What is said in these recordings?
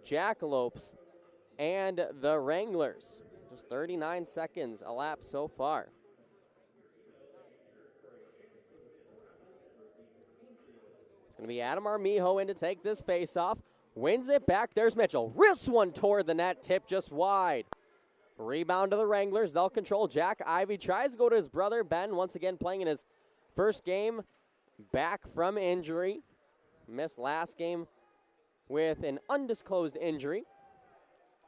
Jackalopes and the Wranglers. Just 39 seconds elapsed so far. It's going to be Adam Armijo in to take this face-off. Wins it back. There's Mitchell. Wrists one toward the net. Tip just wide. Rebound to the Wranglers. They'll control. Jack Ivy tries to go to his brother, Ben, once again playing in his first game back from injury. Missed last game with an undisclosed injury.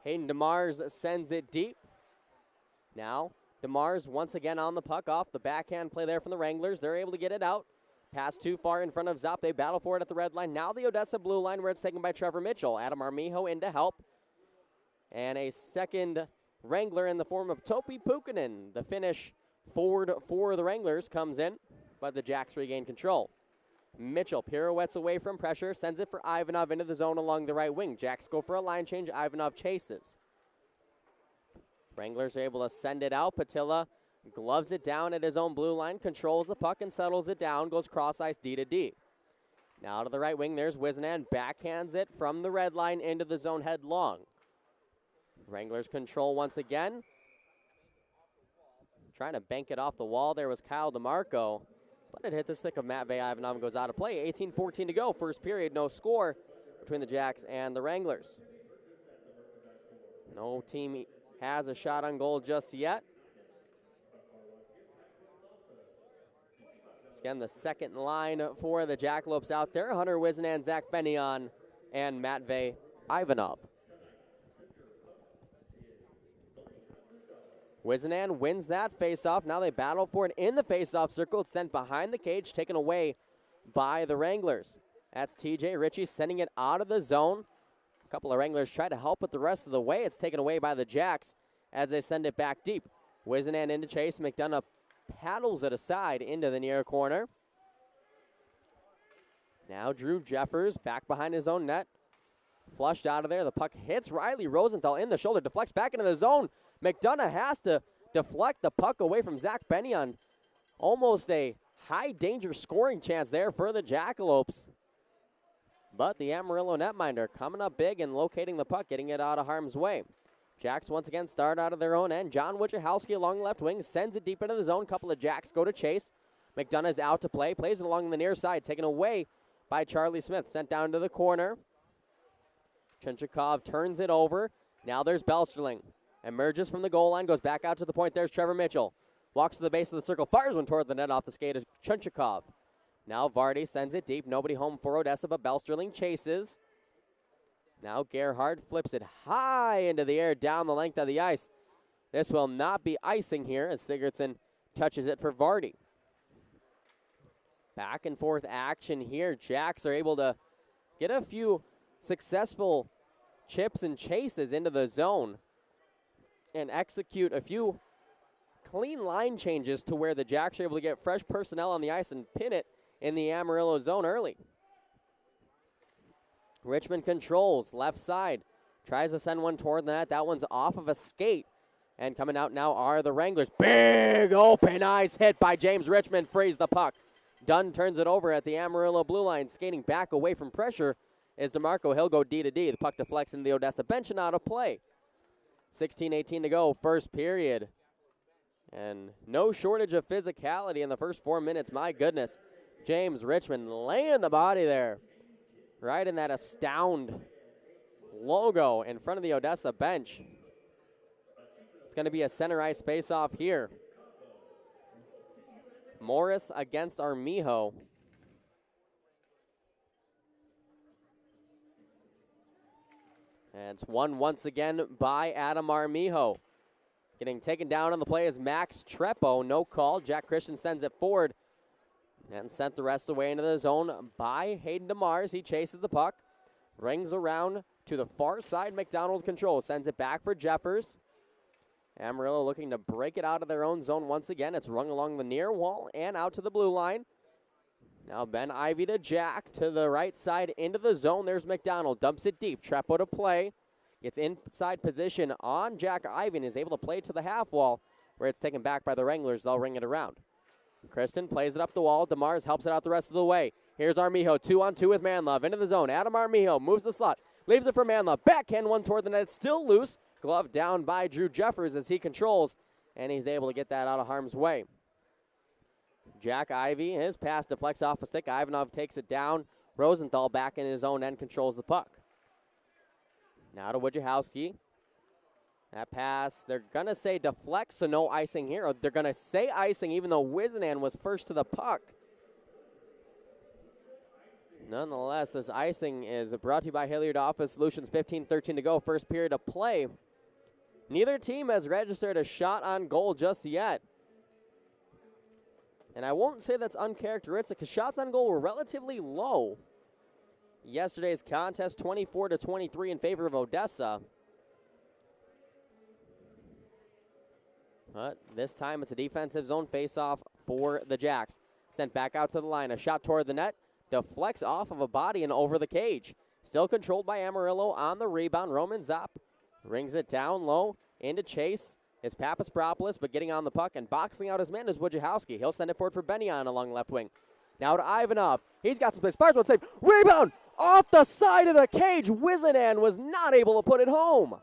Hayden DeMars sends it deep. Now, DeMars once again on the puck off the backhand play there from the Wranglers. They're able to get it out. Pass too far in front of Zop. They battle for it at the red line. Now the Odessa blue line where it's taken by Trevor Mitchell. Adam Armijo in to help. And a second Wrangler in the form of Topi Pukkanen. The finish forward for the Wranglers comes in, but the Jacks regain control. Mitchell pirouettes away from pressure, sends it for Ivanov into the zone along the right wing. Jacks go for a line change. Ivanov chases. Wranglers are able to send it out. Patilla gloves it down at his own blue line, controls the puck and settles it down, goes cross ice D to D. Now to the right wing, there's Wisnan, backhands it from the red line into the zone headlong. Wranglers control once again. Trying to bank it off the wall. There was Kyle DeMarco, but it hit the stick of Matvey Ivanov and goes out of play. 18-14 to go. First period, no score between the Jacks and the Wranglers. No team has a shot on goal just yet. It's again the second line for the Jackalopes out there. Hunter Wisnan, Zach Benyon, and Matvey Ivanov. Wisnan wins that faceoff. Now they battle for it in the faceoff circle. It's sent behind the cage, taken away by the Wranglers. That's TJ Ritchie sending it out of the zone. A couple of Wranglers try to help it the rest of the way. It's taken away by the Jacks as they send it back deep. Wisnan into chase. McDonough paddles it aside into the near corner. Now Drew Jeffers back behind his own net. Flushed out of there. The puck hits Riley Rosenthal in the shoulder. Deflects back into the zone. McDonough has to deflect the puck away from Zach Benyon. Almost a high-danger scoring chance there for the Jackalopes. But the Amarillo netminder coming up big and locating the puck, getting it out of harm's way. Jacks once again start out of their own end. John Wojciechowski along left wing sends it deep into the zone. Couple of Jacks go to chase. McDonough's out to play. Plays it along the near side. Taken away by Charlie Smith. Sent down to the corner. Chenchikov turns it over. Now there's Belsterling. Emerges from the goal line. Goes back out to the point. There's Trevor Mitchell. Walks to the base of the circle. Fires one toward the net off the skate of Chenchikov. Now Vardy sends it deep. Nobody home for Odessa, but Belsterling chases. Now Gerhard flips it high into the air down the length of the ice. This will not be icing here as Sigurdsson touches it for Vardy. Back and forth action here. Jacks are able to get a few successful chips and chases into the zone and execute a few clean line changes to where the Jacks are able to get fresh personnel on the ice and pin it in the Amarillo zone early. Richmond controls left side. Tries to send one toward the net. That one's off of a skate. And coming out now are the Wranglers. Big open ice hit by James Richmond. Frees the puck. Dunn turns it over at the Amarillo blue line. Skating back away from pressure is DeMarco. He'll go D to D. The puck deflects into the Odessa bench and out of play. 16-18 to go, first period. And no shortage of physicality in the first 4 minutes. My goodness. James Richmond laying the body there. Right in that Astound logo in front of the Odessa bench. It's going to be a center ice face-off here. Morris against Armijo. And it's won once again by Adam Armijo. Getting taken down on the play is Max Treppo. No call. Jack Christian sends it forward. And sent the rest away into the zone by Hayden DeMars. He chases the puck. Rings around to the far side. McDonald control. Sends it back for Jeffers. Amarillo looking to break it out of their own zone once again. It's rung along the near wall and out to the blue line. Now Ben Ivy to Jack to the right side into the zone. There's McDonald. Dumps it deep. Treppo to play. Gets inside position on Jack Ivy and is able to play to the half wall where it's taken back by the Wranglers. They'll ring it around. Kristen plays it up the wall. DeMars helps it out the rest of the way. Here's Armijo, 2-on-2 with Manlove. Into the zone. Adam Armijo moves the slot. Leaves it for Manla. Backhand one toward the net. Still loose. Glove down by Drew Jeffers as he controls, and he's able to get that out of harm's way. Jack Ivy, his pass deflects off a stick. Ivanov takes it down. Rosenthal back in his own end controls the puck. Now to Wojciechowski. That pass, they're going to say deflects, so no icing here. Or they're going to say icing even though Wizenan was first to the puck. Nonetheless, this icing is brought to you by Hilliard Office Solutions. 15-13 to go, first period of play. Neither team has registered a shot on goal just yet. And I won't say that's uncharacteristic because shots on goal were relatively low. Yesterday's contest, 24-23 in favor of Odessa. But this time it's a defensive zone faceoff for the Jacks. Sent back out to the line. A shot toward the net. Deflects off of a body and over the cage. Still controlled by Amarillo on the rebound. Roman Zopp rings it down low into chase. Is Papaspropoulos, but getting on the puck and boxing out his man is Wojciechowski. He'll send it forward for Benyon along left wing. Now to Ivanov. He's got some space. Fires one save. Rebound off the side of the cage. Wizenan was not able to put it home.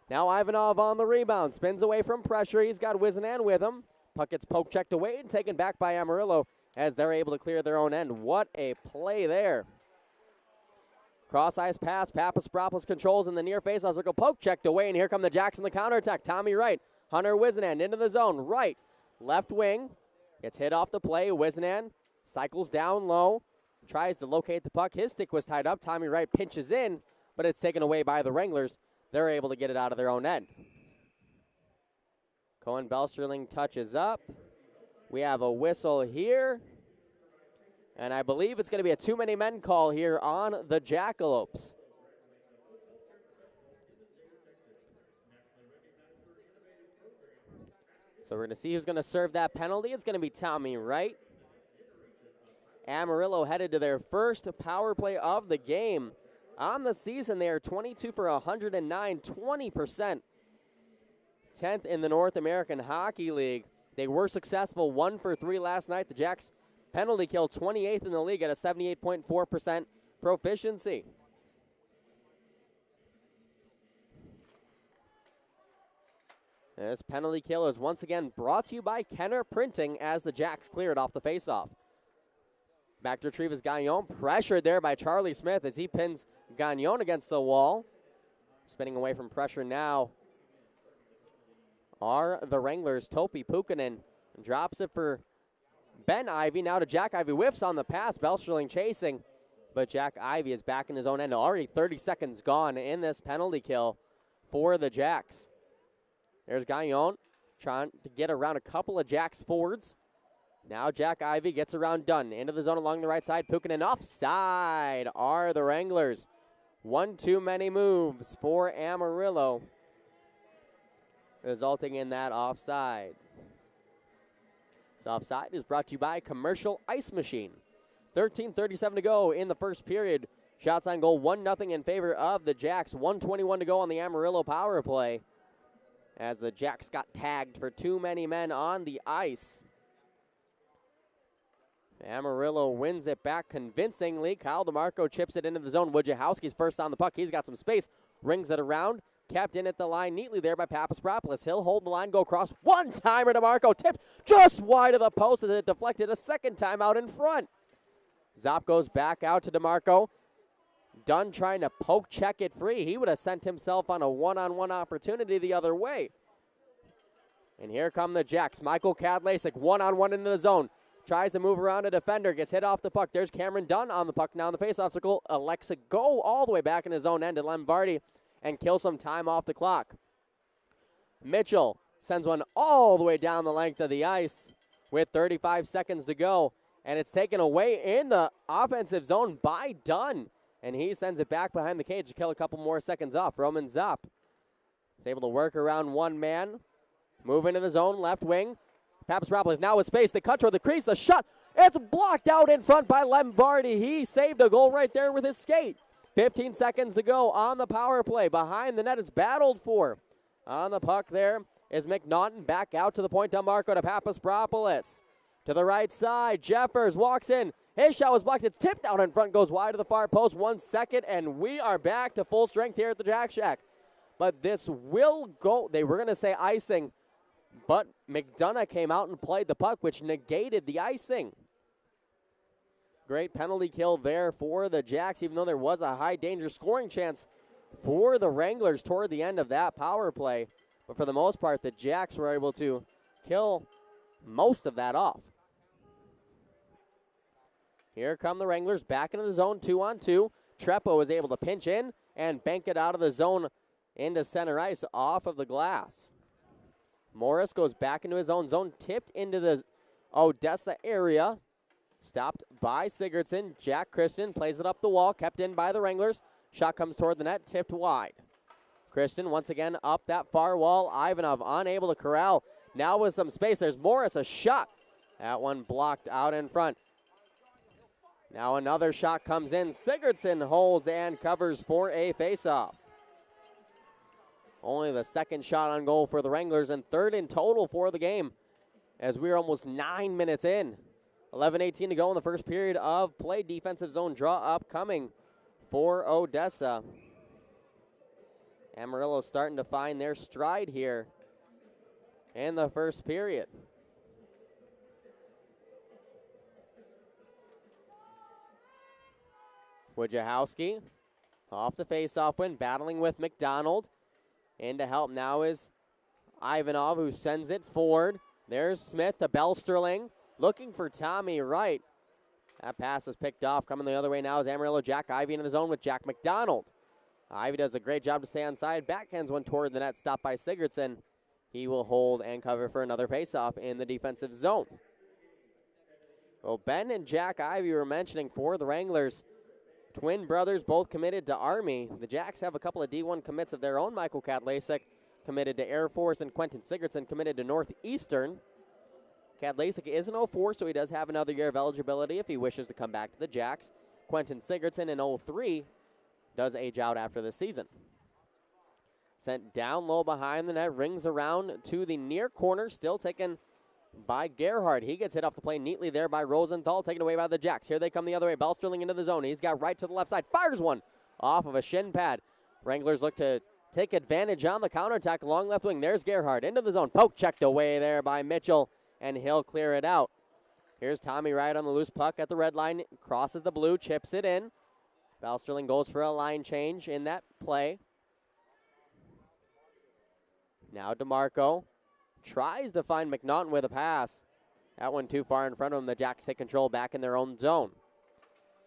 Now Ivanov on the rebound. Spins away from pressure. He's got Wizenan with him. Puck gets poke checked away and taken back by Amarillo as they're able to clear their own end. What a play there. Cross ice pass. Papaspropoulos controls in the near face. Circle poke checked away, and here come the Jacks in the counterattack. Tommy Wright. Hunter Wizenan into the zone. Right. Left wing. Gets hit off the play. Wizenan cycles down low. Tries to locate the puck. His stick was tied up. Tommy Wright pinches in, but it's taken away by the Wranglers. They're able to get it out of their own end. Cohen Belsterling touches up. We have a whistle here. And I believe it's going to be a too many men call here on the Jackalopes. So we're going to see who's going to serve that penalty. It's going to be Tommy Wright. Amarillo headed to their first power play of the game. On the season, they are 22 for 109, 20%. 10th in the North American Hockey League. They were successful 1 for 3 last night. The Jacks penalty kill 28th in the league at a 78.4% proficiency. This penalty kill is once again brought to you by Kenner Printing as the Jacks clear it off the faceoff. Back to retrieve is Gagnon, pressured there by Charlie Smith as he pins Gagnon against the wall. Spinning away from pressure now are the Wranglers. Topi Pukkanen drops it for Ben Ivy. Now to Jack Ivy. Whiffs on the pass. Belsterling chasing. But Jack Ivy is back in his own end. Already 30 seconds gone in this penalty kill for the Jacks. There's Gagnon trying to get around a couple of Jacks forwards. Now Jack Ivy gets around Dunn. Into the zone along the right side. Pukkanen offside are the Wranglers. One too many moves for Amarillo, resulting in that offside. This offside is brought to you by Commercial Ice Machine. 13:37 to go in the first period. Shots on goal 1-0 in favor of the Jacks. 1:21 to go on the Amarillo power play as the Jacks got tagged for too many men on the ice. Amarillo wins it back convincingly. Kyle DeMarco chips it into the zone. Wojciechowski's first on the puck. He's got some space. Rings it around. Kept in at the line neatly there by Papaspropoulos. He'll hold the line, go across. One-timer DeMarco tipped just wide of the post as it deflected a second time out in front. Zopp goes back out to DeMarco. Dunn trying to poke check it free. He would have sent himself on a one-on-one opportunity the other way. And here come the Jacks. Michael Kadlasik one-on-one into the zone. Tries to move around a defender, gets hit off the puck. There's Cameron Dunn on the puck now in the faceoff circle. Alexa go all the way back in his own end to Lombardi and kill some time off the clock. Mitchell sends one all the way down the length of the ice with 35 seconds to go. And it's taken away in the offensive zone by Dunn. And he sends it back behind the cage to kill a couple more seconds off. Roman Zopp is able to work around one man. Move into the zone, left wing. Papaspropoulos now with space. The cut toward the crease. The shot. It's blocked out in front by Lombardi. He saved a goal right there with his skate. 15 seconds to go on the power play. Behind the net, it's battled for. On the puck there is McNaughton. Back out to the point. DeMarco to Papaspropoulos. To the right side. Jeffers walks in. His shot was blocked. It's tipped out in front, goes wide to the far post. 1 second, and we are back to full strength here at the Jack Shack. But this will go. They were going to say icing, but McDonough came out and played the puck, which negated the icing. Great penalty kill there for the Jacks, even though there was a high danger scoring chance for the Wranglers toward the end of that power play. But for the most part, the Jacks were able to kill most of that off. Here come the Wranglers back into the zone, 2-on-2. Treppo is able to pinch in and bank it out of the zone into center ice off of the glass. Morris goes back into his own zone, tipped into the Odessa area. Stopped by Sigurdsson. Jack Christian plays it up the wall, kept in by the Wranglers. Shot comes toward the net, tipped wide. Christian once again up that far wall. Ivanov unable to corral. Now with some space, there's Morris, a shot. That one blocked out in front. Now another shot comes in. Sigurdsson holds and covers for a faceoff. Only the second shot on goal for the Wranglers and third in total for the game as we're almost 9 minutes in. 11:18 to go in the first period of play. Defensive zone draw upcoming for Odessa. Amarillo starting to find their stride here in the first period. Wojciechowski off the faceoff win, battling with McDonald. In to help now is Ivanov, who sends it forward. There's Smith to Bellsterling, looking for Tommy Wright. That pass is picked off. Coming the other way now is Amarillo. Jack Ivy in the zone with Jack McDonald. Ivy does a great job to stay on side. Backhands one toward the net, stopped by Sigurdsson. He will hold and cover for another faceoff in the defensive zone. Well, Ben and Jack Ivy were mentioning for the Wranglers. Twin brothers, both committed to Army. The Jacks have a couple of D1 commits of their own. Michael Kadlasik committed to Air Force, and Quentin Sigurdsson committed to Northeastern. Kadlasik is an 04, so he does have another year of eligibility if he wishes to come back to the Jacks. Quentin Sigurdsson in 03 does age out after the season. Sent down low behind the net, rings around to the near corner, still taken by Gerhardt. He gets hit off the play neatly there by Rosenthal, taken away by the Jacks. Here they come the other way. Bellsterling into the zone. He's got right to the left side. Fires one off of a shin pad. Wranglers look to take advantage on the counterattack along left wing. There's Gerhardt into the zone. Poke checked away there by Mitchell, and he'll clear it out. Here's Tommy Wright on the loose puck at the red line. Crosses the blue, chips it in. Bellsterling goes for a line change in that play. Now DeMarco tries to find McNaughton with a pass. That one too far in front of him. The Jacks take control back in their own zone.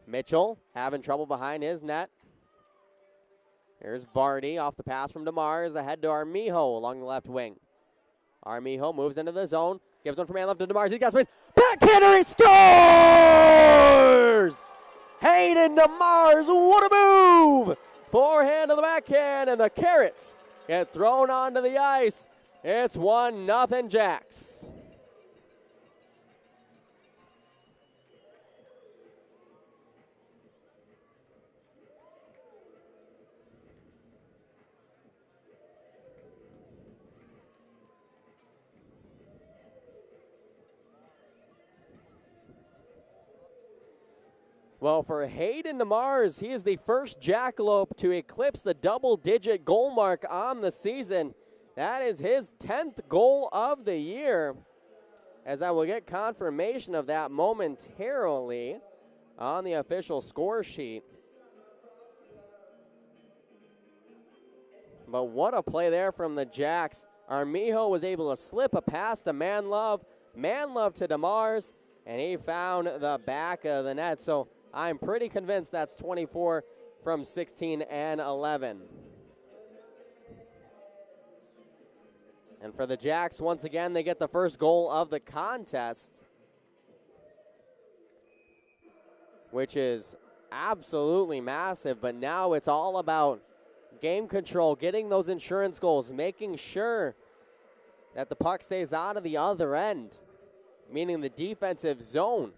Mitchell having trouble behind his net. Here's Vardy off the pass from DeMars. Ahead to Armijo along the left wing. Armijo moves into the zone. Gives one from man left to DeMars. He's got space. Backhander, he scores! Hayden DeMars, what a move! Forehand to the backhand, and the Carrots get thrown onto the ice. It's 1-0 Jacks. Well, for Hayden DeMars, he is the first Jackalope to eclipse the double-digit goal mark on the season. That is his 10th goal of the year, as I will get confirmation of that momentarily on the official score sheet. But what a play there from the Jacks. Armijo was able to slip a pass to Manlove to DeMars, and he found the back of the net. So I'm pretty convinced that's 24 from 16 and 11. And for the Jacks, once again, they get the first goal of the contest, which is absolutely massive. But now it's all about game control, getting those insurance goals, making sure that the puck stays out of the other end, meaning the defensive zone.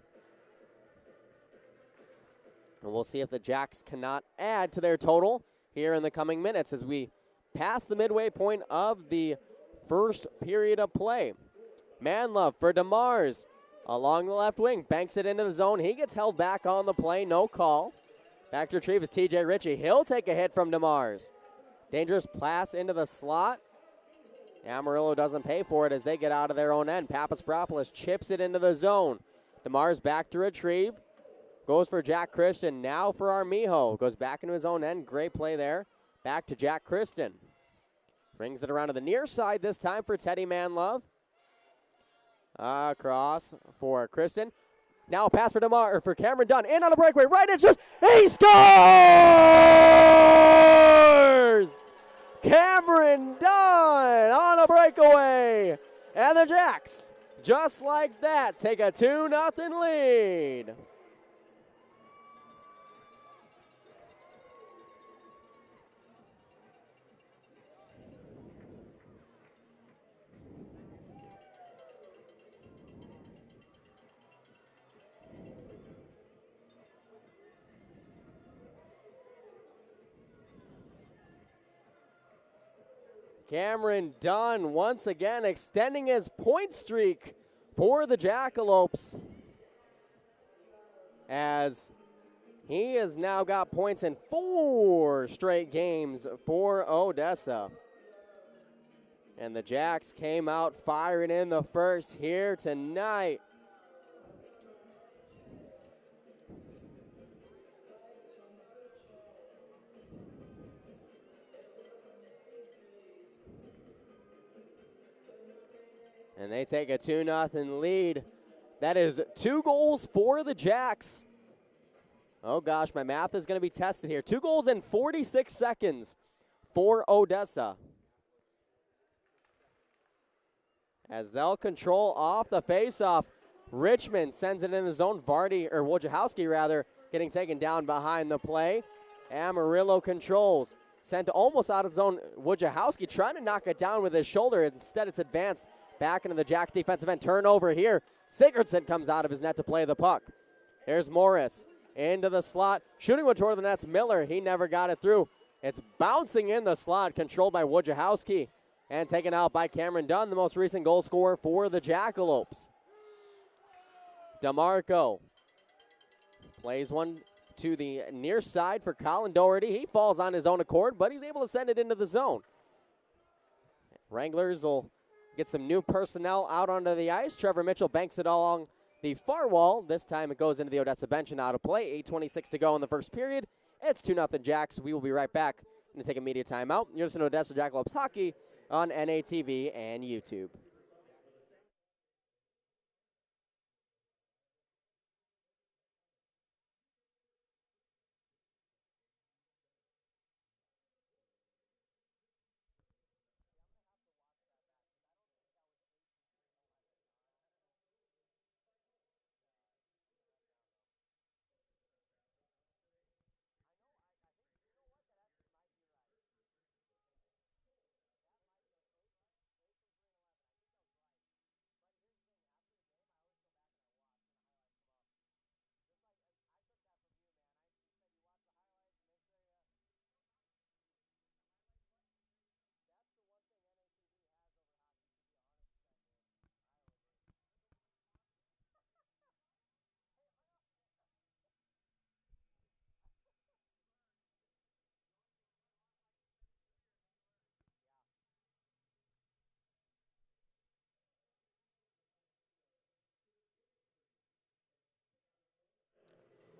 And we'll see if the Jacks cannot add to their total here in the coming minutes as we pass the midway point of the first period of play. Manlove for DeMars. along the left wing, banks it into the zone. He gets held back on the play, no call. Back to retrieve is TJ Ritchie. He'll take a hit from DeMars. Dangerous pass into the slot. Amarillo doesn't pay for it as they get out of their own end. Papaspropoulos chips it into the zone. DeMars back to retrieve. Goes for Jack Christian. Now for Armijo. Goes back into his own end. Great play there. Back to Jack Christian. Brings it around to the near side this time for Teddy Manlove. Cross for Christian. Now a pass for for Cameron Dunn. In on the breakaway. Right, it's just, he scores! Cameron Dunn on a breakaway. And the Jacks, just like that, take a 2-0 lead. Cameron Dunn once again extending his point streak for the Jackalopes, as he has now got points in 4 straight games for Odessa. And the Jacks came out firing in the first here tonight. And they take a 2-0 lead. That is 2 goals for the Jacks. Oh gosh, my math is going to be tested here. 2 goals in 46 seconds for Odessa, as they'll control off the faceoff. Richmond sends it in the zone. Wojciechowski rather, getting taken down behind the play. Amarillo controls. Sent almost out of zone. Wojciechowski trying to knock it down with his shoulder. Instead, it's advanced back into the Jacks defensive end. Turnover here. Sigurdsson comes out of his net to play the puck. Here's Morris into the slot. Shooting one toward the net's Miller. He never got it through. It's bouncing in the slot, controlled by Wojciechowski, and taken out by Cameron Dunn, the most recent goal scorer for the Jackalopes. DeMarco plays one to the near side for Colin Doherty. He falls on his own accord, but he's able to send it into the zone. Wranglers will get some new personnel out onto the ice. Trevor Mitchell banks it along the far wall. This time it goes into the Odessa bench and out of play. 8:26 to go in the first period. It's 2-0 Jacks. We will be right back. I'm going to take a media timeout. You're listening to Odessa Jackalopes Hockey on NATV and YouTube.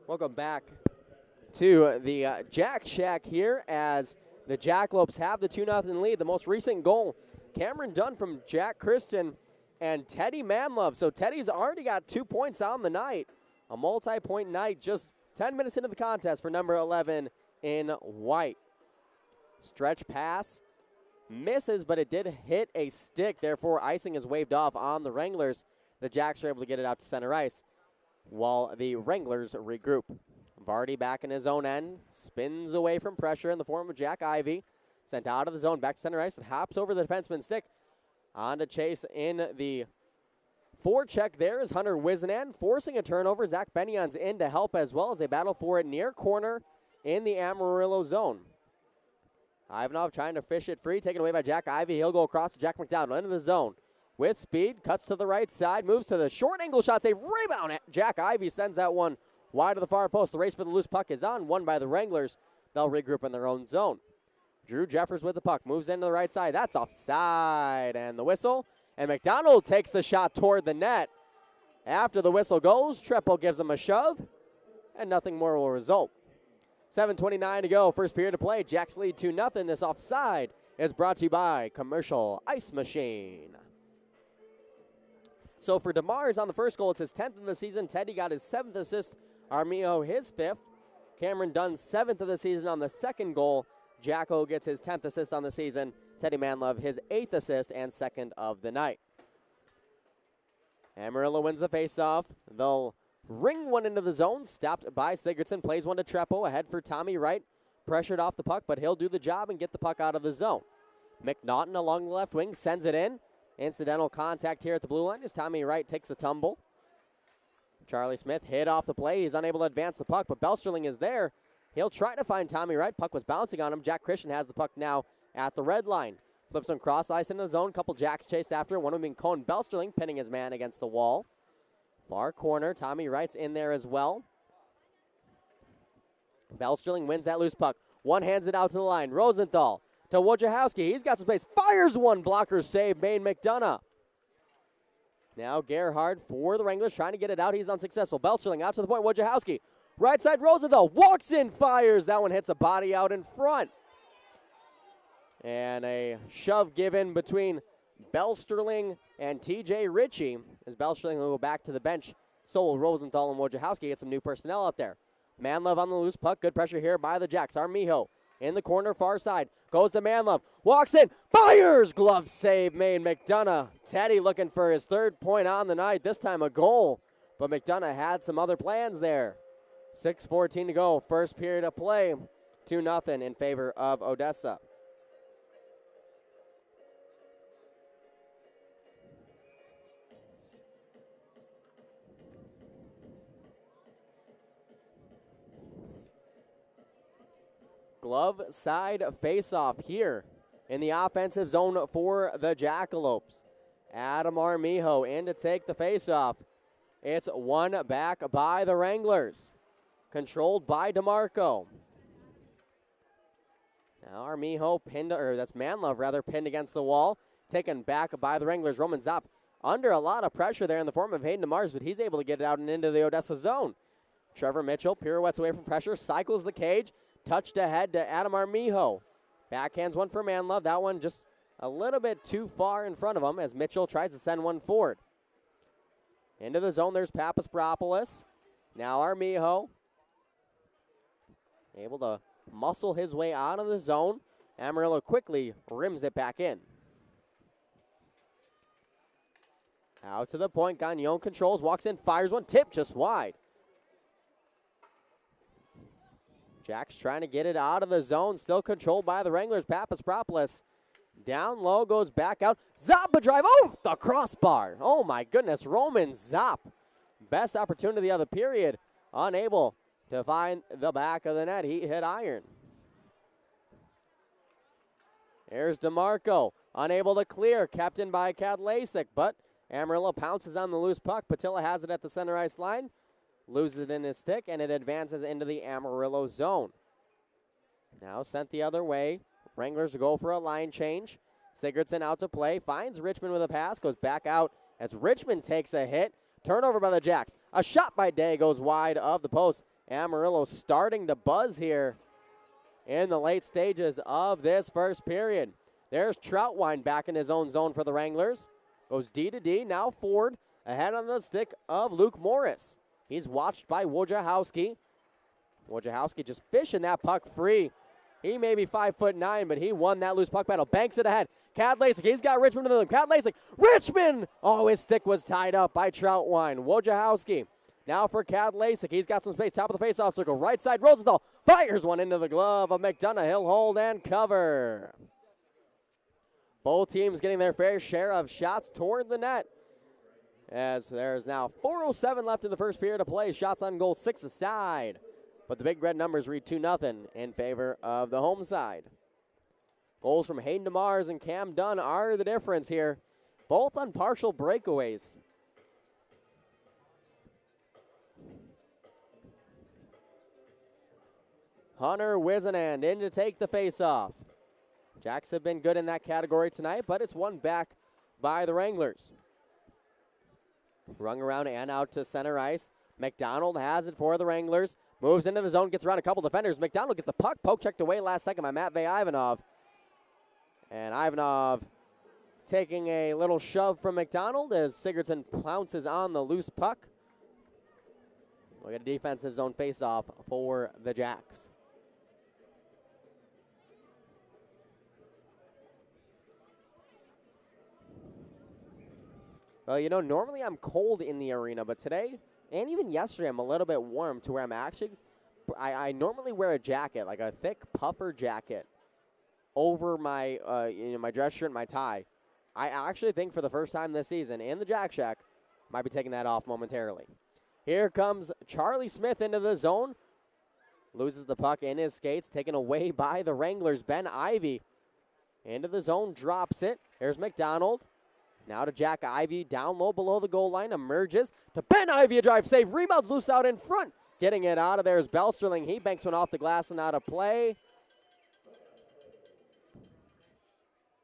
Welcome back to the Jack Shack here, as the Jackalopes have the 2-0 lead. The most recent goal, Cameron Dunn from Jack Christian and Teddy Manlove. So Teddy's already got 2 points on the night. A multi-point night just 10 minutes into the contest for number 11 in white. Stretch pass misses, but it did hit a stick. Therefore, icing is waved off on the Wranglers. The Jacks are able to get it out to center ice while the Wranglers regroup. Vardy back in his own end, spins away from pressure in the form of Jack Ivey. Sent out of the zone, back to center ice. It hops over the defenseman's stick. On to chase in the forecheck there is Hunter Wizenan, forcing a turnover. Zach Benion's in to help as well as they battle for it near corner in the Amarillo zone. Ivanov trying to fish it free, taken away by Jack Ivey. He'll go across to Jack McDowell into the zone. with speed, cuts to the right side, moves to the short angle shot, save, rebound. Jack Ivey sends that one wide of the far post. The race for the loose puck is on, won by the Wranglers. They'll regroup in their own zone. Drew Jeffers with the puck, moves into the right side. That's offside, and the whistle. And McDonald takes the shot toward the net. After the whistle goes, Treppo gives him a shove, and nothing more will result. 7:29 to go, first period to play. Jacks lead 2-0. This offside is brought to you by Commercial Ice Machine. So for DeMars on the first goal, it's his 10th of the season. Teddy got his 7th assist. Armijo his 5th. Cameron Dunn 7th of the season on the second goal. Jacko gets his 10th assist on the season. Teddy Manlove his 8th assist and 2nd of the night. Amarillo wins the faceoff. They'll ring one into the zone. Stopped by Sigurdsson. Plays one to Treppo. Ahead for Tommy Wright. Pressured off the puck, but he'll do the job and get the puck out of the zone. McNaughton along the left wing sends it in. Incidental contact here at the blue line as Tommy Wright takes a tumble. Charlie Smith hit off the play. He's unable to advance the puck, but Belsterling is there. He'll try to find Tommy Wright. Puck was bouncing on him. Jack Christian has the puck now at the red line. Flips on cross ice into the zone. Couple Jacks chased after. One of them being Cone Belsterling, pinning his man against the wall. Far corner. Tommy Wright's in there as well. Belsterling wins that loose puck. One hands it out to the line. Rosenthal to Wojciechowski. He's got some space. Fires one. Blocker save. Maine McDonough. Now Gerhard for the Wranglers trying to get it out. He's unsuccessful. Belsterling out to the point. Wojciechowski. Right side Rosenthal. Walks in. Fires. That one hits a body out in front. And a shove given between Belsterling and TJ Ritchie as Belsterling will go back to the bench. So will Rosenthal and Wojciechowski get some new personnel out there. Manlove on the loose puck. Good pressure here by the Jacks. Armijo in the corner far side. Goes to Manlove. Walks in. Fires. Glove save. Maine McDonough. Teddy looking for his 3rd point on the night. This time a goal. But McDonough had some other plans there. 6:14 to go. First period of play. 2-0 in favor of Odessa. Glove side face-off here in the offensive zone for the Jackalopes. Adam Armijo in to take the face-off. It's won back by the Wranglers. Controlled by DeMarco. Now Armijo pinned, or that's Manlove rather, pinned against the wall. Taken back by the Wranglers. Roman Zopp under a lot of pressure there in the form of Hayden DeMars, but he's able to get it out and into the Odessa zone. Trevor Mitchell pirouettes away from pressure, cycles the cage. Touched ahead to Adam Armijo. Backhands one for Manlove. That one just a little bit too far in front of him as Mitchell tries to send one forward. Into the zone, there's Papaspropoulos. Now Armijo able to muscle his way out of the zone. Amarillo quickly rims it back in. Out to the point, Gagnon controls, walks in, fires one, tip just wide. Jack's trying to get it out of the zone, still controlled by the Wranglers. Papaspropoulos down low, goes back out. Zopp a drive off the crossbar. Oh my goodness, Roman Zopp. Best opportunity of the period. Unable to find the back of the net. He hit iron. There's DeMarco, unable to clear, kept in by Kadlasik, but Amarillo pounces on the loose puck. Patilla has it at the center ice line. Loses it in his stick, and it advances into the Amarillo zone. Now sent the other way. Wranglers go for a line change. Sigurdsson out to play. Finds Richmond with a pass. Goes back out as Richmond takes a hit. Turnover by the Jacks. A shot by Day goes wide of the post. Amarillo starting to buzz here in the late stages of this first period. There's Troutwine back in his own zone for the Wranglers. Goes D to D. Now forward. Ahead on the stick of Luke Morris. He's watched by Wojciechowski. Wojciechowski just fishing that puck free. He may be 5'9", but he won that loose puck battle. Banks it ahead. Kadlasik, he's got Richmond in the Kadlasik. Richmond! Oh, his stick was tied up by Troutwine. Wojciechowski now for Kadlasik. He's got some space. Top of the faceoff circle. Right side, Rosenthal fires one into the glove of McDonough. He'll hold and cover. Both teams getting their fair share of shots toward the net. As there's now 4:07 left in the first period of play. Shots on goal, 6 aside. But the big red numbers read 2-0 in favor of the home side. Goals from Hayden DeMars and Cam Dunn are the difference here. both on partial breakaways. Hunter Wisenand in to take the face-off. Jacks have been good in that category tonight, but it's won back by the Wranglers. Rung around and out to center ice. McDonald has it for the Wranglers. Moves into the zone, gets around a couple defenders. McDonald gets the puck, poke checked away last second by Matvey Ivanov. And Ivanov taking a little shove from McDonald as Sigurdsson pounces on the loose puck. We'll get a defensive zone face-off for the Jacks. Well, you know, normally I'm cold in the arena, but today, and even yesterday, I'm a little bit warm to where I'm actually, I normally wear a jacket, like a thick puffer jacket, over my, my dress shirt and my tie. I actually think for the first time this season in the Jack Shack, might be taking that off momentarily. Here comes Charlie Smith into the zone. Loses the puck in his skates, taken away by the Wranglers. Ben Ivy into the zone, drops it. Here's McDonald. Now to Jack Ivy, down low below the goal line, emerges to Ben Ivy, a drive save, rebounds loose out in front. Getting it out of there is Belsterling. He banks one off the glass and out of play.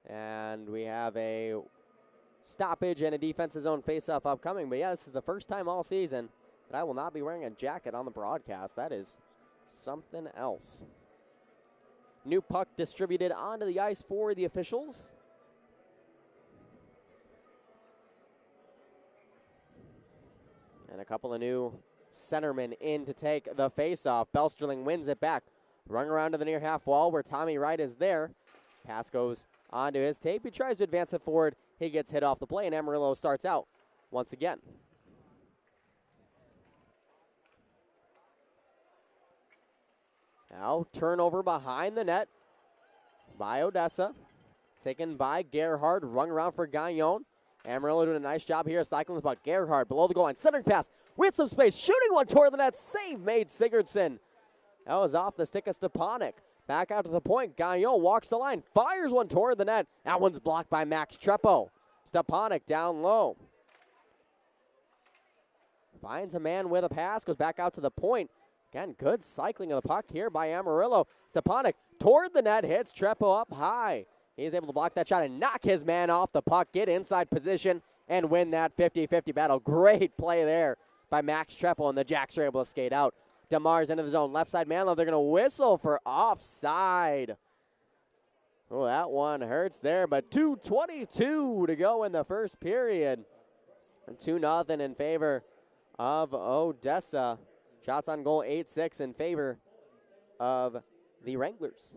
And we have a stoppage and a defensive zone faceoff upcoming. But yeah, this is the first time all season that I will not be wearing a jacket on the broadcast. That is something else. New puck distributed onto the ice for the officials. And a couple of new centermen in to take the faceoff. Belsterling wins it back. Run around to the near half wall where Tommy Wright is there. Pass goes onto his tape. He tries to advance it forward. He gets hit off the play, and Amarillo starts out once again. Now turnover behind the net by Odessa. Taken by Gerhard. Rung around for Gagnon. Amarillo doing a nice job here cycling the puck. Gerhard below the goal line. Centering pass with some space. Shooting one toward the net. Save made Sigurdsson. That was off the stick of Stepanek. Back out to the point. Gagnon walks the line. Fires one toward the net. That one's blocked by Max Trepo. Stepanek down low. Finds a man with a pass. Goes back out to the point. Again, good cycling of the puck here by Amarillo. Stepanek toward the net. Hits Trepo up high. He's able to block that shot and knock his man off the puck, get inside position, and win that 50-50 battle. Great play there by Max Trepo, and the Jacks are able to skate out. DeMars into the zone. Left side man, they're going to whistle for offside. Oh, that one hurts there, but 2:22 to go in the first period. 2-0 in favor of Odessa. Shots on goal 8-6 in favor of the Wranglers.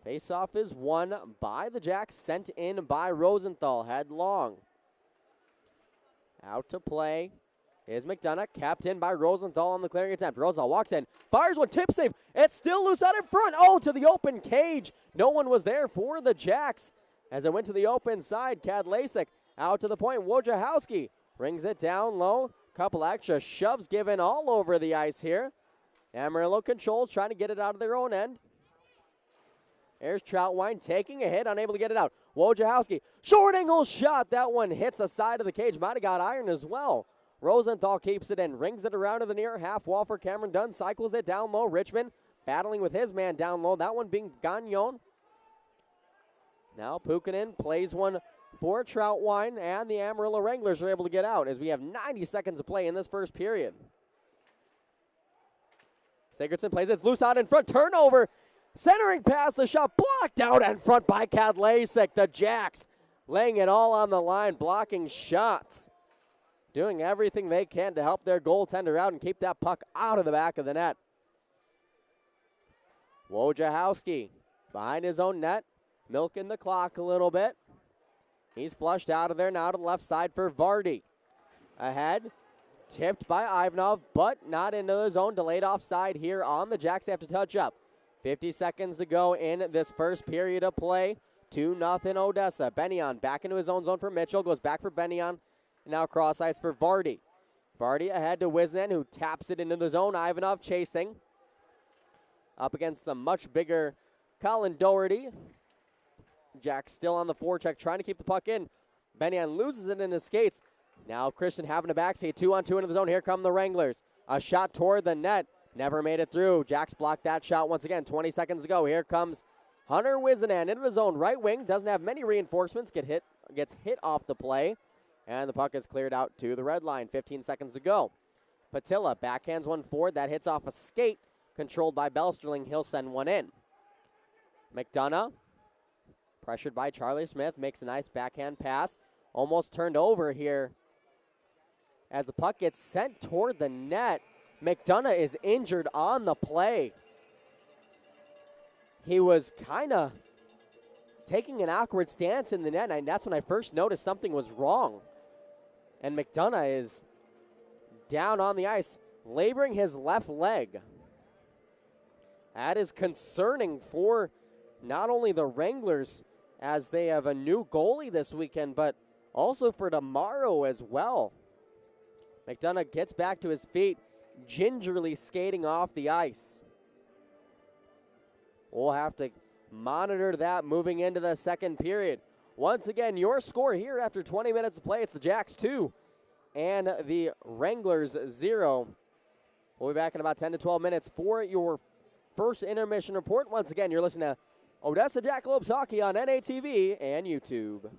Faceoff is won by the Jacks, sent in by Rosenthal. Headlong. Out to play is McDonough, capped in by Rosenthal on the clearing attempt. Rosenthal walks in, fires one, tip save. It's still loose out in front. Oh, to the open cage. No one was there for the Jacks. As it went to the open side, Kadlasik out to the point. Wojciechowski rings it down low. Couple extra shoves given all over the ice here. Amarillo controls, trying to get it out of their own end. There's Troutwine taking a hit, unable to get it out. Wojciechowski, short angle shot. That one hits the side of the cage. Might have got iron as well. Rosenthal keeps it in, rings it around to the near half wall for Cameron Dunn. Cycles it down low. Richmond battling with his man down low. That one being Gagnon. Now Pukkanen plays one for Troutwine, and the Amarillo Wranglers are able to get out as we have 90 seconds to play in this first period. Sigurdsson plays it loose out in front. Turnover. Centering past the shot, blocked out in front by Kadlasik. The Jacks laying it all on the line, blocking shots. Doing everything they can to help their goaltender out and keep that puck out of the back of the net. Wojciechowski behind his own net, milking the clock a little bit. He's flushed out of there now to the left side for Vardy. Ahead, tipped by Ivanov, but not into the zone. Delayed offside here on the Jacks. They have to touch up. 50 seconds to go in this first period of play. 2-0 Odessa. Benyon back into his own zone for Mitchell. Goes back for Benyon. Now cross ice for Vardy. Vardy ahead to Wisnan, who taps it into the zone. Ivanov chasing. Up against the much bigger Colin Doherty. Jack still on the forecheck, trying to keep the puck in. Benyon loses it in his skates. Now Christian having a backskate, 2-on-2 into the zone. Here come the Wranglers. A shot toward the net. Never made it through. Jack's blocked that shot once again. 20 seconds to go. Here comes Hunter Wizenan into the zone. Right wing, doesn't have many reinforcements. Gets hit off the play. And the puck is cleared out to the red line. 15 seconds to go. Patilla backhands one forward. That hits off a skate controlled by Belsterling. He'll send one in. McDonough, pressured by Charlie Smith, makes a nice backhand pass. Almost turned over here as the puck gets sent toward the net. McDonough is injured on the play. He was kind of taking an awkward stance in the net, and that's when I first noticed something was wrong. And McDonough is down on the ice, laboring his left leg. That is concerning for not only the Wranglers, as they have a new goalie this weekend, but also for tomorrow as well. McDonough gets back to his feet, gingerly skating off the ice. We'll have to monitor that moving into the second period. Once again, your score here after 20 minutes of play, it's the Jacks 2 and the Wranglers 0. We'll be back in about 10 to 12 minutes for your first intermission report. Once again, you're listening to Odessa Jackalopes Hockey on NATV and YouTube.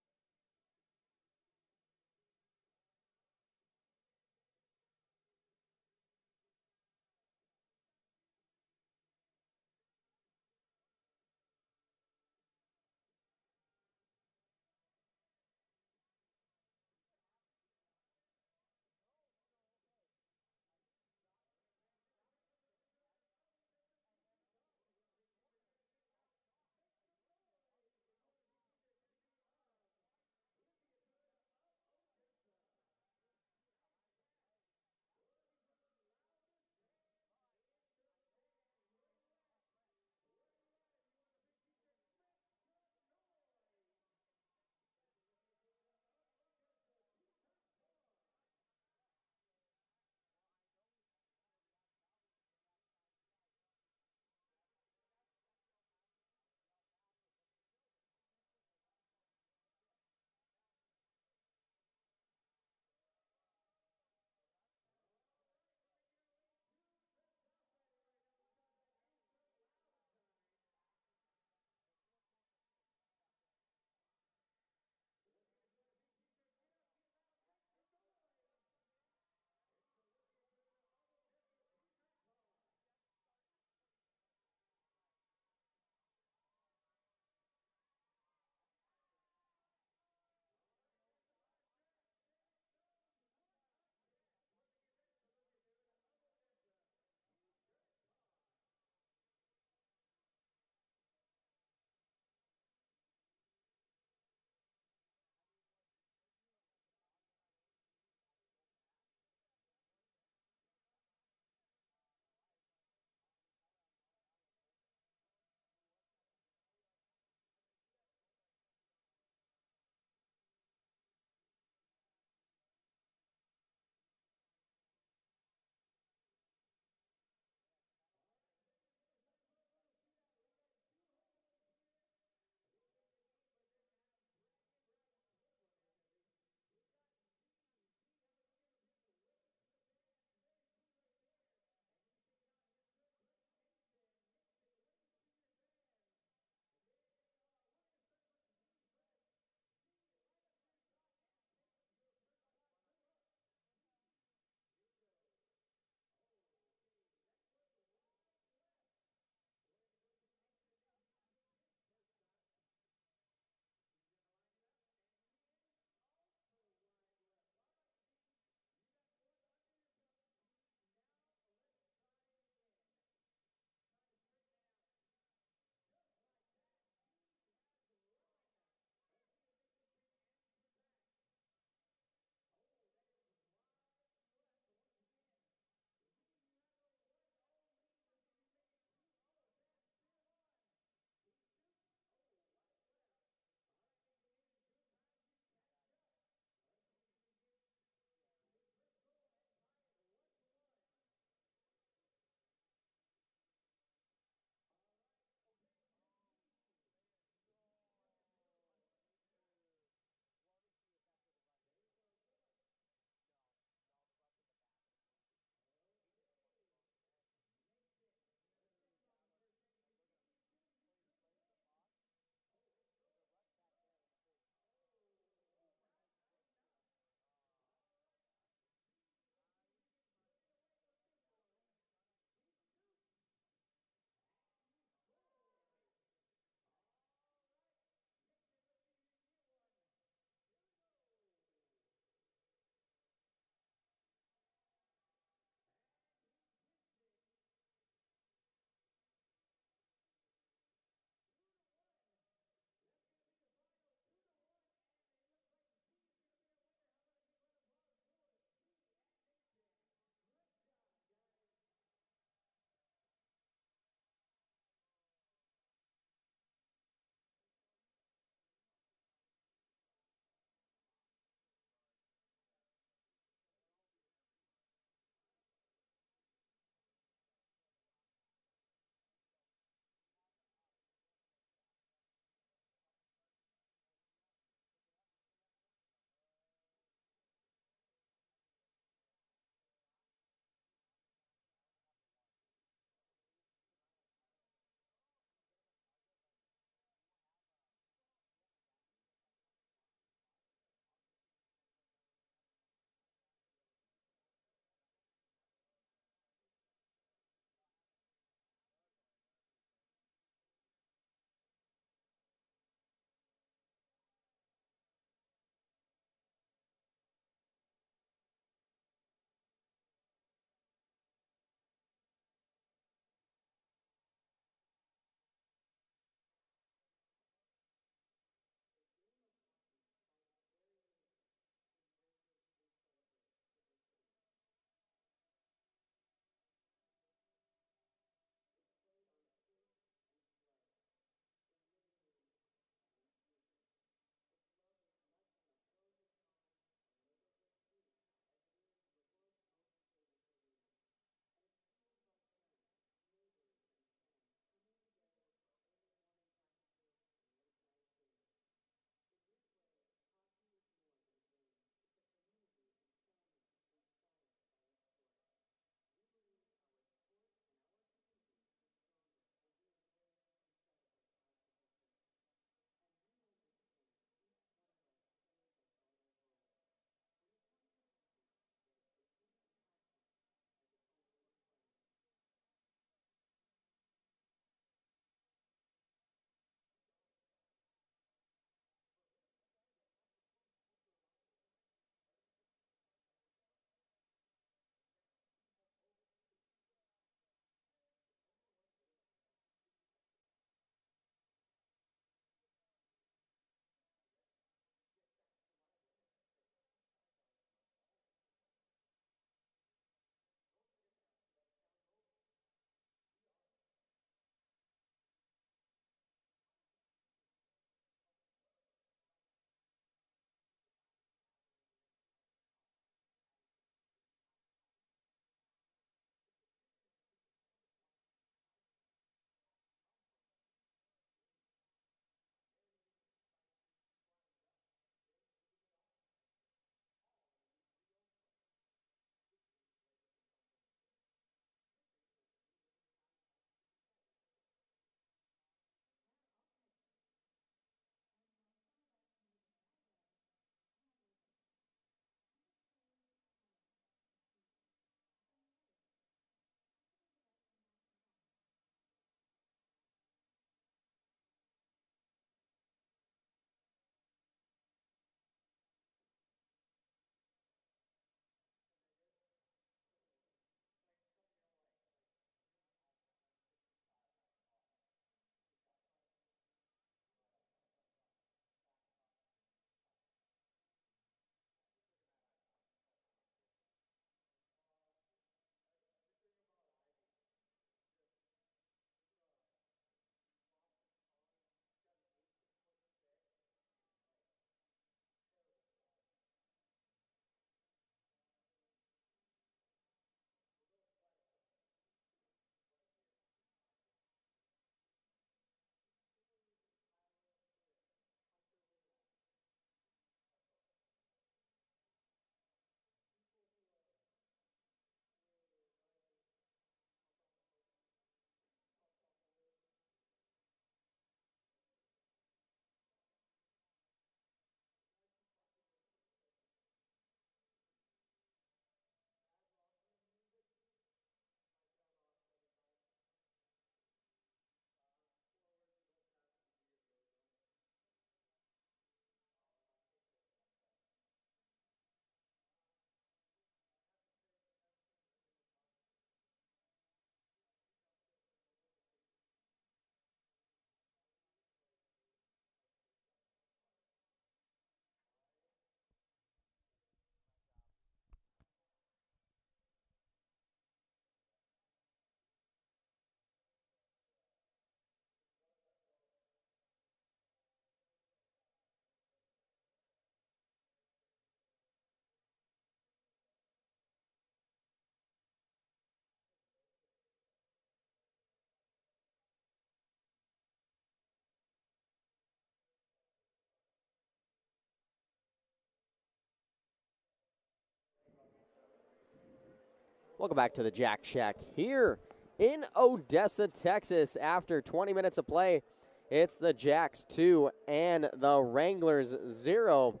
Welcome back to the Jack Shack here in Odessa, Texas. After 20 minutes of play, it's the Jacks 2 and the Wranglers 0.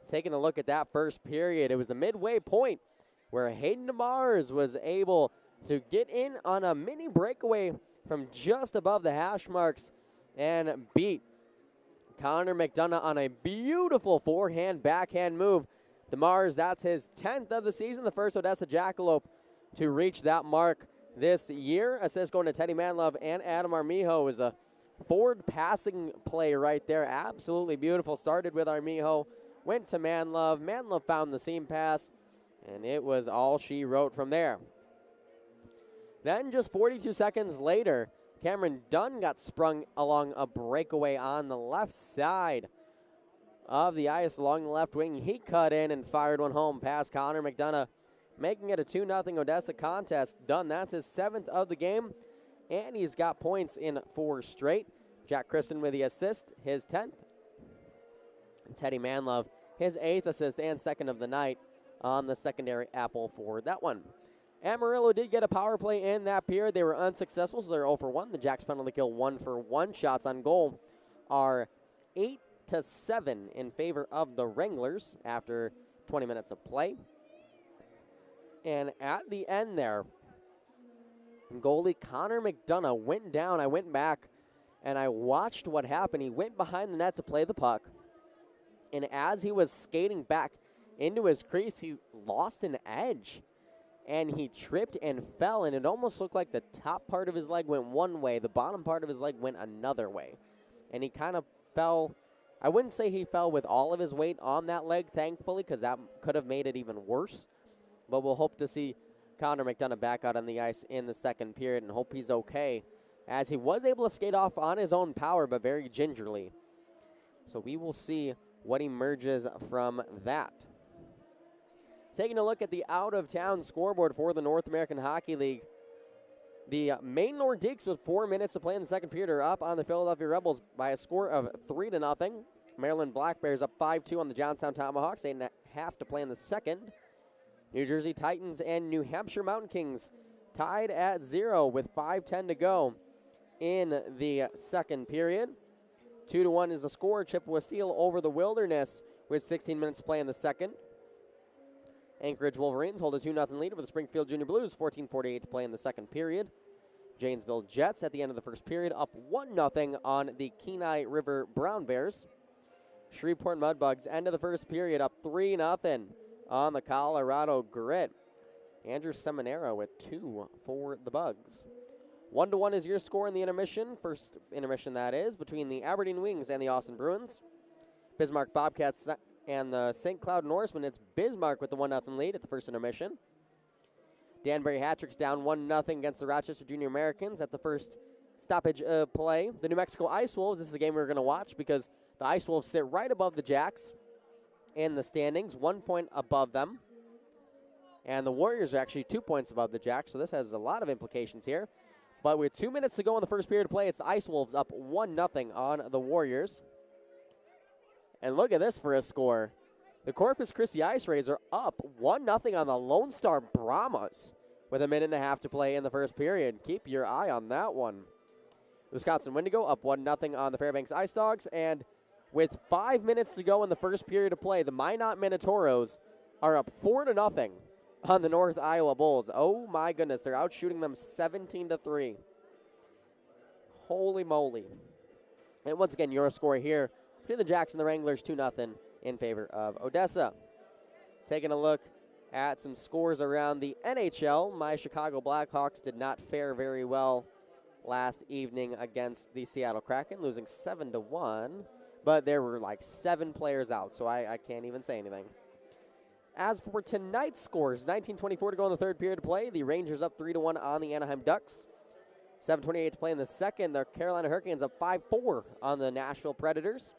Taking a look at that first period, it was the midway point where Hayden DeMars was able to get in on a mini breakaway from just above the hash marks and beat Connor McDonough on a beautiful forehand backhand move. DeMars, that's his 10th of the season, the first Odessa Jackalope to reach that mark this year. Assist going to Teddy Manlove and Adam Armijo. Was a forward passing play right there. Absolutely beautiful. Started with Armijo, went to Manlove. Manlove found the seam pass, and it was all she wrote from there. Then just 42 seconds later, Cameron Dunn got sprung along a breakaway on the left side of the ice along the left wing. He cut in and fired one home past Connor McDonough, making it a 2-0 Odessa contest. Dunn, that's his 7th of the game, and he's got points in 4 straight. Jack Christen with the assist, his 10th. And Teddy Manlove, his 8th assist and 2nd of the night on the secondary apple for that one. Amarillo did get a power play in that period. They were unsuccessful, so they're 0 for 1. The Jacks penalty kill 1 for 1. Shots on goal are 8-7 in favor of the Wranglers after 20 minutes of play. And at the end there, goalie Connor McDonough went down. I went back and I watched what happened. He went behind the net to play the puck. And as he was skating back into his crease, he lost an edge. And he tripped and fell, and it almost looked like the top part of his leg went one way, the bottom part of his leg went another way. And he kind of fell. I wouldn't say he fell with all of his weight on that leg, thankfully, because that could have made it even worse. But we'll hope to see Connor McDonough back out on the ice in the second period and hope he's okay, as he was able to skate off on his own power, but very gingerly. So we will see what emerges from that. Taking a look at the out-of-town scoreboard for the North American Hockey League, the Maine Nordiques with 4 minutes to play in the second period are up on the Philadelphia Rebels by a score of 3-0. Maryland Black Bears up 5-2 on the Johnstown Tomahawks, 8.5 to play in the second. New Jersey Titans and New Hampshire Mountain Kings tied at 0 with 5:10 to go in the second period. 2-1 is the score. Chippewa Steel over the Wilderness with 16 minutes to play in the second. Anchorage Wolverines hold a 2-0 lead over the Springfield Junior Blues, 14:48 to play in the second period. Janesville Jets at the end of the first period up 1-0 on the Kenai River Brown Bears. Shreveport Mudbugs end of the first period up 3-0 on the Colorado Grit. Andrew Seminara with 2 for the Bugs. 1-1 is your score in the intermission. First intermission, that is, between the Aberdeen Wings and the Austin Bruins. Bismarck Bobcats and the St. Cloud Norsemen. It's Bismarck with the 1-0 lead at the first intermission. Danbury Hat-Tricks down 1-0 against the Rochester Junior Americans at the first stoppage of play. The New Mexico Ice Wolves, this is a game we're going to watch because the Ice Wolves sit right above the Jacks in the standings, 1 point above them. And the Warriors are actually 2 points above the Jacks, so this has a lot of implications here. But with 2 minutes to go in the first period of play, it's the Ice Wolves up 1-0 on the Warriors. And look at this for a score. The Corpus Christi Ice Rays are up 1-0 on the Lone Star Brahmas with 1.5 minutes to play in the first period. Keep your eye on that one. Wisconsin Wendigo up 1-0 on the Fairbanks Ice Dogs. And with 5 minutes to go in the first period of play, the Minot Minotauros are up 4-0 on the North Iowa Bulls. Oh my goodness, they're out shooting them 17-3. Holy moly. And once again, your score here between the Jacks and the Wranglers, 2-0 in favor of Odessa. Taking a look at some scores around the NHL, my Chicago Blackhawks did not fare very well last evening against the Seattle Kraken, losing 7-1. But there were like 7 players out, so I can't even say anything. As for tonight's scores, 19:24 to go in the third period of play. The Rangers up 3-1 on the Anaheim Ducks. 7:28 to play in the second. The Carolina Hurricanes up 5-4 on the Nashville Predators.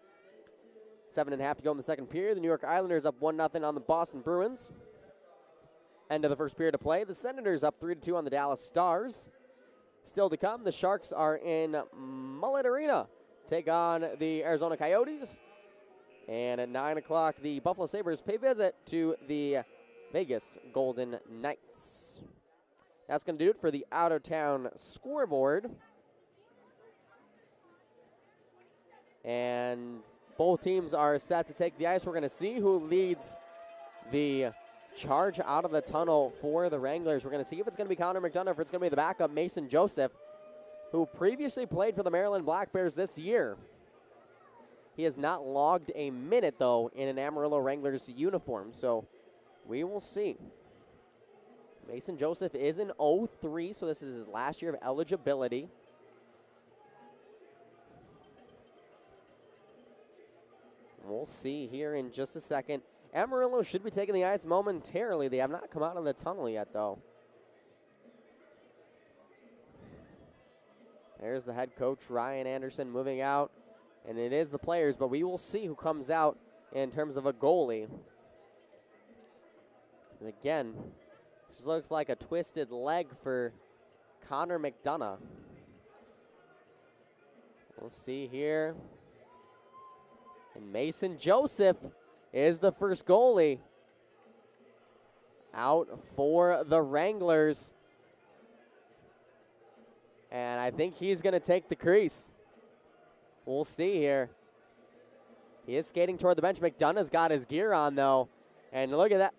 7.5 to go in the second period. The New York Islanders up 1-0 on the Boston Bruins. End of the first period of play. The Senators up 3-2 on the Dallas Stars. Still to come, the Sharks are in Mullet Arena. Take on the Arizona Coyotes. And at 9 o'clock, the Buffalo Sabres pay visit to the Vegas Golden Knights. That's going to do it for the out-of-town scoreboard. And both teams are set to take the ice. We're going to see who leads the charge out of the tunnel for the Wranglers. We're going to see if it's going to be Connor McDonough, if it's going to be the backup Mason Joseph, who previously played for the Maryland Black Bears this year. He has not logged a minute, though, in an Amarillo Wranglers uniform, so we will see. Mason Joseph is an 03, so this is his last year of eligibility. We'll see here in just a second. Amarillo should be taking the ice momentarily. They have not come out of the tunnel yet, though. There's the head coach, Ryan Anderson, moving out. And it is the players, but we will see who comes out in terms of a goalie. And again, just looks like a twisted leg for Connor McDonough. We'll see here. And Mason Joseph is the first goalie out for the Wranglers. And I think he's going to take the crease. We'll see here. He is skating toward the bench. McDonough's got his gear on, though. And look at that.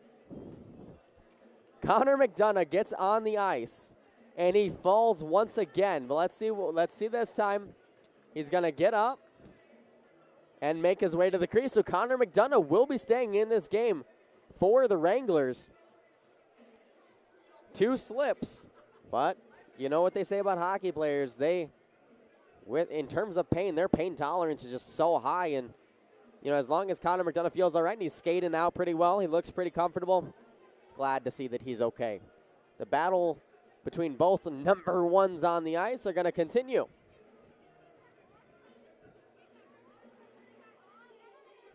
Connor McDonough gets on the ice, and he falls once again. But let's see this time. He's going to get up and make his way to the crease. So Connor McDonough will be staying in this game for the Wranglers. 2 slips, but you know what they say about hockey players. In terms of pain, their pain tolerance is just so high. And, you know, as long as Connor McDonough feels all right and he's skating out pretty well, he looks pretty comfortable, glad to see that he's okay. The battle between both number ones on the ice are going to continue.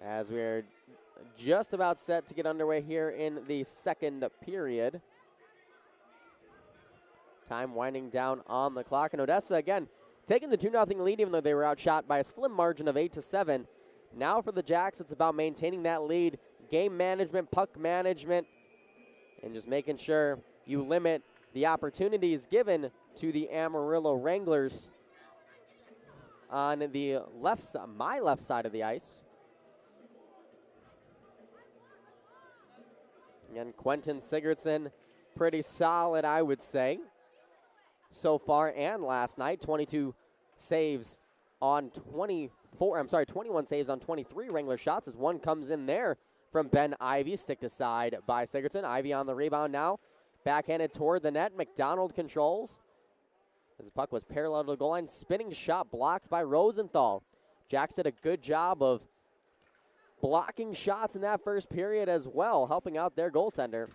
As we're just about set to get underway here in the second period. Time winding down on the clock. And Odessa, again, taking the 2-0 lead, even though they were outshot by a slim margin of 8-7. Now for the Jacks, it's about maintaining that lead, game management, puck management, and just making sure you limit the opportunities given to the Amarillo Wranglers on the left side, my left side of the ice. And Quentin Sigurdsson, pretty solid, I would say, so far and last night. 21 saves on 23 Wrangler shots as one comes in there from Ben Ivey, sticked aside by Sigurdsson. Ivey on the rebound now, backhanded toward the net. McDonald controls as the puck was parallel to the goal line. Spinning shot blocked by Rosenthal. Jacks did a good job of blocking shots in that first period as well, helping out their goaltender.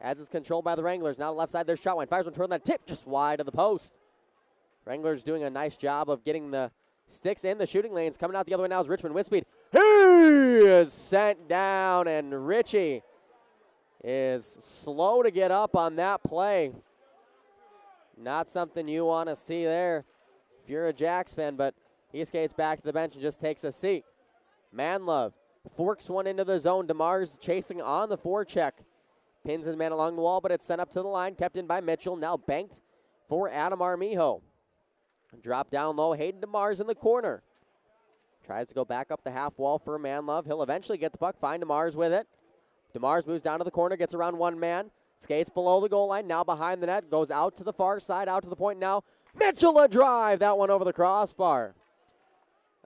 As it's controlled by the Wranglers. Now left side, there's shot line. Fires one toward that tip, just wide of the post. Wranglers doing a nice job of getting the sticks in the shooting lanes. Coming out the other way now is Richmond with speed. He is sent down, and Richie is slow to get up on that play. Not something you want to see there if you're a Jacks fan, but he skates back to the bench and just takes a seat. Manlove forks one into the zone. DeMars chasing on the forecheck. Pins his man along the wall, but it's sent up to the line. Kept in by Mitchell. Now banked for Adam Armijo. Drop down low. Hayden DeMars in the corner. Tries to go back up the half wall for Manlove. He'll eventually get the puck. Find DeMars with it. DeMars moves down to the corner. Gets around one man. Skates below the goal line. Now behind the net. Goes out to the far side. Out to the point now. Mitchell a drive. That one over the crossbar.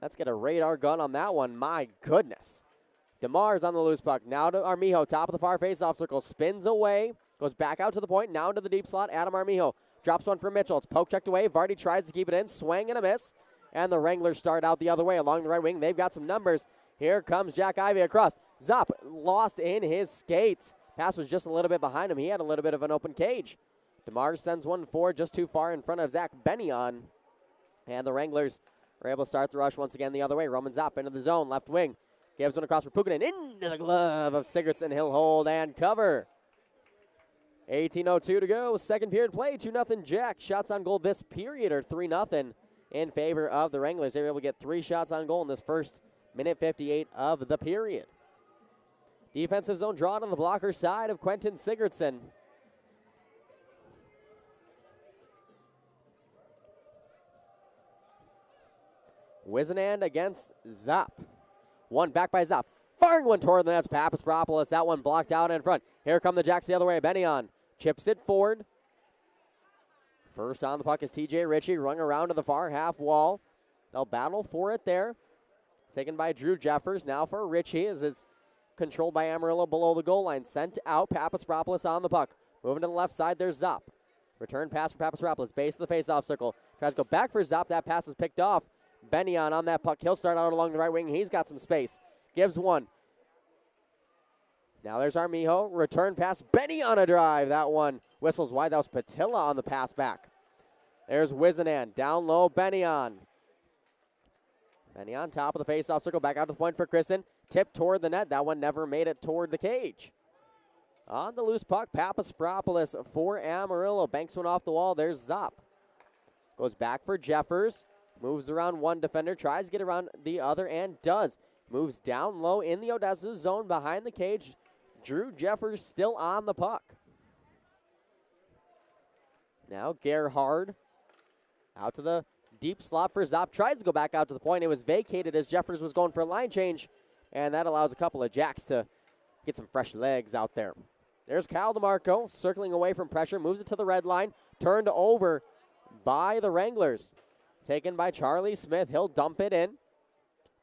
Let's get a radar gun on that one. My goodness. DeMars on the loose puck. Now to Armijo. Top of the far face-off circle. Spins away. Goes back out to the point. Now into the deep slot. Adam Armijo. Drops one for Mitchell. It's poke checked away. Vardy tries to keep it in. Swing and a miss. And the Wranglers start out the other way along the right wing. They've got some numbers. Here comes Jack Ivey across. Zopp lost in his skates. Pass was just a little bit behind him. He had a little bit of an open cage. DeMars sends one forward just too far in front of Zach Benyon. And the Wranglers are able to start the rush once again the other way. Roman Zopp into the zone, left wing. Gives one across for Pukanen. Into the glove of Sigurdsson. He'll hold and cover. 18:02 to go. Second period play. 2-0 Jack. Shots on goal this period are 3-0 in favor of the Wranglers. They were able to get 3 shots on goal in this first minute 58 of the period. Defensive zone drawn on the blocker side of Quentin Sigurdsson. Wizenand against Zop. One back by Zop. Firing one toward the net. Papaspropoulos. That one blocked out in front. Here come the Jacks the other way. Bennion chips it forward. First on the puck is TJ Ritchie. Rung around to the far half wall. They'll battle for it there. Taken by Drew Jeffers. Now for Ritchie as it's controlled by Amarillo below the goal line. Sent out. Papaspropoulos on the puck. Moving to the left side. There's Zop. Return pass for Papaspropoulos. Base of the faceoff circle. Tries to go back for Zop. That pass is picked off. Bennion on that puck. He'll start out along the right wing. He's got some space. Gives one. Now there's Armijo. Return pass. Bennion a drive. That one whistles wide. That was Patilla on the pass back. There's Wizenand. Down low. Bennion. Bennion top of the faceoff circle. Back out to the point for Kristen. Tip toward the net. That one never made it toward the cage. On the loose puck. Papaspropoulos for Amarillo. Banks one off the wall. There's Zop. Goes back for Jeffers. Moves around one defender. Tries to get around the other and does. Moves down low in the Odessa zone behind the cage. Drew Jeffers still on the puck. Now Gerhard out to the deep slot for Zop. Tries to go back out to the point. It was vacated as Jeffers was going for a line change. And that allows a couple of Jacks to get some fresh legs out there. There's Kyle DeMarco circling away from pressure. Moves it to the red line. Turned over by the Wranglers. Taken by Charlie Smith. He'll dump it in.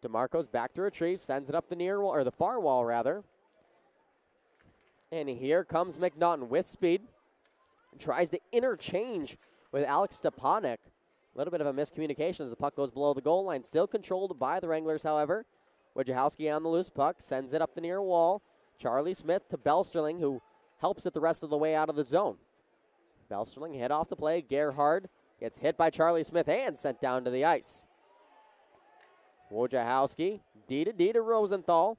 DeMarco's back to retrieve. Sends it up the near wall, or the far wall rather. And here comes McNaughton with speed. Tries to interchange with Alex Stepanek. A little bit of a miscommunication as the puck goes below the goal line. Still controlled by the Wranglers, however. Wojciechowski on the loose puck. Sends it up the near wall. Charlie Smith to Belsterling, who helps it the rest of the way out of the zone. Belsterling hit off the play. Gerhard gets hit by Charlie Smith and sent down to the ice. Wojciechowski, D to Rosenthal.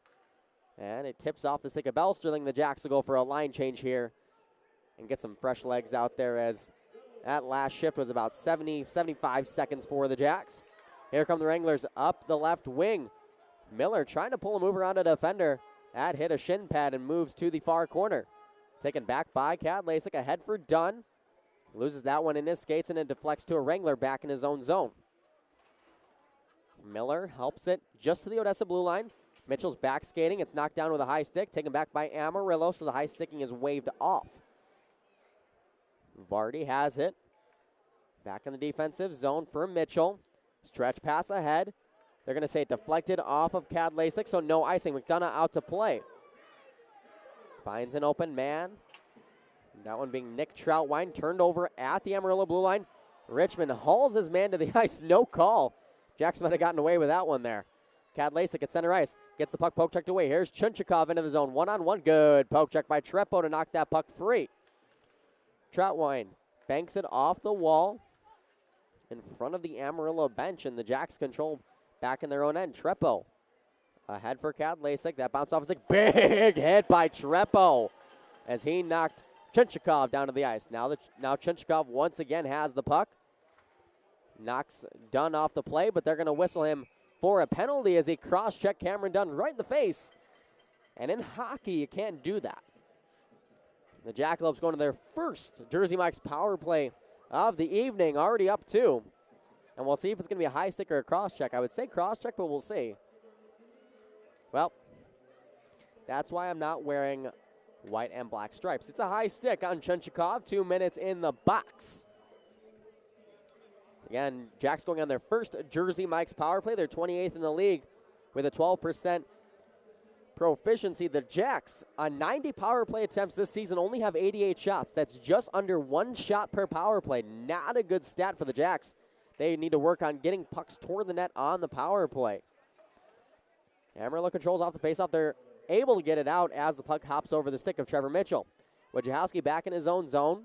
And it tips off the stick of Belsterling. The Jacks will go for a line change here and get some fresh legs out there as that last shift was about 75 seconds for the Jacks. Here come the Wranglers up the left wing. Miller trying to pull a move around a defender. That hit a shin pad and moves to the far corner. Taken back by Kadlacik. Ahead for Dunn. Loses that one in his skates and it deflects to a Wrangler back in his own zone. Miller helps it just to the Odessa blue line. Mitchell's back skating. It's knocked down with a high stick. Taken back by Amarillo, so the high sticking is waved off. Vardy has it. Back in the defensive zone for Mitchell. Stretch pass ahead. They're going to say it deflected off of Kadlacik, so no icing. McDonough out to play. Finds an open man. That one being Nick Troutwine. Turned over at the Amarillo blue line. Richmond hauls his man to the ice. No call. Jackson might have gotten away with that one there. Kadlacik at center ice. Gets the puck poke checked away. Here's Chunchikov into the zone. One-on-one. Good poke check by Treppo to knock that puck free. Troutwine banks it off the wall in front of the Amarillo bench, and the Jacks control back in their own end. Treppo ahead for Kadlacik. That bounce off is a big hit by Treppo as he knocked Chunchikov down to the ice. Now Chunchikov once again has the puck. Knocks Dunn off the play, but they're going to whistle him for a penalty as he cross-checked Cameron Dunn right in the face. And in hockey, you can't do that. The Jackalopes going to their first Jersey Mike's power play of the evening, already up 2. And we'll see if it's going to be a high stick or a cross-check. I would say cross-check, but we'll see. Well, that's why I'm not wearing white and black stripes. It's a high stick on Chunchikov, 2 minutes in the box. Again, Jacks going on their first Jersey Mike's power play. They're 28th in the league with a 12% proficiency. The Jacks, on 90 power play attempts this season, only have 88 shots. That's just under 1 shot per power play. Not a good stat for the Jacks. They need to work on getting pucks toward the net on the power play. Amarillo controls off the faceoff. They're able to get it out as the puck hops over the stick of Trevor Mitchell. Wojciechowski back in his own zone.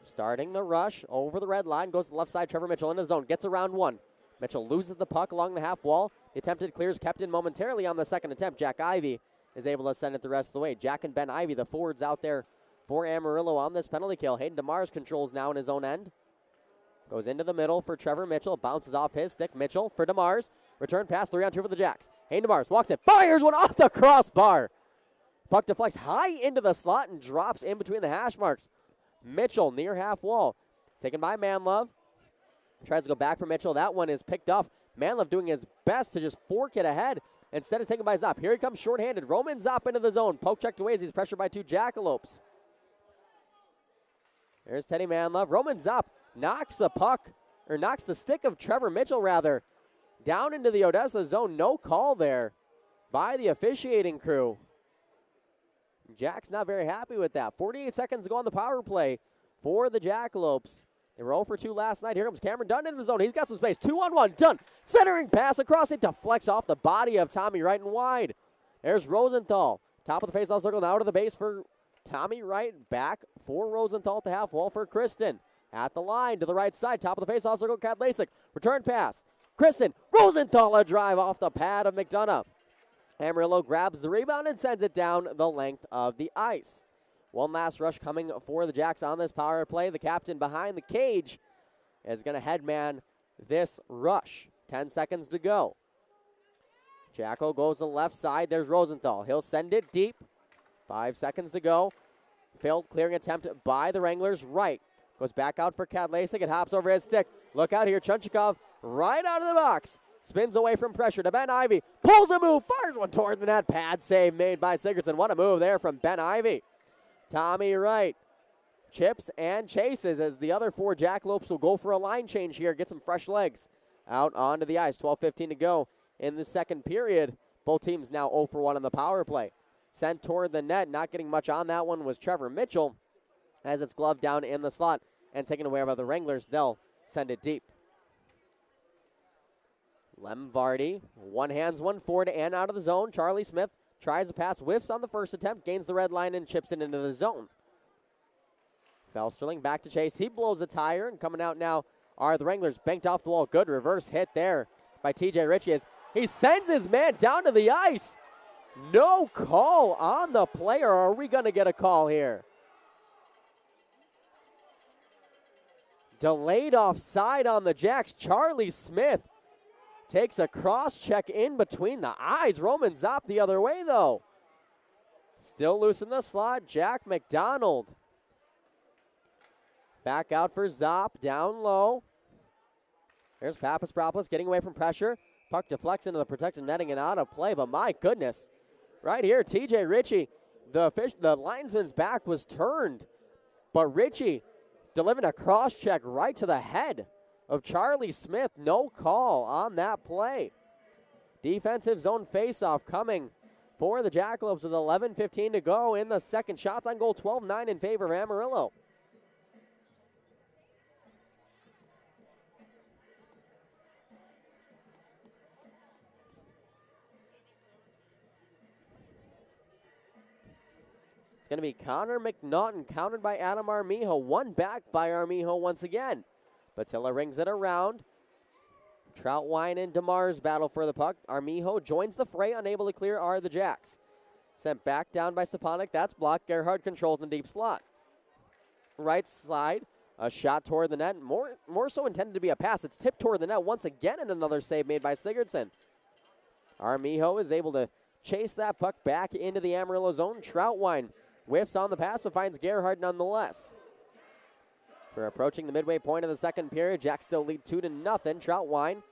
Starting the rush over the red line. Goes to the left side. Trevor Mitchell into the zone. Gets around one. Mitchell loses the puck along the half wall. The attempted clear is kept in momentarily on the second attempt. Jack Ivey is able to send it the rest of the way. Jack and Ben Ivey, the forwards out there for Amarillo on this penalty kill. Hayden DeMars controls now in his own end. Goes into the middle for Trevor Mitchell. Bounces off his stick. Mitchell for DeMars. Return pass 3-on-2 for the Jacks. Hayden DeMars walks it. Fires one off the crossbar. Puck deflects high into the slot and drops in between the hash marks. Mitchell near half wall. Taken by Manlove. Tries to go back for Mitchell. That one is picked off. Manlove doing his best to just fork it ahead. Instead is taken by Zopp. Here he comes shorthanded. Roman Zopp into the zone. Poke checked away as he's pressured by 2 Jackalopes. There's Teddy Manlove. Roman Zopp knocks the puck, or knocks the stick of Trevor Mitchell, rather, down into the Odessa zone. No call there by the officiating crew. Jack's not very happy with that. 48 seconds to go on the power play for the Jackalopes. They were 0 for 2 last night. Here comes Cameron Dunn into the zone. He's got some space. 2-on-1. Dunn. Centering pass across it. Deflects off the body of Tommy Wright and wide. There's Rosenthal. Top of the faceoff circle. Now to the base for Tommy Wright. Back for Rosenthal to half wall for Kristen. At the line to the right side. Top of the faceoff circle. Kadlasik. Return pass. Kristen. Rosenthal a drive off the pad of McDonough. Amarillo grabs the rebound and sends it down the length of the ice. One last rush coming for the Jacks on this power play. The captain behind the cage is going to headman this rush. 10 seconds to go. Jacko goes to the left side. There's Rosenthal. He'll send it deep. 5 seconds to go. Failed clearing attempt by the Wranglers. Right. Goes back out for Kadlasik. It hops over his stick. Look out here. Chunchikov right out of the box. Spins away from pressure to Ben Ivy. Pulls a move. Fires one toward the net. Pad save made by Sigurdsson. What a move there from Ben Ivy. Tommy Wright chips and chases as the other 4 Jackalopes will go for a line change here. Get some fresh legs out onto the ice. 12:15 to go in the second period. Both teams now 0 for 1 on the power play. Sent toward the net. Not getting much on that one was Trevor Mitchell as it's gloved down in the slot and taken away by the Wranglers. They'll send it deep. Lem Vardy, one hands, one forward and out of the zone. Charlie Smith tries a pass, whiffs on the first attempt, gains the red line and chips it into the zone. Belsterling back to chase. He blows a tire, and coming out now are the Wranglers. Banked off the wall. Good reverse hit there by TJ Ritchie as he sends his man down to the ice. No call on the player. Are we going to get a call here? Delayed offside on the Jacks. Charlie Smith takes a cross check in between the eyes. Roman Zopp the other way, though. Still loose in the slot. Jack McDonald. Back out for Zopp. Down low. There's Papaspropoulos getting away from pressure. Puck deflects into the protected netting and out of play. But my goodness. Right here, TJ Ritchie. The linesman's back was turned. But Ritchie delivering a cross check right to the head of Charlie Smith. No call on that play. Defensive zone faceoff coming for the Jackalopes with 11:15 to go in the second. Shots on goal 12-9 in favor of Amarillo. It's going to be Connor McNaughton countered by Adam Armijo. One back by Armijo once again. Patilla rings it around. Troutwine and DeMars battle for the puck. Armijo joins the fray. Unable to clear are the Jacks. Sent back down by Stepanek. That's blocked. Gerhard controls the deep slot. Right side. A shot toward the net. More so intended to be a pass. It's tipped toward the net once again, and another save made by Sigurdsson. Armijo is able to chase that puck back into the Amarillo zone. Troutwine whiffs on the pass, but finds Gerhard nonetheless. We're approaching the midway point of the second period. Jacks still lead 2-0. Troutwine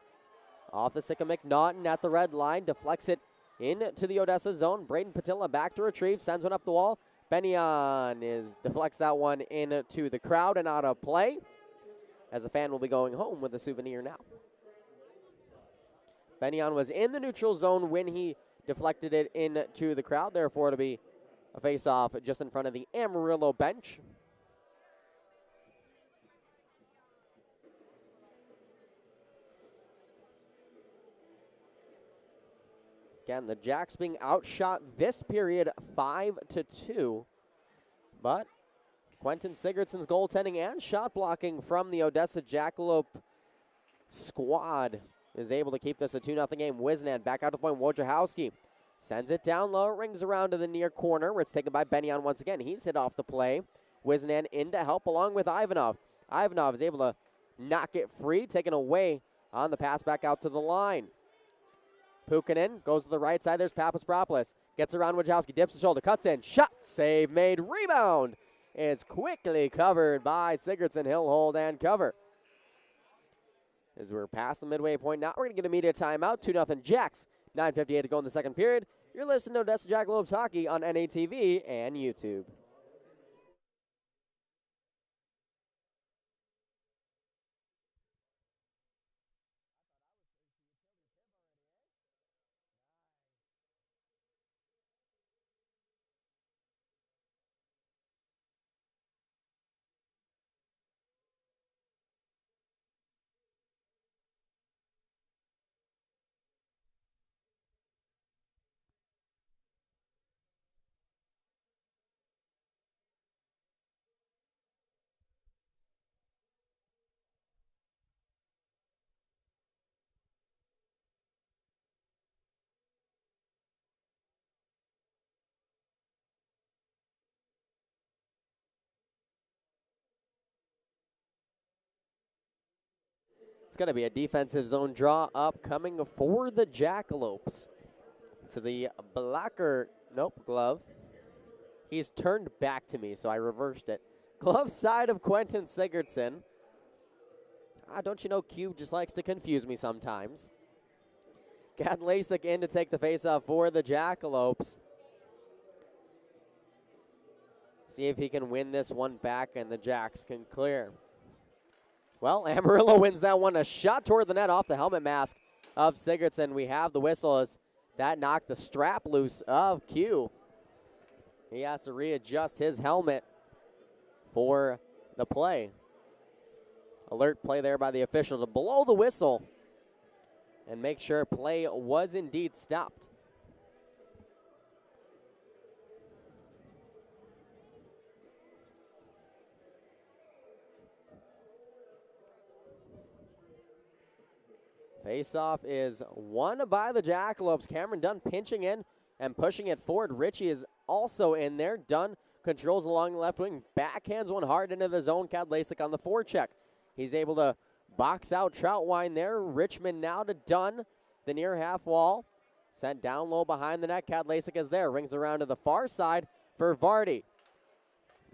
off the stick of McNaughton at the red line. Deflects it into the Odessa zone. Braden Patilla back to retrieve. Sends one up the wall. Benyon deflects that one into the crowd and out of play, as the fan will be going home with a souvenir now. Benyon was in the neutral zone when he deflected it into the crowd. Therefore, to be a face-off just in front of the Amarillo bench. Again, the Jacks being outshot this period 5-2. But Quentin Sigurdsson's goaltending and shot blocking from the Odessa Jackalope squad is able to keep this a 2-0 game. Wisnan back out to the point. Wojciechowski sends it down low, rings around to the near corner where it's taken by Benyon once again. He's hit off the play. Wisnan in to help along with Ivanov. Ivanov is able to knock it free, taken away on the pass back out to the line. Pukkanen goes to the right side. There's Papaspropoulos. Gets around Wojciechowski, dips the shoulder, cuts in. Shot, save made, rebound is quickly covered by Sigurdsson. He'll hold and cover. as we're past the midway point. Now we're going to get a media timeout. 2-0 Jacks. 9:58 to go in the second period. You're listening to Odessa Jackalopes hockey on NATV and YouTube. It's going to be a defensive zone draw upcoming for the Jackalopes. To the blocker, nope, glove. He's turned back to me, so I reversed it. Glove side of Quentin Sigurdsson. Don't you know Q just likes to confuse me sometimes. Kadlasik in to take the faceoff for the Jackalopes. See if he can win this one back and the Jacks can clear. Well, Amarillo wins that one. A shot toward the net off the helmet mask of Sigurdsson. We have the whistle as that knocked the strap loose of Q. He has to readjust his helmet for the play. Alert play there by the official to blow the whistle and make sure play was indeed stopped. Face-off is won by the Jackalopes. Cameron Dunn pinching in and pushing it forward. Richie is also in there. Dunn controls along the left wing. Backhands one hard into the zone. Kadlasik on the forecheck. He's able to box out Troutwine there. Richmond now to Dunn, the near half wall. Sent down low behind the net. Kadlasik is there. Rings around to the far side for Vardy.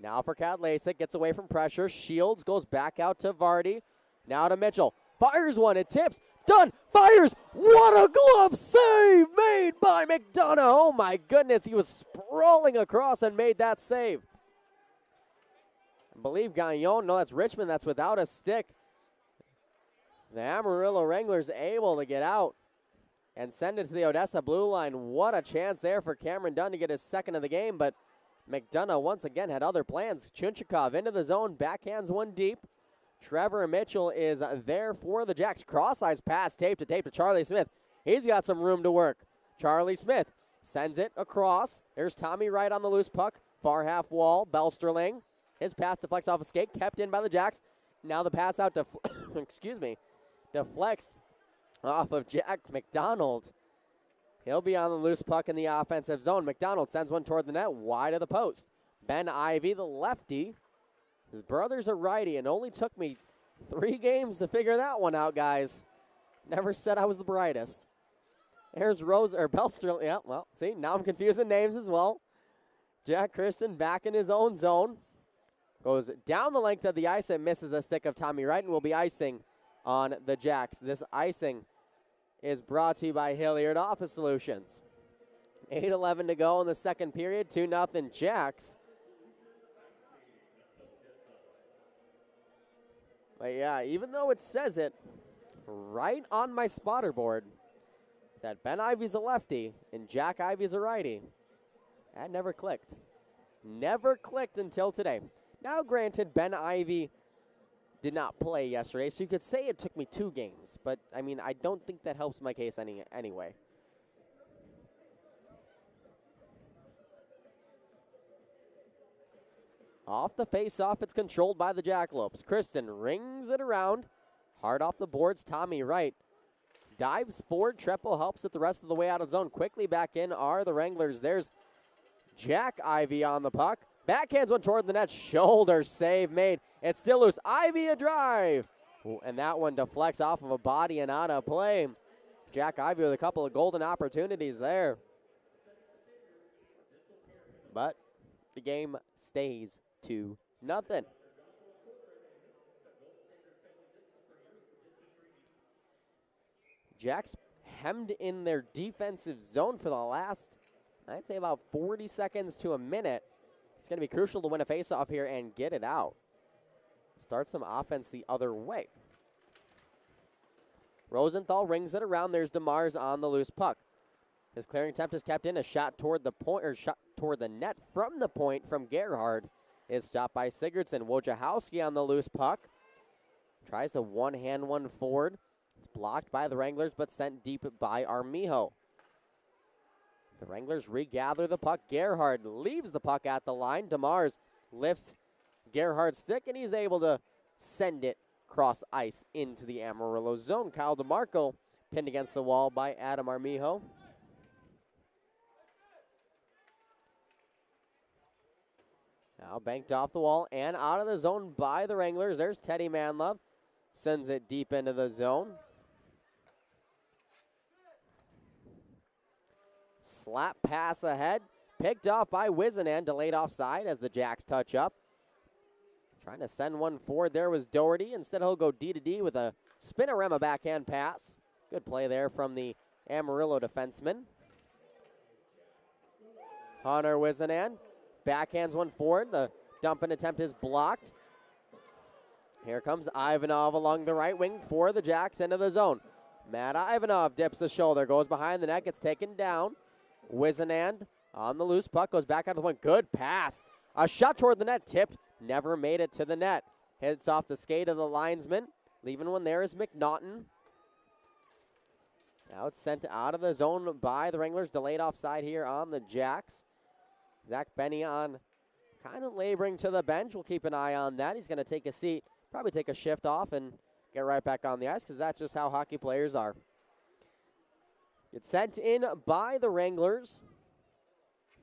Now for Kadlasik. Gets away from pressure. Shields goes back out to Vardy. Now to Mitchell. Fires one. It tips. Dunn fires. What a glove save made by McDonough. Oh my goodness, he was sprawling across and made that save. I believe Gagnon, no, that's Richmond, that's without a stick. The Amarillo Wranglers able to get out and send it to the Odessa blue line. What a chance there for Cameron Dunn to get his second of the game, but McDonough once again had other plans. Chunchikov into the zone, backhands one deep. Trevor Mitchell is there for the Jacks. Cross-eyes pass, tape to Charlie Smith. He's got some room to work. Charlie Smith sends it across. There's Tommy Wright on the loose puck. Far half wall, Belsterling. His pass deflects off a skate, kept in by the Jacks. Now the pass out to, deflects off of Jack McDonald. He'll be on the loose puck in the offensive zone. McDonald sends one toward the net, wide of the post. Ben Ivy, the lefty. His brother's a righty, and only took me 3 games to figure that one out, guys. Never said I was the brightest. There's Rose or Belster. Yeah, well, see, now I'm confusing names as well. Jack Christian back in his own zone. Goes down the length of the ice and misses a stick of Tommy Wright and will be icing on the Jacks. This icing is brought to you by Hilliard Office Solutions. 8:11 to go in the second period. 2-0 Jacks. But yeah, even though it says it right on my spotter board that Ben Ivy's a lefty and Jack Ivy's a righty, that never clicked. Never clicked until today. Now, granted, Ben Ivy did not play yesterday, so you could say it took me 2 games. But, I mean, I don't think that helps my case anyway. Off the face-off, it's controlled by the Jackalopes. Kristen rings it around. Hard off the boards, Tommy Wright dives forward. Trepo helps it the rest of the way out of zone. Quickly back in are the Wranglers. There's Jack Ivy on the puck. Backhands one toward the net. Shoulder save made. It's still loose. Ivy a drive. Ooh, and that one deflects off of a body and out of play. Jack Ivy with a couple of golden opportunities there. But the game stays 2-0. Jacks hemmed in their defensive zone for the last, I'd say, about 40 seconds to a minute. It's going to be crucial to win a faceoff here and get it out. Start some offense the other way. Rosenthal rings it around. There's DeMars on the loose puck. His clearing attempt is kept in. A shot toward the point, or shot toward the net from the point from Gerhard is stopped by Sigurdsson. Wojciechowski on the loose puck. Tries to one-hand one forward. It's blocked by the Wranglers, but sent deep by Armijo. The Wranglers regather the puck. Gerhard leaves the puck at the line. DeMars lifts Gerhard's stick, and he's able to send it cross ice into the Amarillo zone. Kyle DeMarco pinned against the wall by Adam Armijo. Now banked off the wall and out of the zone by the Wranglers. There's Teddy Manlove. Sends it deep into the zone. Slap pass ahead. Picked off by Wizenan. Delayed offside as the Jacks touch up. Trying to send one forward. There was Doherty. Instead, he'll go D to D with a spinorama backhand pass. Good play there from the Amarillo defenseman. Hunter Wizenan backhands one forward. The dumping attempt is blocked. Here comes Ivanov along the right wing for the Jacks into the zone. Matt Ivanov dips the shoulder, goes behind the net, gets taken down. Wizenan on the loose puck, goes back out to the point. Good pass. A shot toward the net, tipped, never made it to the net. Hits off the skate of the linesman. Leaving one there is McNaughton. Now it's sent out of the zone by the Wranglers. Delayed offside here on the Jacks. Zach Benny on kind of laboring to the bench. We'll keep an eye on that. He's going to take a seat, probably take a shift off and get right back on the ice because that's just how hockey players are. It's sent in by the Wranglers.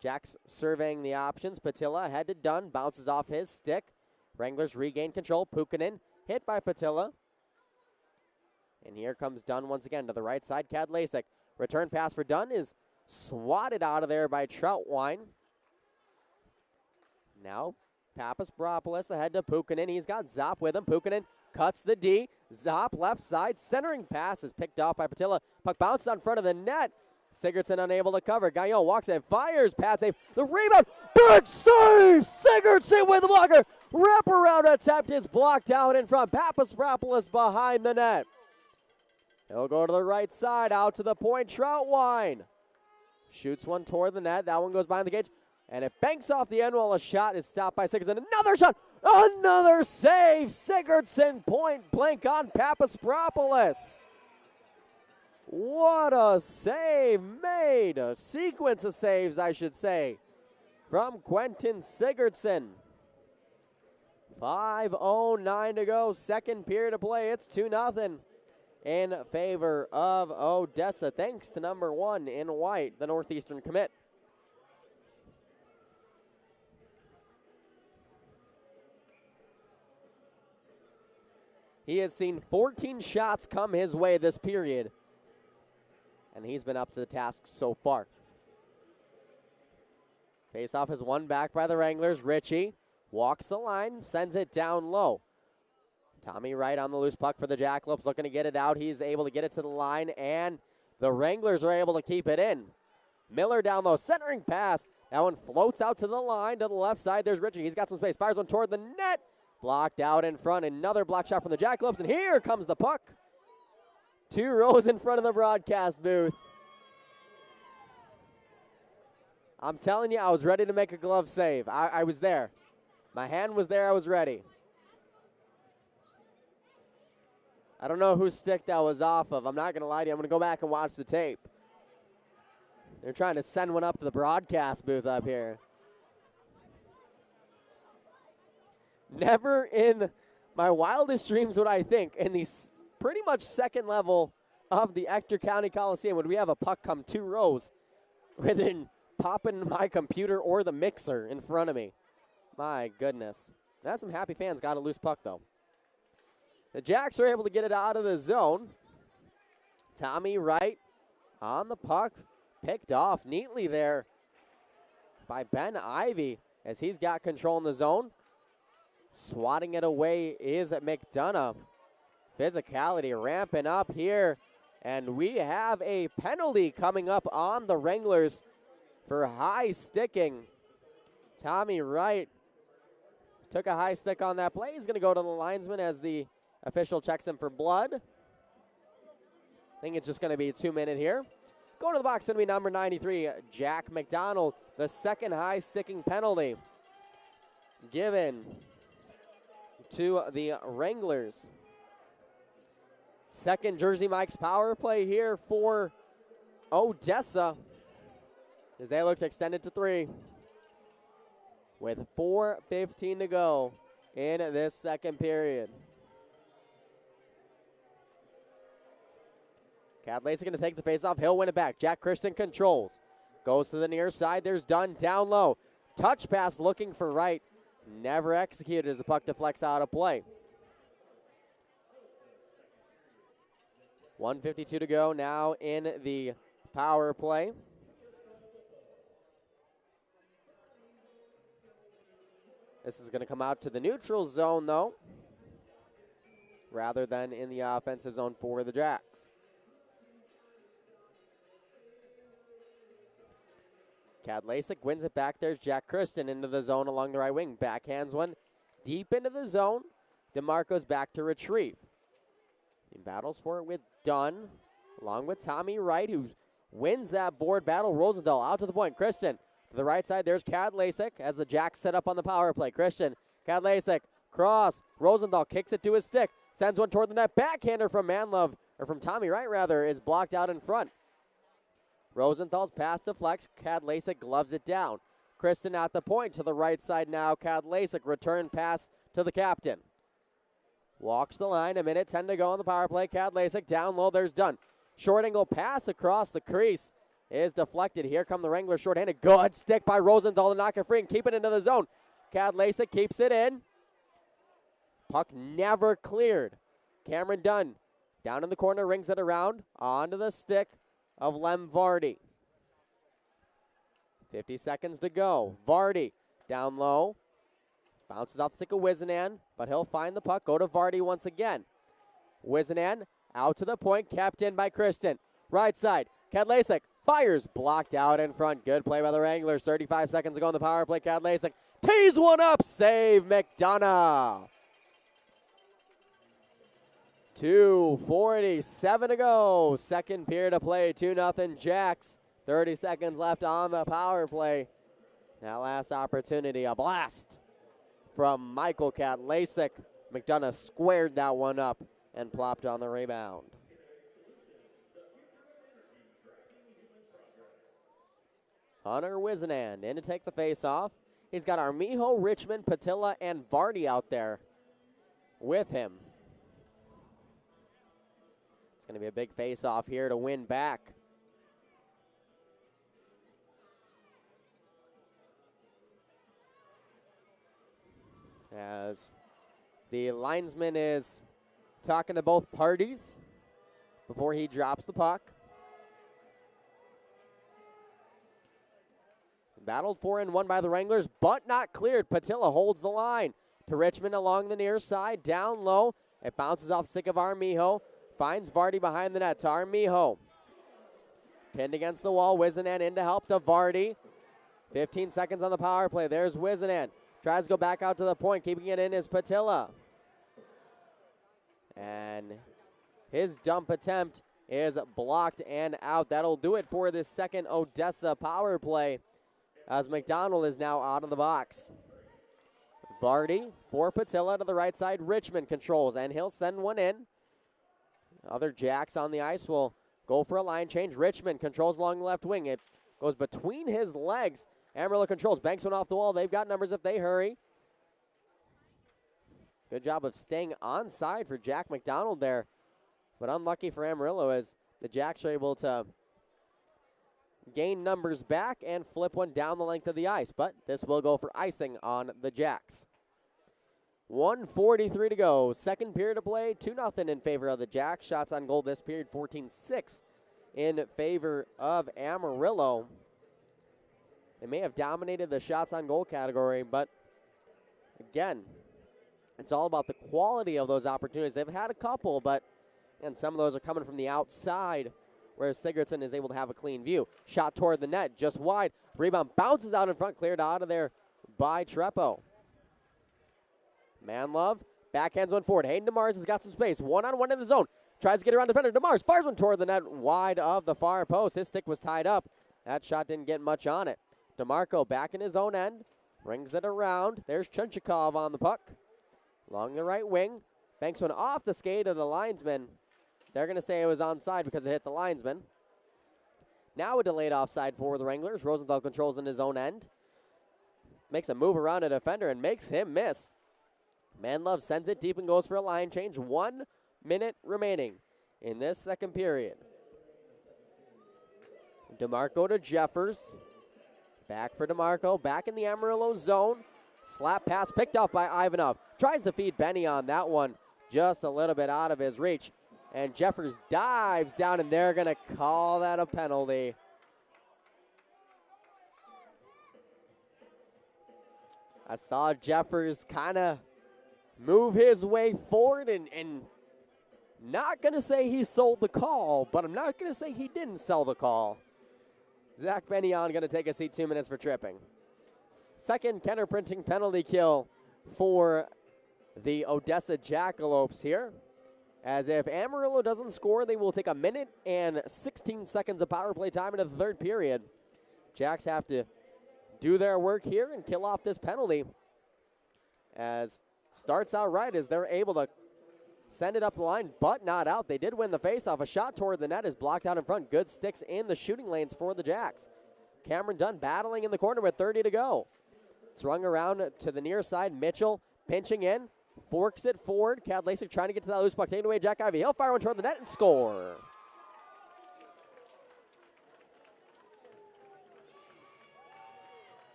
Jacks surveying the options. Patilla head to Dunn, bounces off his stick. Wranglers regain control. Pukkanen hit by Patilla. And here comes Dunn once again to the right side. Kadlasik. Return pass for Dunn is swatted out of there by Troutwine. Now Papasparopoulos ahead to Pukkanen. He's got Zop with him. Pukkanen cuts the D. Zop left side. Centering pass is picked off by Patilla. Puck bounced on front of the net. Sigurdsson unable to cover. Gaillon walks in, fires, pad save. The rebound, big save! Sigurdsson with the blocker. Wraparound attempt is blocked out in front. Papasparopoulos behind the net. He'll go to the right side, out to the point. Troutwine shoots one toward the net. That one goes behind the cage. And it banks off the end while a shot is stopped by Sigurdsson. Another shot! Another save! Sigurdsson point blank on Papasparopoulos. What a save made. A sequence of saves, I should say, from Quentin Sigurdsson. 5:09 to go. Second period of play. It's 2-0 in favor of Odessa. Thanks to number 1 in white, the Northeastern commit. He has seen 14 shots come his way this period, and he's been up to the task so far. Faceoff is won back by the Wranglers. Ritchie walks the line, sends it down low. Tommy Wright on the loose puck for the Jackalopes, looking to get it out. He's able to get it to the line, and the Wranglers are able to keep it in. Miller down low, centering pass. That one floats out to the line to the left side. There's Ritchie. He's got some space. Fires one toward the net. Blocked out in front. Another block shot from the Jackalopes, and here comes the puck. 2 rows in front of the broadcast booth. I'm telling you, I was ready to make a glove save. I was there. My hand was there. I was ready. I don't know whose stick that was off of. I'm not going to lie to you. I'm going to go back and watch the tape. They're trying to send one up to the broadcast booth up here. Never in my wildest dreams would I think in the pretty much second level of the Ector County Coliseum would we have a puck come 2 rows within popping my computer or the mixer in front of me. My goodness. That's some happy fans. Got a loose puck, though. The Jacks are able to get it out of the zone. Tommy Wright on the puck. Picked off neatly there by Ben Ivy as he's got control in the zone. Swatting it away is McDonough. Physicality ramping up here And we have a penalty coming up on the Wranglers for high sticking. Tommy Wright took a high stick on that play. He's going to go to the linesman as the official checks him for blood. I think it's just going to be a 2-minute here. Going to the box, going to be number 93, Jack McDonald. The second high sticking penalty given to the Wranglers. Second Jersey Mike's power play here for Odessa as they look to extend it to 3 with 4:15 to go in this second period. Cadlace going to take the face-off. He'll win it back. Jack Christian controls. Goes to the near side. There's Dunn down low. Touch pass looking for Wright. Never executed as the puck deflects out of play. 1:52 to go now in the power play. This is going to come out to the neutral zone, though, rather than in the offensive zone for the Jacks. Cadlasik wins it back. There's Jack Christian into the zone along the right wing. Backhands one deep into the zone. DeMarco's back to retrieve. He battles for it with Dunn, along with Tommy Wright, who wins that board battle. Rosendahl out to the point. Christian to the right side. There's Cadlasik as the Jacks set up on the power play. Christian, Cadlasik, cross. Rosendahl kicks it to his stick. Sends one toward the net. Backhander from Manlove, or from Tommy Wright rather, is blocked out in front. Rosenthal's pass deflects. Cadlasik gloves it down. Kristen at the point to the right side now. Cadlasik return pass to the captain. Walks the line. 1:10 to go on the power play. Cadlasik down low. There's Dunn. Short angle pass across the crease is deflected. Here come the Wranglers shorthanded. Good stick by Rosenthal to knock it free and keep it into the zone. Cadlasik keeps it in. Puck never cleared. Cameron Dunn down in the corner, rings it around onto the stick of Lem Vardy. 50 seconds to go. Vardy down low. Bounces off the stick of Wizenan, but he'll find the puck. Go to Vardy once again. Wizenan out to the point, kept in by Kristen. Right side, Cadlasik fires, blocked out in front. Good play by the Wranglers. 35 seconds to go on the power play. Cadlasik tees one up, save McDonough. 2:47 to go. Second period of play, 2-0 Jacks. 30 seconds left on the power play. That last opportunity, a blast from Michael Cadlasik. McDonough squared that one up and plopped on the rebound. Hunter Wizenan in to take the face-off. He's got Armijo, Richmond, Patilla, and Vardy out there with him. It's going to be a big face-off here to win back. As the linesman is talking to both parties before he drops the puck. Battled for and won by the Wranglers, but not cleared. Patilla holds the line to Richmond along the near side, down low. It bounces off stick of Armijo. Finds Vardy behind the net to Armijo. Pinned against the wall. Wizenan in to help to Vardy. 15 seconds on the power play. There's Wizenan. Tries to go back out to the point. Keeping it in is Patilla. And his dump attempt is blocked and out. That'll do it for this second Odessa power play, as McDonald is now out of the box. Vardy for Patilla to the right side. Richmond controls, and he'll send one in. Other Jacks on the ice will go for a line change. Richmond controls along the left wing. It goes between his legs. Amarillo controls, banks one off the wall. They've got numbers if they hurry. Good job of staying onside for Jack McDonald there, but unlucky for Amarillo as the Jacks are able to gain numbers back and flip one down the length of the ice, but this will go for icing on the Jacks. 1:43 to go. Second period of play, 2-0 in favor of the Jacks. Shots on goal this period, 14-6 in favor of Amarillo. They may have dominated the shots on goal category, but again, it's all about the quality of those opportunities. They've had a couple, but And some of those are coming from the outside, where Sigurdsson is able to have a clean view. Shot toward the net, just wide. Rebound bounces out in front, cleared out of there by Treppo. Manlove backhands one forward. Hayden DeMars has got some space. One-on-one in the zone. Tries to get around defender. DeMars fires one toward the net, wide of the far post. His stick was tied up. That shot didn't get much on it. DeMarco back in his own end. Brings it around. There's Chunchikov on the puck. Along the right wing. Banks one off the skate of the linesman. They're going to say it was onside because it hit the linesman. Now a delayed offside for the Wranglers. Rosenthal controls in his own end. Makes a move around a defender and makes him miss. Manlove sends it deep and goes for a line change. 1 minute remaining in this second period. DeMarco to Jeffers. Back for DeMarco. Back in the Amarillo zone. Slap pass picked off by Ivanov. Tries to feed Benny on that one. Just a little bit out of his reach. And Jeffers dives down, and they're going to call that a penalty. I saw Jeffers kind of move his way forward, and not going to say he sold the call, but I'm not going to say he didn't sell the call. Zach Benyon going to take a seat, 2 minutes for tripping. Second Kenner Printing penalty kill for the Odessa Jackalopes here. As if Amarillo doesn't score, they will take 1 minute and 16 seconds of power play time into the third period. Jacks have to do their work here and kill off this penalty. As starts out right as they're able to send it up the line, but not out. They did win the faceoff. A shot toward the net is blocked out in front. Good sticks in the shooting lanes for the Jacks. Cameron Dunn battling in the corner with 30 to go. It's rung around to the near side. Mitchell pinching in. Forks it forward. Cad Lasik trying to get to that loose puck. Taking away Jack Ivey. He'll fire one toward the net and score.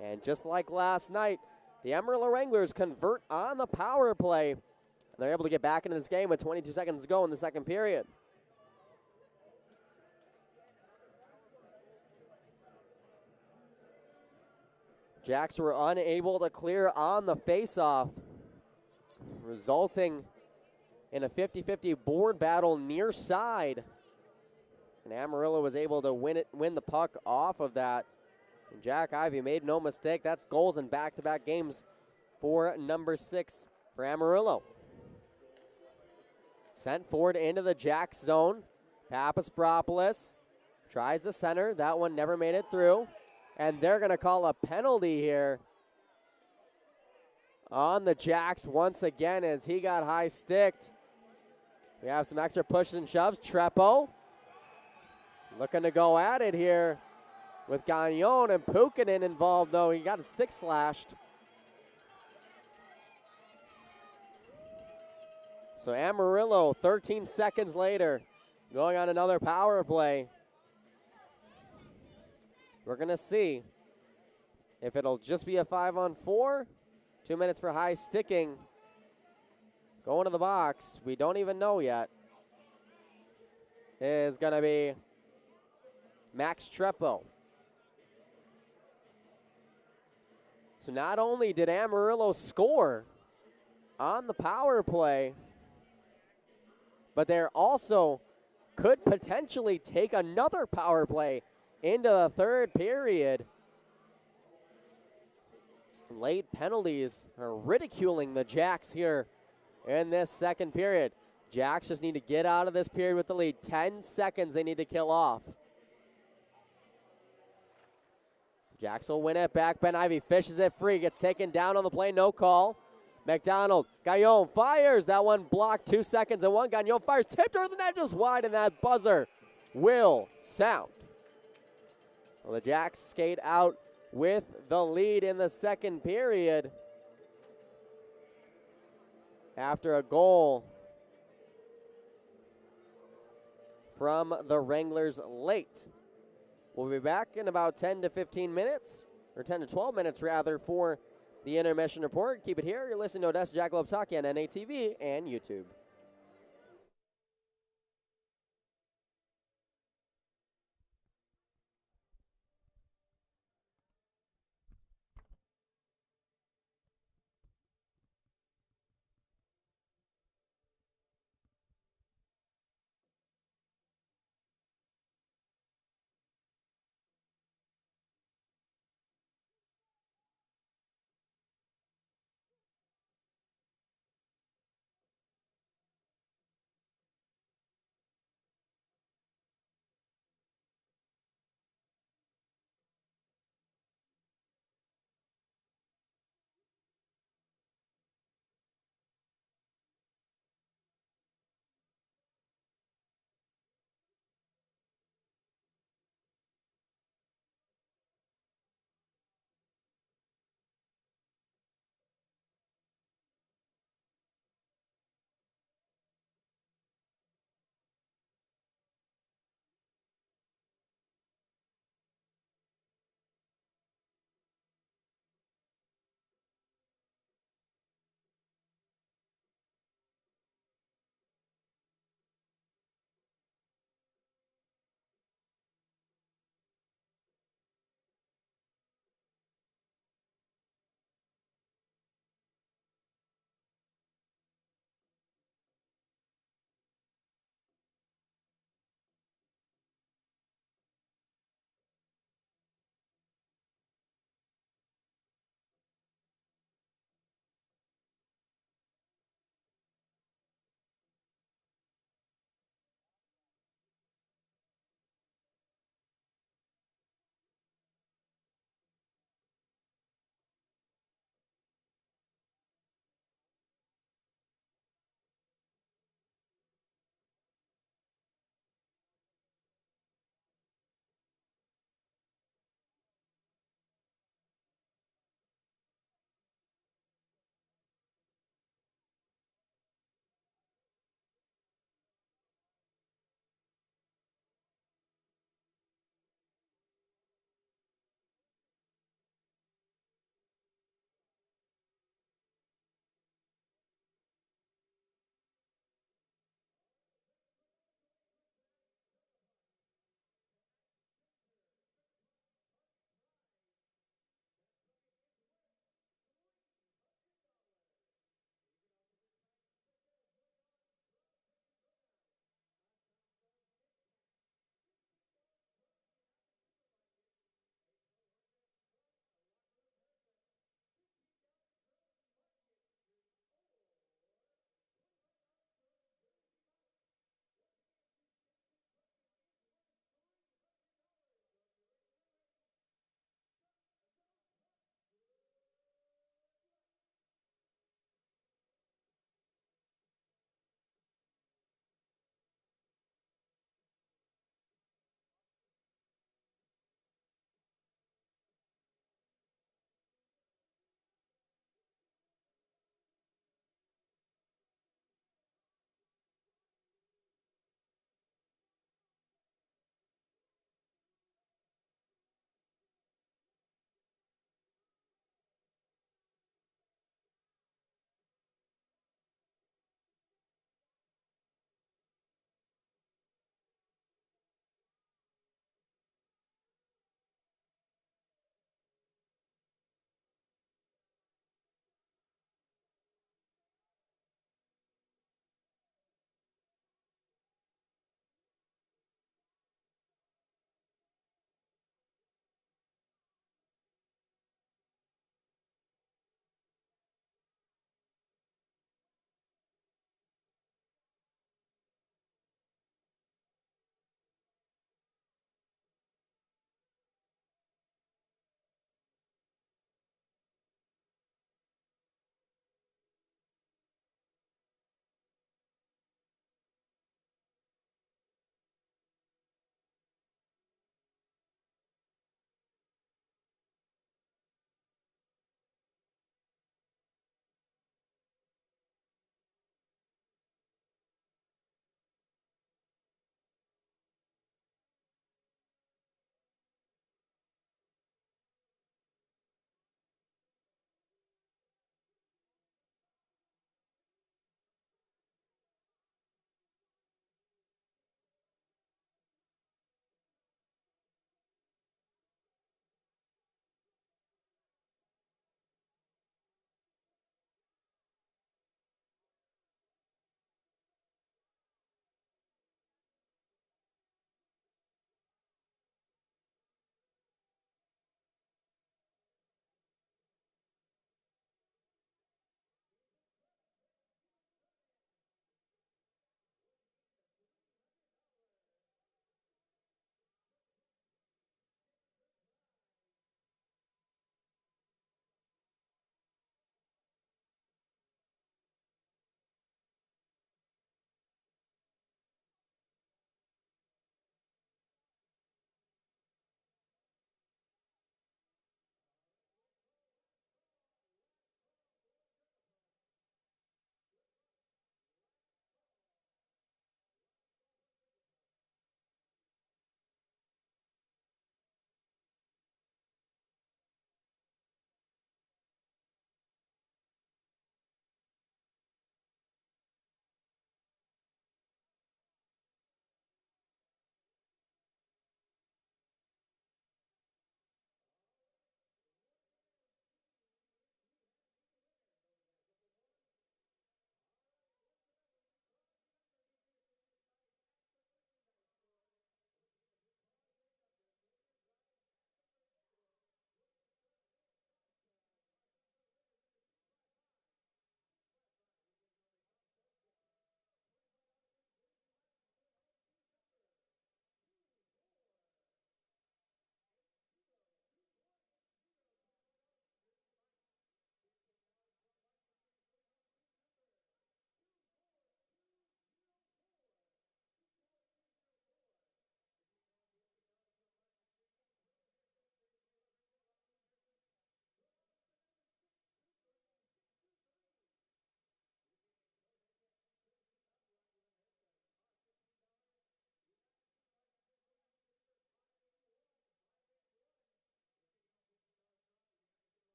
And just like last night, the Amarillo Wranglers convert on the power play. And they're able to get back into this game with 22 seconds to go in the second period. Jacks were unable to clear on the faceoff, resulting in a 50-50 board battle near side. And Amarillo was able to win the puck off of that. And Jack Ivey made no mistake. That's goals in back-to-back games for number 6 for Amarillo. Sent forward into the Jack zone. Papaspropoulos tries the center. That one never made it through. And they're going to call a penalty here on the Jacks once again as he got high-sticked. We have some extra pushes and shoves. Treppo looking to go at it here with Gagnon and Pukinen involved, though. He got his stick slashed. So Amarillo, 13 seconds later, going on another power play. We're going to see if it'll just be a 5-on-4. 2 minutes for high sticking. Going to the box. We don't even know yet. Is going to be Max Treppo. So not only did Amarillo score on the power play, but they also could potentially take another power play into the third period. Late penalties are ridiculing the Jacks here in this second period. Jacks just need to get out of this period with the lead. 10 seconds they need to kill off. Jacks will win it back. Ben Ivey fishes it free. Gets taken down on the play. No call. McDonald. Gagnon fires. That one blocked. 2 seconds and one. Gagnon fires. Tipped over the net just wide, and that buzzer will sound. Well, the Jacks skate out with the lead in the second period after a goal from the Wranglers late. We'll be back in about 10 to 15 minutes, or 10 to 12 minutes rather, for the intermission report. Keep it here. You're listening to Odessa Jackalopes Hockey on NATV and YouTube.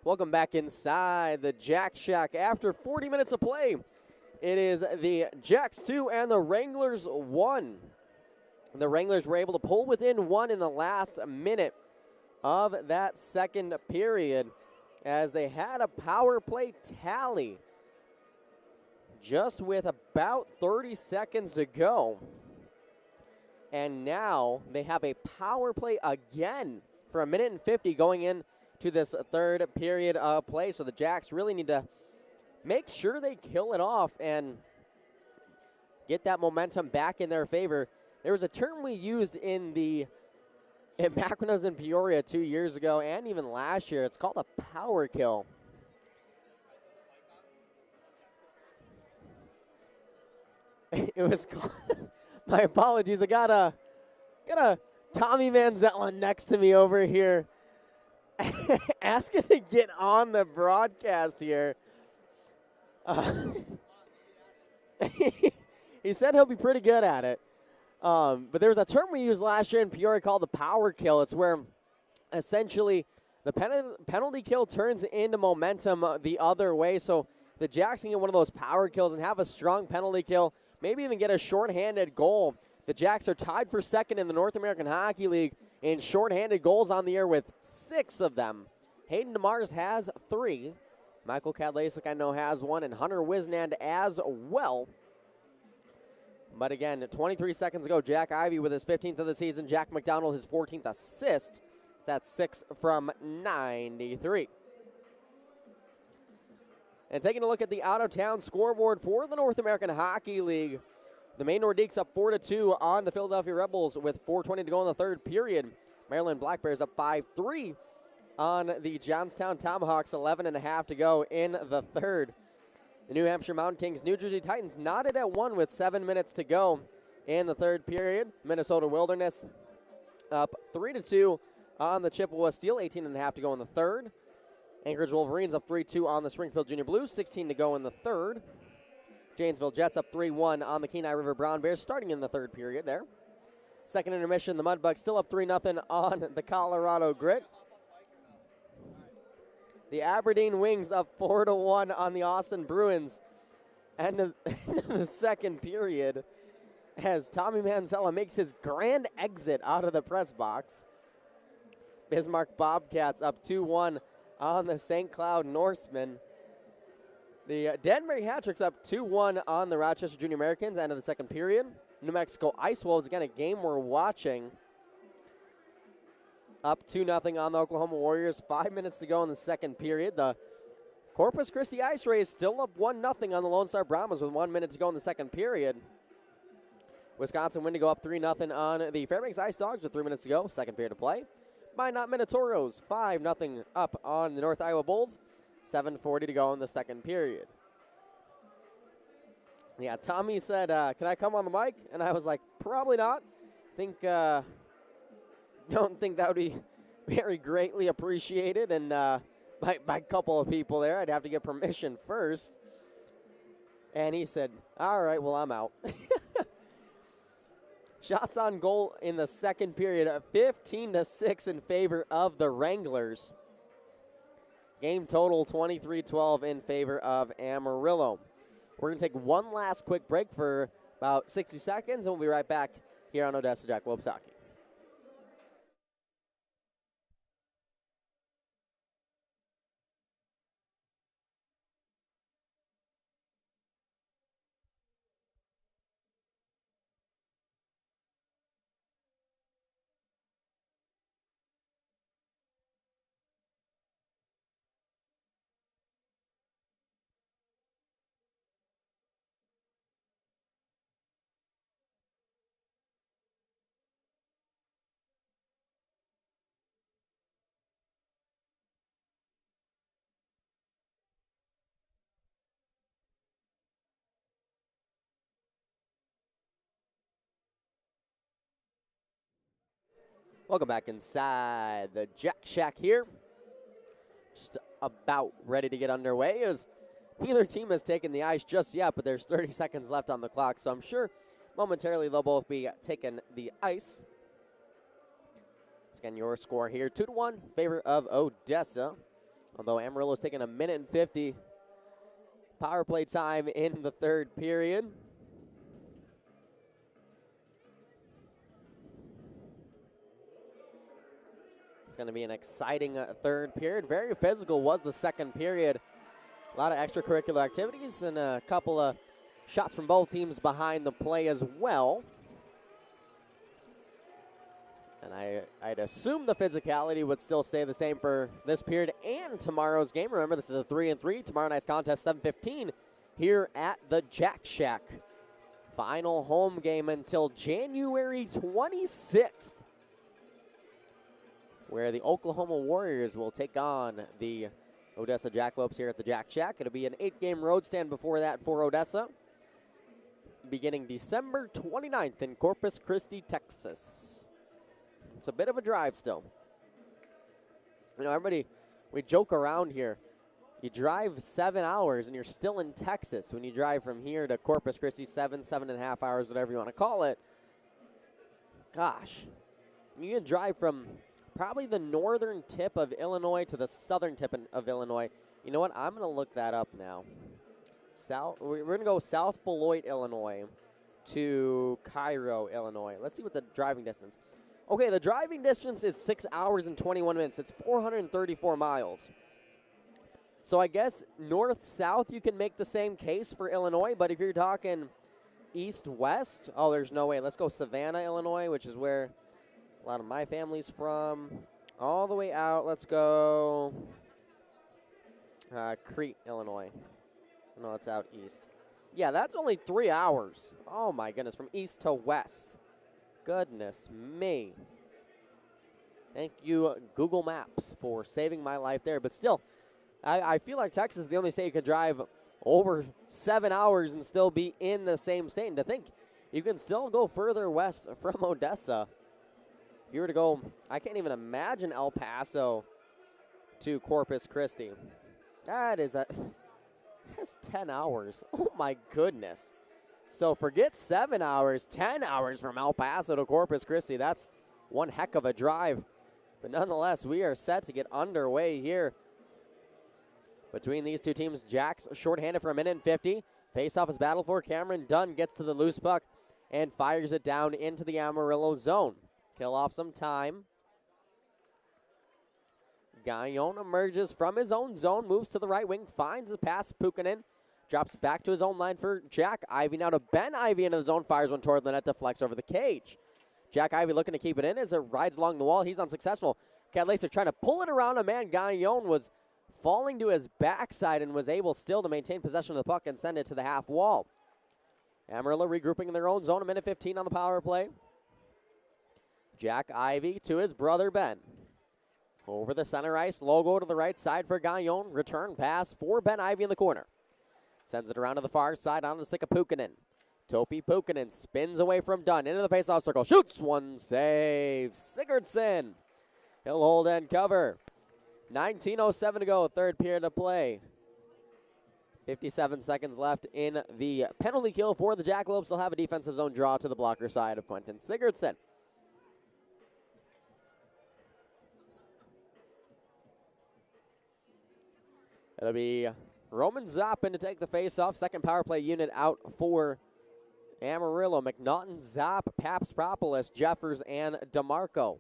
Welcome back inside the Jack Shack. After 40 minutes of play, it is the Jacks 2 and the Wranglers 1. The Wranglers were able to pull within 1 in the last minute of that second period as they had a power play tally just with about 30 seconds to go. And now they have a power play again for 1:50 going in to this third period of play. So the Jacks really need to make sure they kill it off and get that momentum back in their favor. There was a term we used back when I was in Peoria 2 years ago and even last year. It's called a power kill. It was called, my apologies. I got a Tommy Manzella next to me over here asking to get on the broadcast here. He said he'll be pretty good at it. But there was a term we used last year in Peoria called the power kill. It's where essentially the penalty kill turns into momentum the other way. So the Jacks can get one of those power kills and have a strong penalty kill, maybe even get a shorthanded goal. The Jacks are tied for second in the North American Hockey League in shorthanded goals on the air with 6 of them. Hayden DeMars has 3. Michael Kadlasik, I know, has 1, and Hunter Wisnand as well. But again, 23 seconds ago, Jack Ivey with his 15th of the season. Jack McDonald, his 14th assist. That's 6 from 93. And taking a look at the out-of-town scoreboard for the North American Hockey League, the Maine Nordiques up 4-2 on the Philadelphia Rebels with 4:20 to go in the third period. Maryland Black Bears up 5-3 on the Johnstown Tomahawks, 11.5 to go in the third. The New Hampshire Mountain Kings, New Jersey Titans knotted at 1 with 7 minutes to go in the third period. Minnesota Wilderness up 3-2 on the Chippewa Steel, 18.5 to go in the third. Anchorage Wolverines up 3-2 on the Springfield Junior Blues, 16 to go in the third. Janesville Jets up 3-1 on the Kenai River Brown Bears, starting in the third period there. Second intermission, the Mudbugs still up 3-0 on the Colorado Grit. The Aberdeen Wings up 4-1 on the Austin Bruins. End of the second period as Tommy Manzella makes his grand exit out of the press box. Bismarck Bobcats up 2-1 on the St. Cloud Norsemen. The Danbury Hat-Tricks up 2-1 on the Rochester Junior Americans, end of the second period. New Mexico Ice Wolves, again, a game we're watching. Up 2-0 on the Oklahoma Warriors. 5 minutes to go in the second period. The Corpus Christi Ice Rays still up 1-0 on the Lone Star Brahmas with 1 minute to go in the second period. Wisconsin Wendigo up 3-0 on the Fairbanks Ice Dogs with 3 minutes to go. Second period to play. Minot Minotauros 5-0 up on the North Iowa Bulls. 7:40 to go in the second period. Yeah, Tommy said, can I come on the mic? And I was like, probably not. Don't think that would be very greatly appreciated. And by a couple of people there, I'd have to get permission first. And he said, all right, well, I'm out. Shots on goal in the second period, 15-6 in favor of the Wranglers. Game total 23-12 in favor of Amarillo. We're going to take one last quick break for about 60 seconds, and we'll be right back here on Odessa Jackalopes Hockey. Welcome back inside the Jack Shack here. Just about ready to get underway as neither team has taken the ice just yet, but there's 30 seconds left on the clock, so I'm sure momentarily they'll both be taking the ice. Once again, your score here, 2-1 in favor of Odessa. Although Amarillo's taking a minute and 50 power play time in the third period. It's going to be an exciting third period. Very physical was the second period. A lot of extracurricular activities and a couple of shots from both teams behind the play as well. And I'd assume the physicality would still stay the same for this period and tomorrow's game. Remember, this is a 3-3. Tomorrow night's contest, 7:15, here at the Jack Shack. Final home game until January 26th, where the Oklahoma Warriors will take on the Odessa Jackalopes here at the Jack Shack. It'll be an 8-game road stand before that for Odessa, beginning December 29th in Corpus Christi, Texas. It's a bit of a drive still. You know, everybody, we joke around here. You drive 7 hours and you're still in Texas. When you drive from here to Corpus Christi, 7.5 hours, whatever you want to call it. Gosh, you can drive from probably the northern tip of Illinois to the southern tip of Illinois. You know what? I'm going to look that up now. We're going to go South Beloit, Illinois to Cairo, Illinois. Let's see what the driving distance. Okay, the driving distance is 6 hours and 21 minutes. It's 434 miles. So I guess north-south you can make the same case for Illinois, but if you're talking east-west, oh, there's no way. Let's go Savannah, Illinois, which is where a lot of my family's from. All the way out, let's go Crete, Illinois. No, it's out east. Yeah, that's only 3 hours. Oh, my goodness, from east to west. Goodness me. Thank you, Google Maps, for saving my life there. But still, I feel like Texas is the only state you could drive over 7 hours and still be in the same state. And to think you can still go further west from Odessa. If you were to go, I can't even imagine El Paso to Corpus Christi. That's 10 hours. Oh, my goodness. So forget 7 hours, 10 hours from El Paso to Corpus Christi. That's one heck of a drive. But nonetheless, we are set to get underway here between these two teams. Jack's shorthanded for a minute and 50. Face-off is battled for. Cameron Dunn gets to the loose puck and fires it down into the Amarillo zone. Kill off some time. Gaillon emerges from his own zone, moves to the right wing, finds a pass, Pukkanen. Drops back to his own line for Jack Ivy. Now to Ben Ivy into the zone. Fires one toward the net. Deflects over the cage. Jack Ivy looking to keep it in as it rides along the wall. He's unsuccessful. Kadlaser trying to pull it around a man. Gaillon was falling to his backside and was able still to maintain possession of the puck and send it to the half wall. Amarillo regrouping in their own zone. A minute 15 on the power play. Jack Ivy to his brother Ben. Over the center ice. Logo to the right side for Gaillon. Return pass for Ben Ivy in the corner. Sends it around to the far side on the stick of Pukkanen. Topi Pukkanen spins away from Dunn into the faceoff circle. Shoots, one save. Sigurdsson. He'll hold and cover. 19:07 to go, third period of play. 57 seconds left in the penalty kill for the Jackalopes. They'll have a defensive zone draw to the blocker side of Quentin Sigurdsson. It'll be Roman Zoppin to take the face-off. Second power play unit out for Amarillo. McNaughton, Zopp, Papspropoulos, Jeffers, and DeMarco.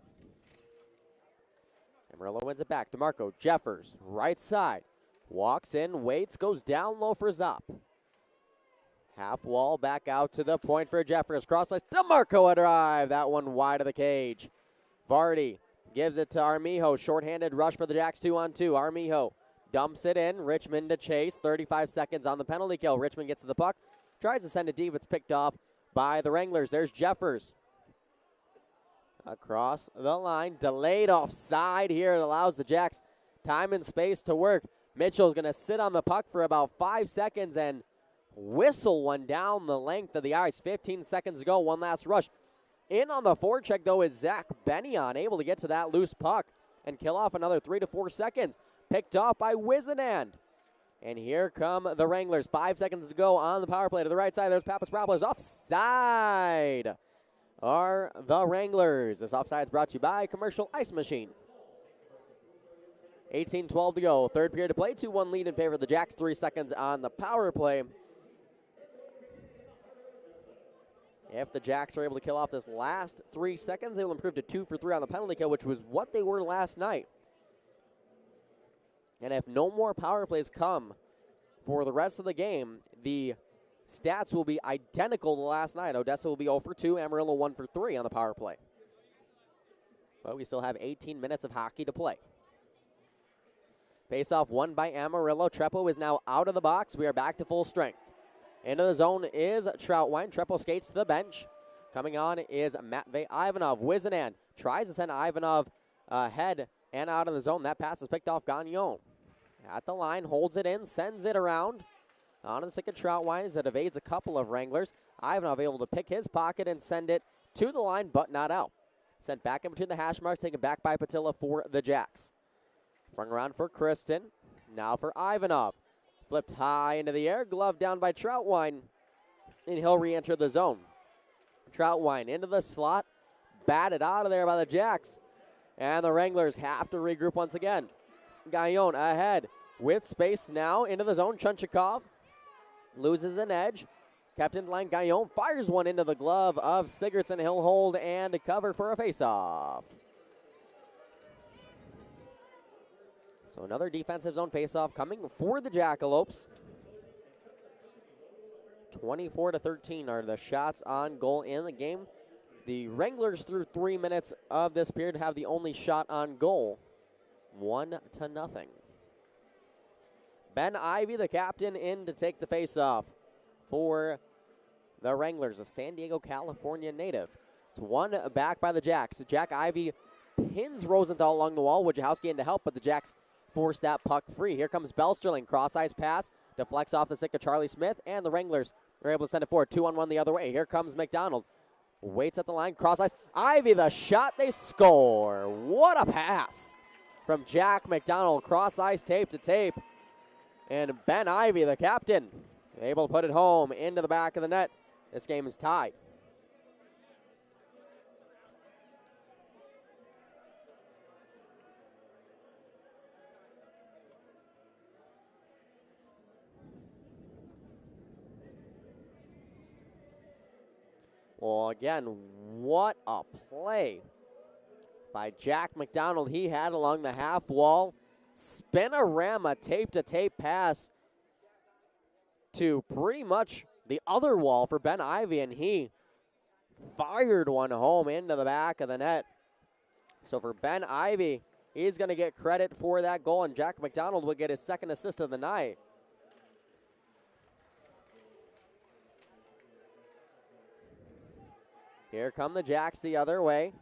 Amarillo wins it back. DeMarco, Jeffers, right side. Walks in, waits, goes down low for Zopp. Half wall, back out to the point for Jeffers. Cross ice, DeMarco a drive. That one wide of the cage. Vardy gives it to Armijo. Shorthanded rush for the Jacks, 2-on-2. Armijo dumps it in. Richmond to chase. 35 seconds on the penalty kill. Richmond gets to the puck. Tries to send it deep. It's picked off by the Wranglers. There's Jeffers. Across the line. Delayed offside here. It allows the Jacks time and space to work. Mitchell's going to sit on the puck for about 5 seconds and whistle one down the length of the ice. 15 seconds to go. One last rush. In on the forecheck, though, is Zach Benyon, able to get to that loose puck and kill off another 3 to 4 seconds. Picked off by Wizenand. And here come the Wranglers. 5 seconds to go on the power play. To the right side, there's Papspropoulos. Offside are the Wranglers. This offside is brought to you by Commercial Ice Machine. 18-12 to go. Third period to play. 2-1 lead in favor of the Jacks. 3 seconds on the power play. If the Jacks are able to kill off this last 3 seconds, they will improve to 2 for 3 on the penalty kill, which was what they were last night. And if no more power plays come for the rest of the game, the stats will be identical to last night. Odessa will be 0 for 2, Amarillo 1 for 3 on the power play. But we still have 18 minutes of hockey to play. Face-off won by Amarillo. Trepo is now out of the box. We are back to full strength. Into the zone is Troutwine. Trepo skates to the bench. Coming on is Matvey Ivanov. Wizenan tries to send Ivanov ahead and out of the zone. That pass is picked off Gagnon. At the line, holds it in, sends it around. On the stick of Troutwine that evades a couple of Wranglers. Ivanov able to pick his pocket and send it to the line, but not out. Sent back in between the hash marks, taken back by Patilla for the Jacks. Rung around for Kristen. Now for Ivanov. Flipped high into the air, glove down by Troutwine, and he'll re-enter the zone. Troutwine into the slot, batted out of there by the Jacks, and the Wranglers have to regroup once again. Gagnon ahead with space now into the zone. Chunchikov loses an edge. Captain line Gagnon fires one into the glove of Sigurdsson. He'll hold and cover for a face-off. So another defensive zone face-off coming for the Jackalopes. 24-13 are the shots on goal in the game. The Wranglers, through 3 minutes of this period, have the only shot on goal. 1-0. Ben Ivy, the captain, in to take the face-off for the Wranglers, a San Diego, California native. It's one back by the Jacks. Jack Ivy pins Rosenthal along the wall. Wojciechowski in to help, but the Jacks force that puck free. Here comes Belsterling. Cross-ice pass. Deflects off the stick of Charlie Smith, and the Wranglers are able to send it forward. 2-on-1 the other way. Here comes McDonald. Waits at the line. Cross-ice. Ivy, the shot. They score. What a pass from Jack McDonald. Cross-ice, tape to tape. And Ben Ivy, the captain, able to put it home into the back of the net. This game is tied. Well, again, what a play by Jack McDonald. He had along the half wall. Spinorama tape-to-tape pass to pretty much the other wall for Ben Ivy, and he fired one home into the back of the net. So for Ben Ivy, he's going to get credit for that goal, and Jack McDonald would get his second assist of the night. Here come the Jacks the other way.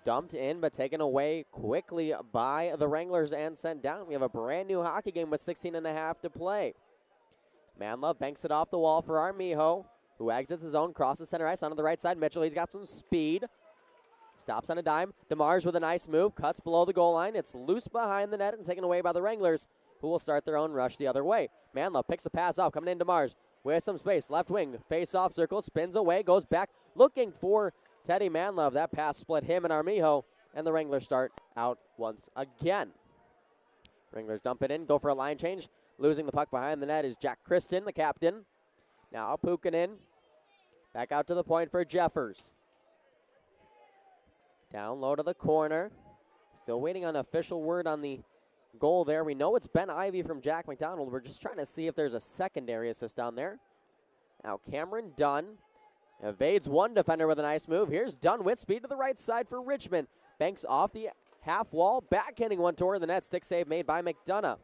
Dumped in, but taken away quickly by the Wranglers and sent down. We have a brand new hockey game with 16 and a half to play. Manlove banks it off the wall for Armijo, who exits his own, crosses center ice onto the right side. Mitchell, he's got some speed. Stops on a dime. DeMars with a nice move, cuts below the goal line. It's loose behind the net and taken away by the Wranglers, who will start their own rush the other way. Manlove picks a pass off, coming in DeMars with some space. Left wing, face-off circle, spins away, goes back, looking for Teddy Manlove. That pass split him and Armijo, and the Wranglers start out once again. Wranglers dump it in, go for a line change. Losing the puck behind the net is Jack Kristen, the captain. Now Pukanen. Back out to the point for Jeffers. Down low to the corner. Still waiting on official word on the goal there. We know it's Ben Ivy from Jack McDonald. We're just trying to see if there's a secondary assist down there. Now Cameron Dunn evades one defender with a nice move. Here's Dunn with speed to the right side for Richmond. Banks off the half wall, backhanding one toward the net. Stick save made by McDonough.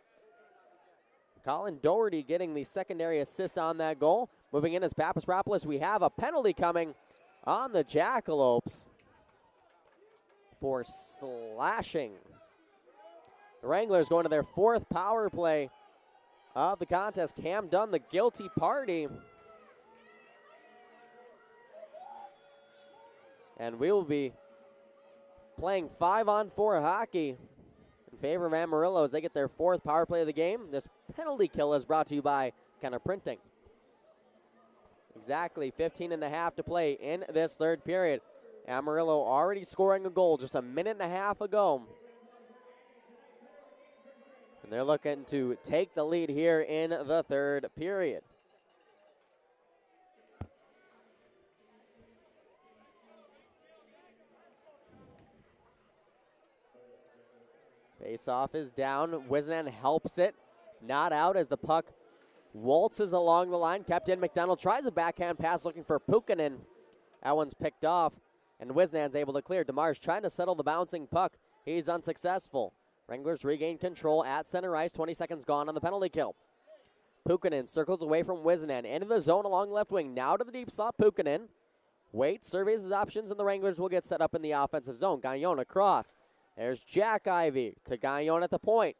Colin Doherty getting the secondary assist on that goal. Moving in as Papaspropoulos. We have a penalty coming on the Jackalopes for slashing. The Wranglers going to their fourth power play of the contest. Cam Dunn, the guilty party. And we will be playing 5-on-4 hockey in favor of Amarillo as they get their fourth power play of the game. This penalty kill is brought to you by Kenner Printing. Exactly 15 and a half to play in this third period. Amarillo already scoring a goal just a minute and a half ago. And they're looking to take the lead here in the third period. Face-off is down. Wiznan helps it. Not out as the puck waltzes along the line. Kept in. McDonald tries a backhand pass looking for Pukkanen. That one's picked off, and Wiznan's able to clear. DeMars trying to settle the bouncing puck. He's unsuccessful. Wranglers regain control at center ice. 20 seconds gone on the penalty kill. Pukkanen circles away from Wiznan. Into the zone along left wing. Now to the deep slot. Pukkanen waits, surveys his options, and the Wranglers will get set up in the offensive zone. Gagnon across. There's Jack Ivy to Gagnon at the point.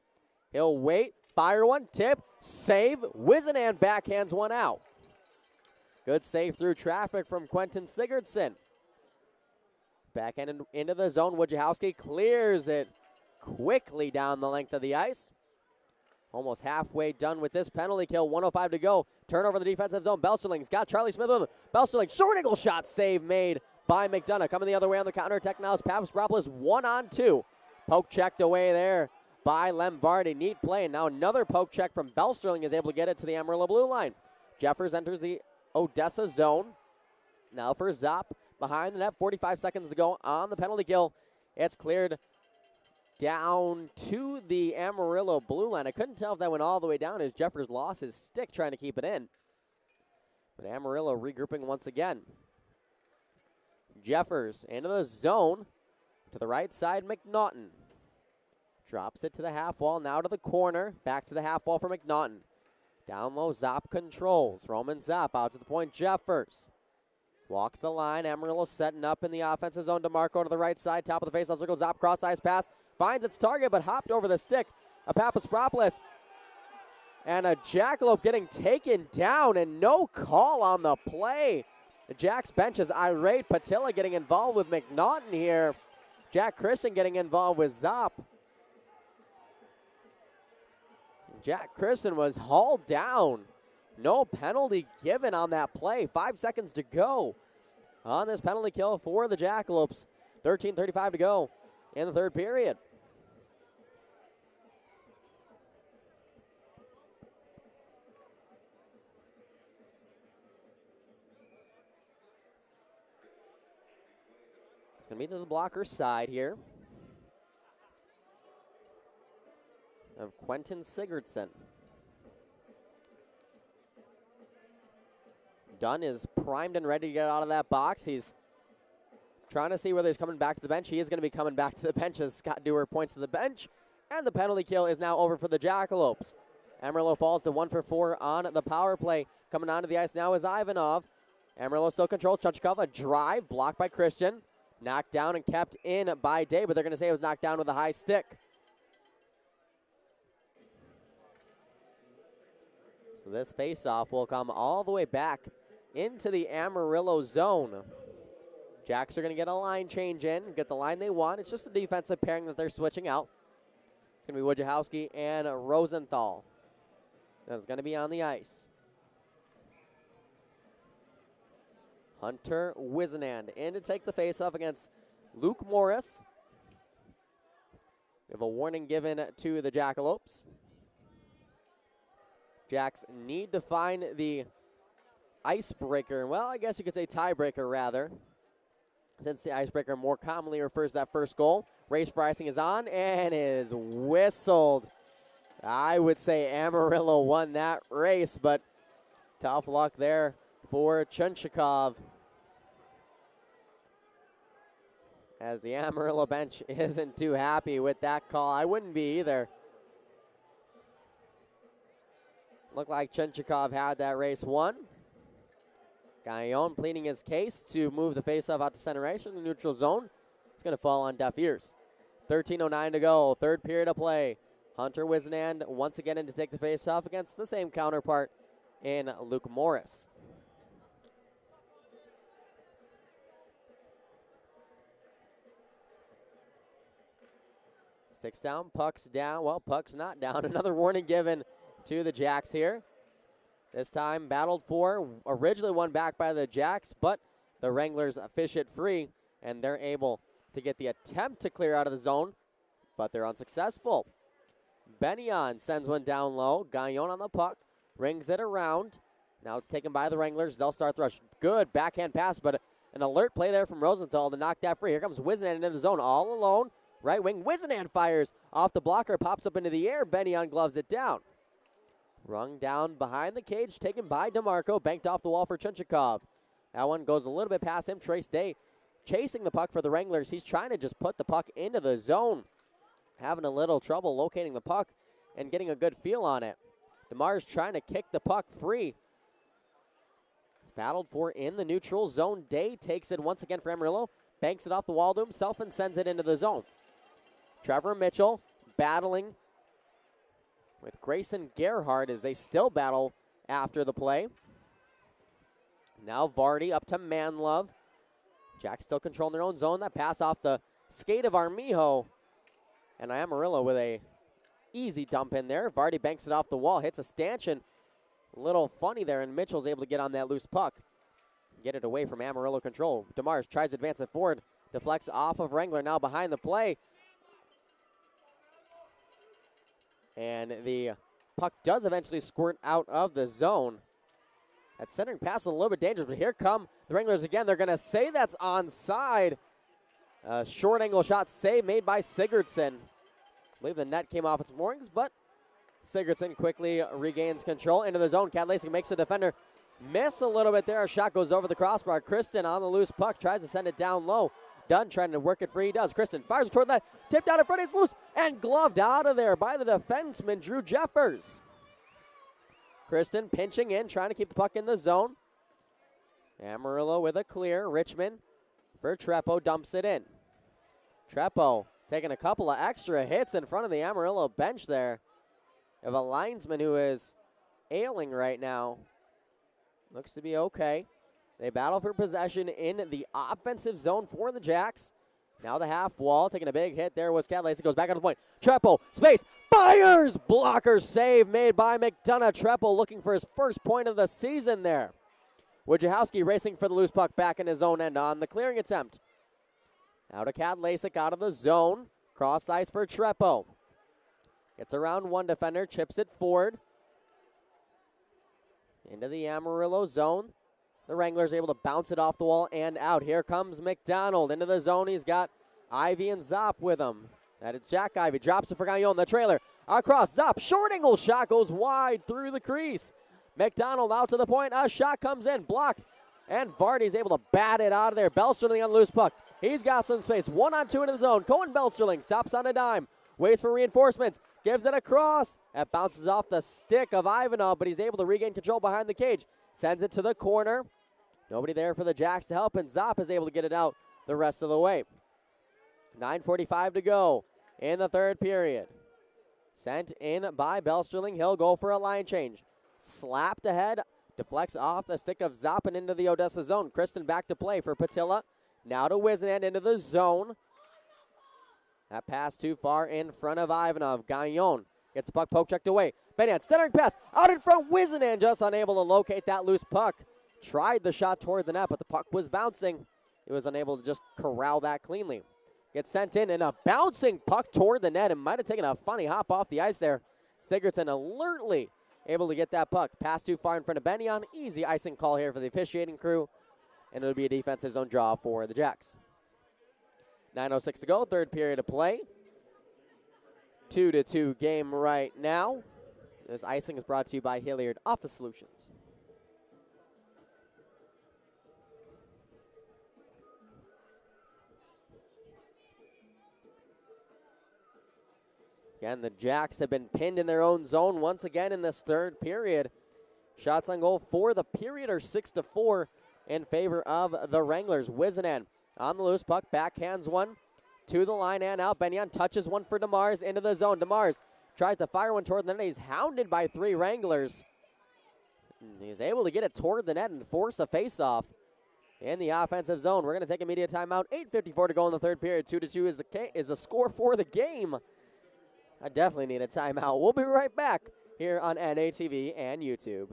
He'll wait, fire one, tip, save. Wiznan backhands one out. Good save through traffic from Quentin Sigurdsson. Backhand into the zone. Wojciechowski clears it quickly down the length of the ice. Almost halfway done with this penalty kill. 1:05 to go. Turnover in the defensive zone. Belsterling's got Charlie Smith with him. Belsterling, short angle shot save made by McDonough. Coming the other way on the counterattack now is Papasparopoulos 1-on-2. Poke checked away there by Lemvardi. Neat play. And now another poke check from Belsterling is able to get it to the Amarillo blue line. Jeffers enters the Odessa zone. Now for Zopp behind the net. 45 seconds to go on the penalty kill. It's cleared down to the Amarillo blue line. I couldn't tell if that went all the way down as Jeffers lost his stick trying to keep it in. But Amarillo regrouping once again. Jeffers into the zone. To the right side, McNaughton. Drops it to the half wall, now to the corner. Back to the half wall for McNaughton. Down low, Zopp controls. Roman Zopp out to the point, Jeffers. Walks the line, Amarillo setting up in the offensive zone. DeMarco to the right side, top of the faceoff circle. Zopp cross-ice pass, finds its target, but hopped over the stick. A Papasparopoulos. And a Jackalope getting taken down, and no call on the play. The Jack's bench is irate. Patilla getting involved with McNaughton here. Jack Christian getting involved with Zopp. Jack Christian was hauled down. No penalty given on that play. 5 seconds to go on this penalty kill for the Jackalopes. 13:35 to go in the third period. It's going to be to the blocker side here of Quentin Sigurdsson. Dunn is primed and ready to get out of that box. He's trying to see whether he's coming back to the bench. He is going to be coming back to the bench as Scott Dewar points to the bench. And the penalty kill is now over for the Jackalopes. Amarillo falls to 1 for 4 on the power play. Coming onto the ice now is Ivanov. Amarillo still controls. Chunchikov, a drive blocked by Christian. Knocked down and kept in by Day, but they're going to say it was knocked down with a high stick. So this faceoff will come all the way back into the Amarillo zone. Jacks are going to get a line change in, get the line they want. It's just a defensive pairing that they're switching out. It's going to be Wojciechowski and Rosenthal. That's going to be on the ice. Hunter Wiznand in to take the faceoff against Luke Morris. We have a warning given to the Jackalopes. Jacks need to find the icebreaker. Well, I guess you could say tiebreaker rather, since the icebreaker more commonly refers to that first goal. Race for icing is on and is whistled. I would say Amarillo won that race, but tough luck there for Chunchikov, as the Amarillo bench isn't too happy with that call. I wouldn't be either. Looked like Chunchikov had that race won. Gaillon pleading his case to move the faceoff out to center ice in the neutral zone. It's going to fall on deaf ears. 13:09 to go, third period of play. Hunter Wiznand once again in to take the faceoff against the same counterpart in Luke Morris. Six down, puck's down. Well, puck's not down. Another warning given to the Jacks here. This time battled for, originally won back by the Jacks, but the Wranglers fish it free, and they're able to get the attempt to clear out of the zone, but they're unsuccessful. Benyon sends one down low. Gagnon on the puck. Rings it around. Now it's taken by the Wranglers. They'll start the rush. Good backhand pass, but an alert play there from Rosenthal to knock that free. Here comes Wizenan into the zone all alone. Right wing, Wizenan fires off the blocker, pops up into the air. Benyon gloves it down. Rung down behind the cage, taken by DeMarco, banked off the wall for Chunchikov. That one goes a little bit past him. Trace Day chasing the puck for the Wranglers. He's trying to just put the puck into the zone. Having a little trouble locating the puck and getting a good feel on it. DeMar's trying to kick the puck free. It's battled for in the neutral zone. Day takes it once again for Amarillo. Banks it off the wall to himself and sends it into the zone. Trevor Mitchell battling with Grayson Gerhardt as they still battle after the play. Now Vardy up to Manlove. Jacks still controlling their own zone. That pass off the skate of Armijo. And Amarillo with a easy dump in there. Vardy banks it off the wall, hits a stanchion. A little funny there, and Mitchell's able to get on that loose puck. Get it away from Amarillo control. DeMars tries to advance it forward. Deflects off of Wrangler, now behind the play. And the puck does eventually squirt out of the zone. That centering pass is a little bit dangerous, but here come the Wranglers again. They're going to say that's onside. A short angle shot save made by Sigurdsson. I believe the net came off its moorings, but Sigurdsson quickly regains control into the zone. Kadlacek makes the defender miss a little bit there. A shot goes over the crossbar. Kristen on the loose puck tries to send it down low. Dunn trying to work it free. He does. Kristen fires it toward that. Tipped out in front. It's loose and gloved out of there by the defenseman, Drew Jeffers. Kristen pinching in, trying to keep the puck in the zone. Amarillo with a clear. Richmond for Treppo dumps it in. Treppo taking a couple of extra hits in front of the Amarillo bench there. Of a linesman who is ailing right now. Looks to be okay. They battle for possession in the offensive zone for the Jacks. Now the half wall, taking a big hit there was Kadlacek. Goes back on the point. Treppo, space, fires! Blocker save made by McDonough. Treppo looking for his first point of the season there. Wojciechowski racing for the loose puck back in his own end on the clearing attempt. Now to Kadlacek out of the zone. Cross ice for Treppo. Gets around one defender, chips it forward. Into the Amarillo zone. The Wranglers able to bounce it off the wall and out. Here comes McDonald into the zone. He's got Ivy and Zopp with him. That is Jack Ivy. Drops it for Gagnon. The trailer across. Zopp. Short angle shot goes wide through the crease. McDonald out to the point. A shot comes in. Blocked. And Vardy's able to bat it out of there. Belsterling on the loose puck. He's got some space. 1-on-2 into the zone. Cohen Belsterling stops on a dime. Waits for reinforcements. Gives it across. That bounces off the stick of Ivanov, but he's able to regain control behind the cage. Sends it to the corner. Nobody there for the Jacks to help, and Zopp is able to get it out the rest of the way. 9:45 to go in the third period. Sent in by Belsterling. He'll go for a line change. Slapped ahead. Deflects off the stick of Zopp and into the Odessa zone. Kristen back to play for Patilla. Now to Wizenan into the zone. That pass too far in front of Ivanov. Gagnon gets the puck poke checked away. Benyan centering pass out in front. Wizenan just unable to locate that loose puck. Tried the shot toward the net, but the puck was bouncing. He was unable to just corral that cleanly. Gets sent in, and a bouncing puck toward the net. It might have taken a funny hop off the ice there. Sigurdsson alertly able to get that puck. Pass too far in front of Benyon. Easy icing call here for the officiating crew. And it'll be a defensive zone draw for the Jacks. 9:06 to go, third period of play. 2-2 game right now. This icing is brought to you by Hilliard Office Solutions. Again, the Jacks have been pinned in their own zone once again in this third period. Shots on goal for the period are 6-4 in favor of the Wranglers. Wizenan on the loose puck, backhands one to the line and out. Benyon touches one for DeMars into the zone. DeMars tries to fire one toward the net. He's hounded by three Wranglers. He's able to get it toward the net and force a face-off in the offensive zone. We're going to take a media timeout. 8:54 to go in the third period. 2-2 is the score for the game. I definitely need a timeout. We'll be right back here on NATV and YouTube.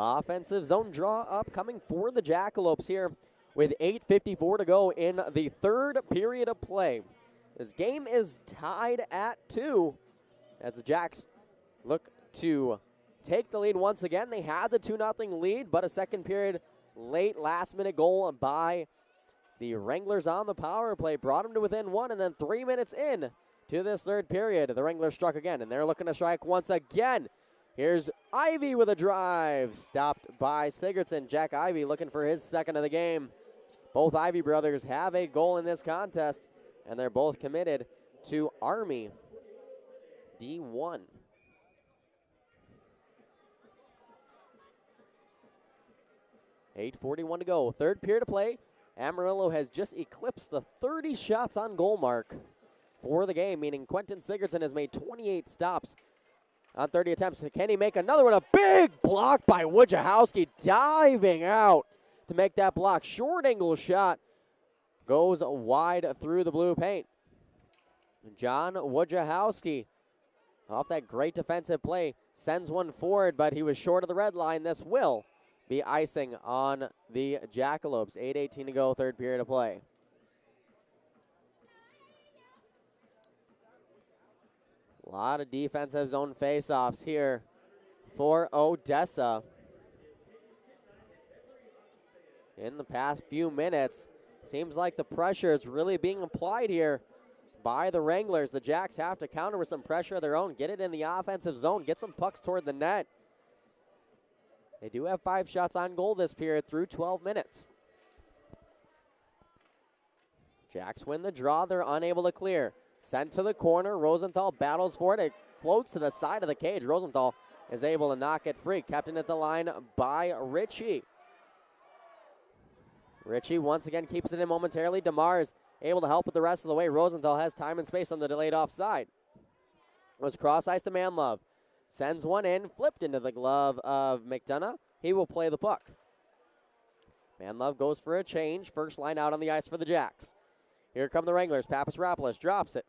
Offensive zone draw upcoming for the Jackalopes here with 8:54 to go in the third period of play. This game is tied at 2 as the Jacks look to take the lead once again. They had the 2-0 lead, but a second period late last-minute goal by the Wranglers on the power play brought them to within 1, and then 3 minutes in to this third period, the Wranglers struck again, and they're looking to strike once again. Here's Ivy with a drive, stopped by Sigurdsson. Jack Ivy looking for his second of the game. Both Ivy brothers have a goal in this contest, and they're both committed to Army D1. $8:41 to go. Third period of play. Amarillo has just eclipsed the 30 shots on goal mark for the game, meaning Quentin Sigurdsson has made 28 stops on 30 attempts. Can he make another one? A big block by Wojciechowski, diving out to make that block. Short angle shot goes wide through the blue paint. John Wojciechowski, off that great defensive play, sends one forward, but he was short of the red line. This will be icing on the Jackalopes. 8:18 to go, third period of play. A lot of defensive zone faceoffs here for Odessa. In the past few minutes, seems like the pressure is really being applied here by the Wranglers. The Jacks have to counter with some pressure of their own, get it in the offensive zone, get some pucks toward the net. They do have 5 shots on goal this period through 12 minutes. Jacks win the draw. They're unable to clear. Sent to the corner. Rosenthal battles for it. It floats to the side of the cage. Rosenthal is able to knock it free. Kept in at the line by Ritchie. Ritchie once again keeps it in momentarily. DeMar is able to help with the rest of the way. Rosenthal has time and space on the delayed offside. It was cross ice to Manlove. Sends one in, flipped into the glove of McDonough. He will play the puck. Manlove goes for a change. First line out on the ice for the Jacks. Here come the Wranglers. Papastrapoulos drops it.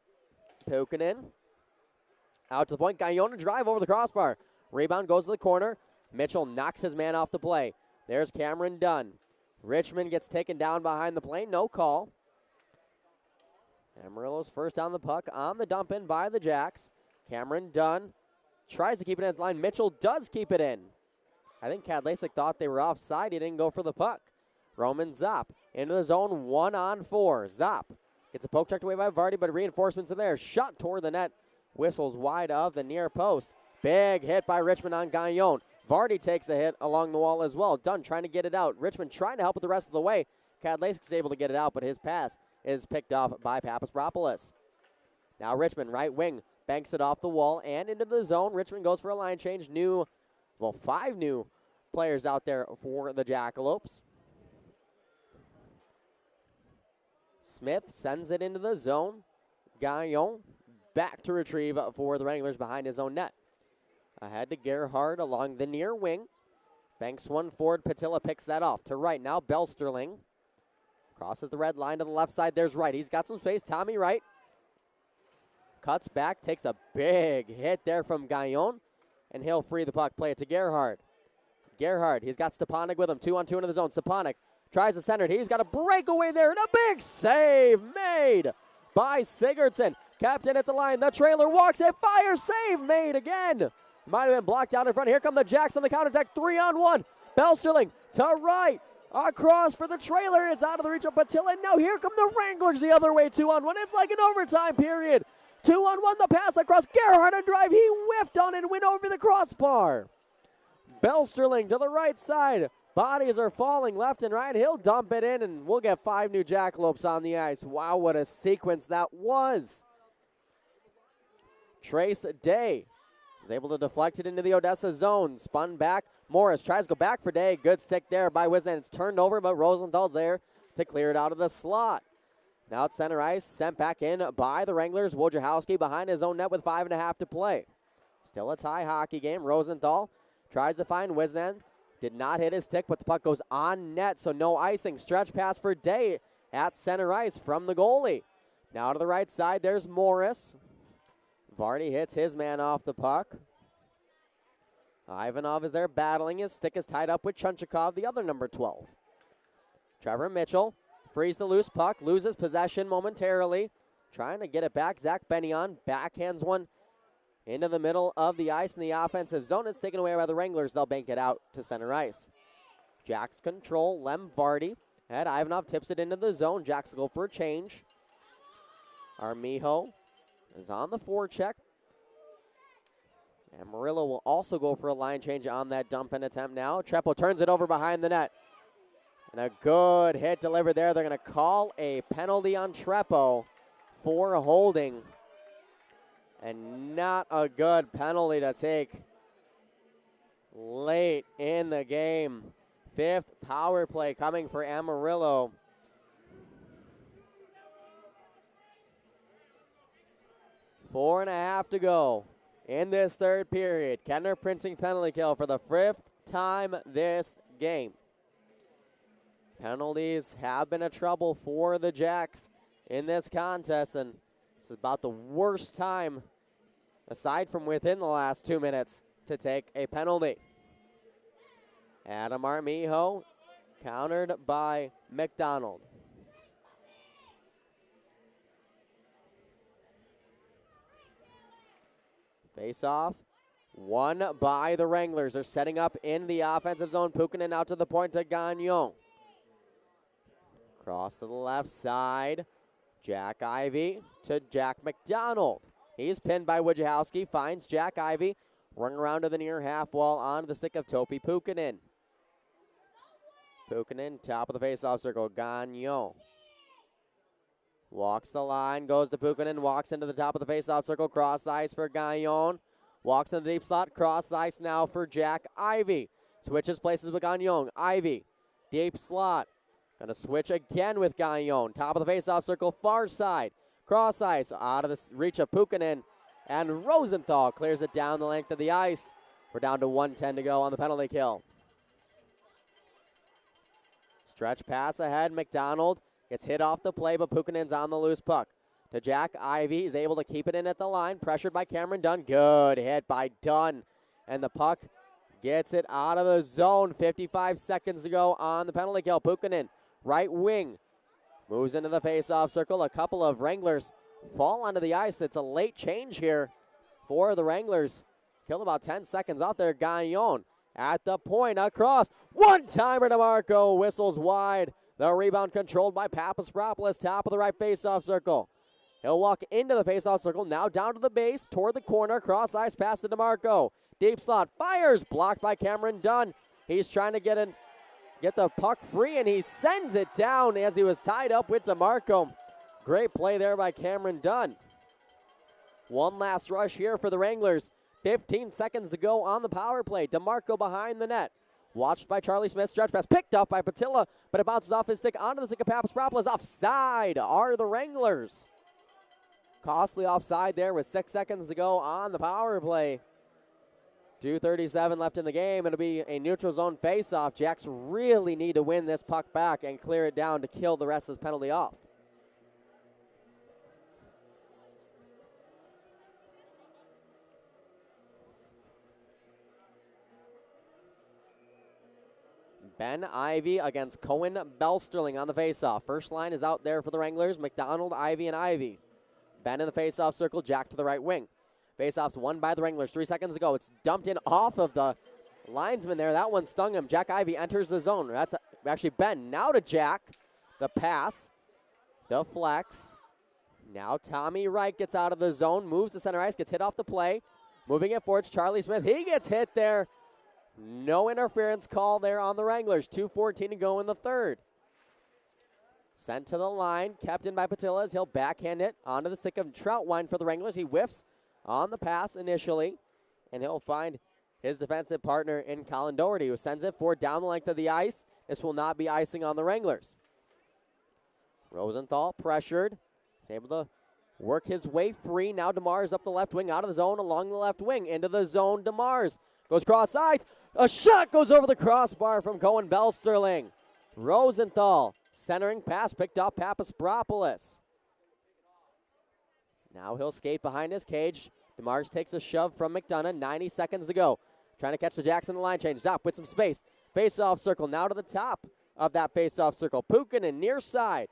Pukanen out to the point. Guyona drive over the crossbar. Rebound goes to the corner. Mitchell knocks his man off the play. There's Cameron Dunn. Richmond gets taken down behind the plane. No call. Amarillo's first on the puck on the dump in by the Jacks. Cameron Dunn tries to keep it in the line. Mitchell does keep it in. I think Kadlacek thought they were offside. He didn't go for the puck. Roman Zopp into the zone, 1-on-4. Zopp gets a poke checked away by Vardy, but reinforcements are there. Shot toward the net. Whistles wide of the near post. Big hit by Richmond on Gagnon. Vardy takes a hit along the wall as well. Dunn trying to get it out. Richmond trying to help with the rest of the way. Kadlacek is able to get it out, but his pass is picked off by Papastrapoulos. Now Richmond, right wing, banks it off the wall and into the zone. Richmond goes for a line change. 5 new players out there for the Jackalopes. Smith sends it into the zone. Gagnon back to retrieve for the Wranglers behind his own net. Ahead to Gerhard along the near wing. Banks one forward. Patilla picks that off. To right now, Belsterling. Crosses the red line to the left side. There's Wright. He's got some space. Tommy Wright cuts back. Takes a big hit there from Gagnon. And he'll free the puck. Play it to Gerhard. Gerhard, he's got Stepanek with him. 2-on-2 into the zone. Stepanek tries to center it. He's got a breakaway there. And a big save made by Sigurdsson. Captain at the line. The trailer walks it. Fire save made again. Might have been blocked out in front. Here come the Jacks on the counterattack. 3-on-1. Belsterling to right. Across for the trailer. It's out of the reach of Patilla. Now here come the Wranglers the other way. 2-on-1. It's like an overtime period. 2-on-1. The pass across. Gerhard and drive. He whiffed on it and went over the crossbar. Belsterling to the right side. Bodies are falling left and right. He'll dump it in, and we'll get 5 new Jackalopes on the ice. Wow, what a sequence that was. Trace Day was able to deflect it into the Odessa zone. Spun back. Morris tries to go back for Day. Good stick there by Wisnan. It's turned over, but Rosenthal's there to clear it out of the slot. Now it's center ice. Sent back in by the Wranglers. Wojciechowski behind his own net with 5.5 to play. Still a tie hockey game. Rosenthal tries to find Wisnan. Did not hit his stick, but the puck goes on net, so no icing. Stretch pass for Day at center ice from the goalie. Now to the right side, there's Morris. Vardy hits his man off the puck. Ivanov is there battling. His stick is tied up with Chunchikov, the other number 12. Trevor Mitchell frees the loose puck, loses possession momentarily. Trying to get it back. Zach Benyon backhands one into the middle of the ice in the offensive zone. It's taken away by the Wranglers. They'll bank it out to center ice. Jacks control. Lem Vardy. And Ivanov tips it into the zone. Jacks will go for a change. Armijo is on the forecheck. Amarillo will also go for a line change on that dump and attempt now. Trepo turns it over behind the net. And a good hit delivered there. They're going to call a penalty on Trepo for holding. And not a good penalty to take late in the game. 5th power play coming for Amarillo. Four and a half to go in this third period. Kenner Printing penalty kill for the 5th time this game. Penalties have been a trouble for the Jacks in this contest, and this is about the worst time, aside from within the last 2 minutes, to take a penalty. Adam Armijo countered by McDonald. Face off, won by the Wranglers. They're setting up in the offensive zone. Pukkanen out to the point to Gagnon. Cross to the left side. Jack Ivy to Jack McDonald. He's pinned by Wojciechowski. Finds Jack Ivy. Rung around to the near half wall onto the stick of Topi Pukkanen. Pukkanen, top of the faceoff circle. Gagnon. Walks the line, goes to Pukkanen, walks into the top of the faceoff circle, cross ice for Gagnon. Walks in the deep slot, cross ice now for Jack Ivy. Switches places with Gagnon. Ivy, deep slot. Gonna switch again with Gagnon. Top of the faceoff circle, far side. Cross ice, out of the reach of Pukkanen. And Rosenthal clears it down the length of the ice. We're down to 1:10 to go on the penalty kill. Stretch pass ahead, McDonald. Gets hit off the play, but Pukkanen's on the loose puck. To Jack Ivy. He's able to keep it in at the line. Pressured by Cameron Dunn. Good hit by Dunn. And the puck gets it out of the zone. 55 seconds to go on the penalty kill. Pukkanen, right wing. Moves into the face-off circle. A couple of Wranglers fall onto the ice. It's a late change here for the Wranglers. Killed about 10 seconds out there. Gagnon at the point. Across. One-timer to Marco. Whistles wide. The rebound controlled by Papaspropoulos, top of the right faceoff circle. He'll walk into the faceoff circle, now down to the base, toward the corner, cross ice pass to DeMarco. Deep slot, fires, blocked by Cameron Dunn. He's trying to get the puck free, and he sends it down as he was tied up with DeMarco. Great play there by Cameron Dunn. One last rush here for the Wranglers. 15 seconds to go on the power play. DeMarco behind the net. Watched by Charlie Smith, stretch pass picked off by Patilla, but it bounces off his stick onto the stick of Papaspropoulos. Offside are the Wranglers. Costly offside there with 6 seconds to go on the power play. 2:37 left in the game. It'll be a neutral zone face-off. Jacks really need to win this puck back and clear it down to kill the rest of this penalty off. Ben Ivy against Cohen Bellsterling on the faceoff. First line is out there for the Wranglers. McDonald, Ivy, and Ivy. Ben in the faceoff circle. Jack to the right wing. Faceoff's won by the Wranglers. 3 seconds to go. It's dumped in off of the linesman there. That one stung him. Jack Ivy enters the zone. That's actually Ben. Now to Jack. The pass. The flex. Now Tommy Wright gets out of the zone. Moves to center ice. Gets hit off the play. Moving it forward. Charlie Smith. He gets hit there. No interference call there on the Wranglers. 2:14 to go in the third. Sent to the line, kept in by Patillas. He'll backhand it onto the stick of Troutwine for the Wranglers. He whiffs on the pass initially, and he'll find his defensive partner in Colin Doherty, who sends it forward down the length of the ice. This will not be icing on the Wranglers. Rosenthal pressured. He's able to work his way free. Now DeMars up the left wing, out of the zone, along the left wing. Into the zone, DeMars. Goes cross ice. A shot goes over the crossbar from Cohen Bellsterling. Rosenthal centering pass picked off Papaspropoulos. Now he'll skate behind his cage. DeMars takes a shove from McDonough. 90 seconds to go. Trying to catch the Jacks in the line change. Zop with some space. Face-off circle now to the top of that face-off circle. Pukin near side.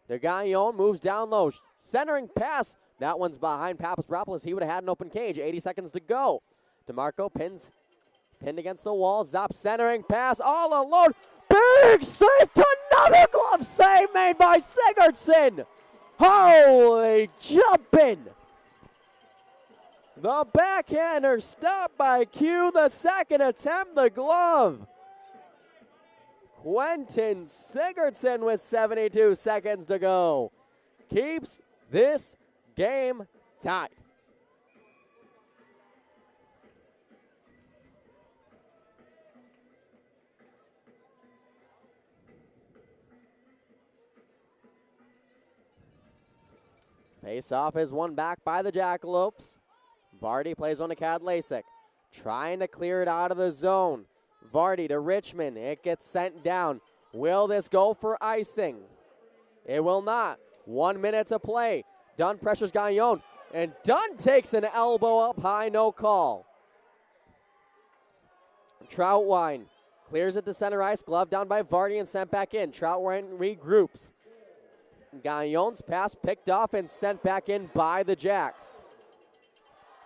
De Gagnon moves down low. Centering pass. That one's behind Papadopoulos. He would have had an open cage. 80 seconds to go. DeMarco pinned against the wall. Zop centering pass all alone. Big save to another glove save made by Sigurdsson. Holy jumping. The backhander stopped by Q. The second attempt, the glove. Quentin Sigurdsson with 72 seconds to go keeps this game tied. Face-off is won back by the Jackalopes. Vardy plays on to Kadlasik. Trying to clear it out of the zone. Vardy to Richmond. It gets sent down. Will this go for icing? It will not. 1 minute to play. Dunn pressures Gagnon. And Dunn takes an elbow up high, no call. Troutwine clears it to center ice. Glove down by Vardy and sent back in. Troutwine regroups. Gagnon's pass picked off and sent back in by the Jacks.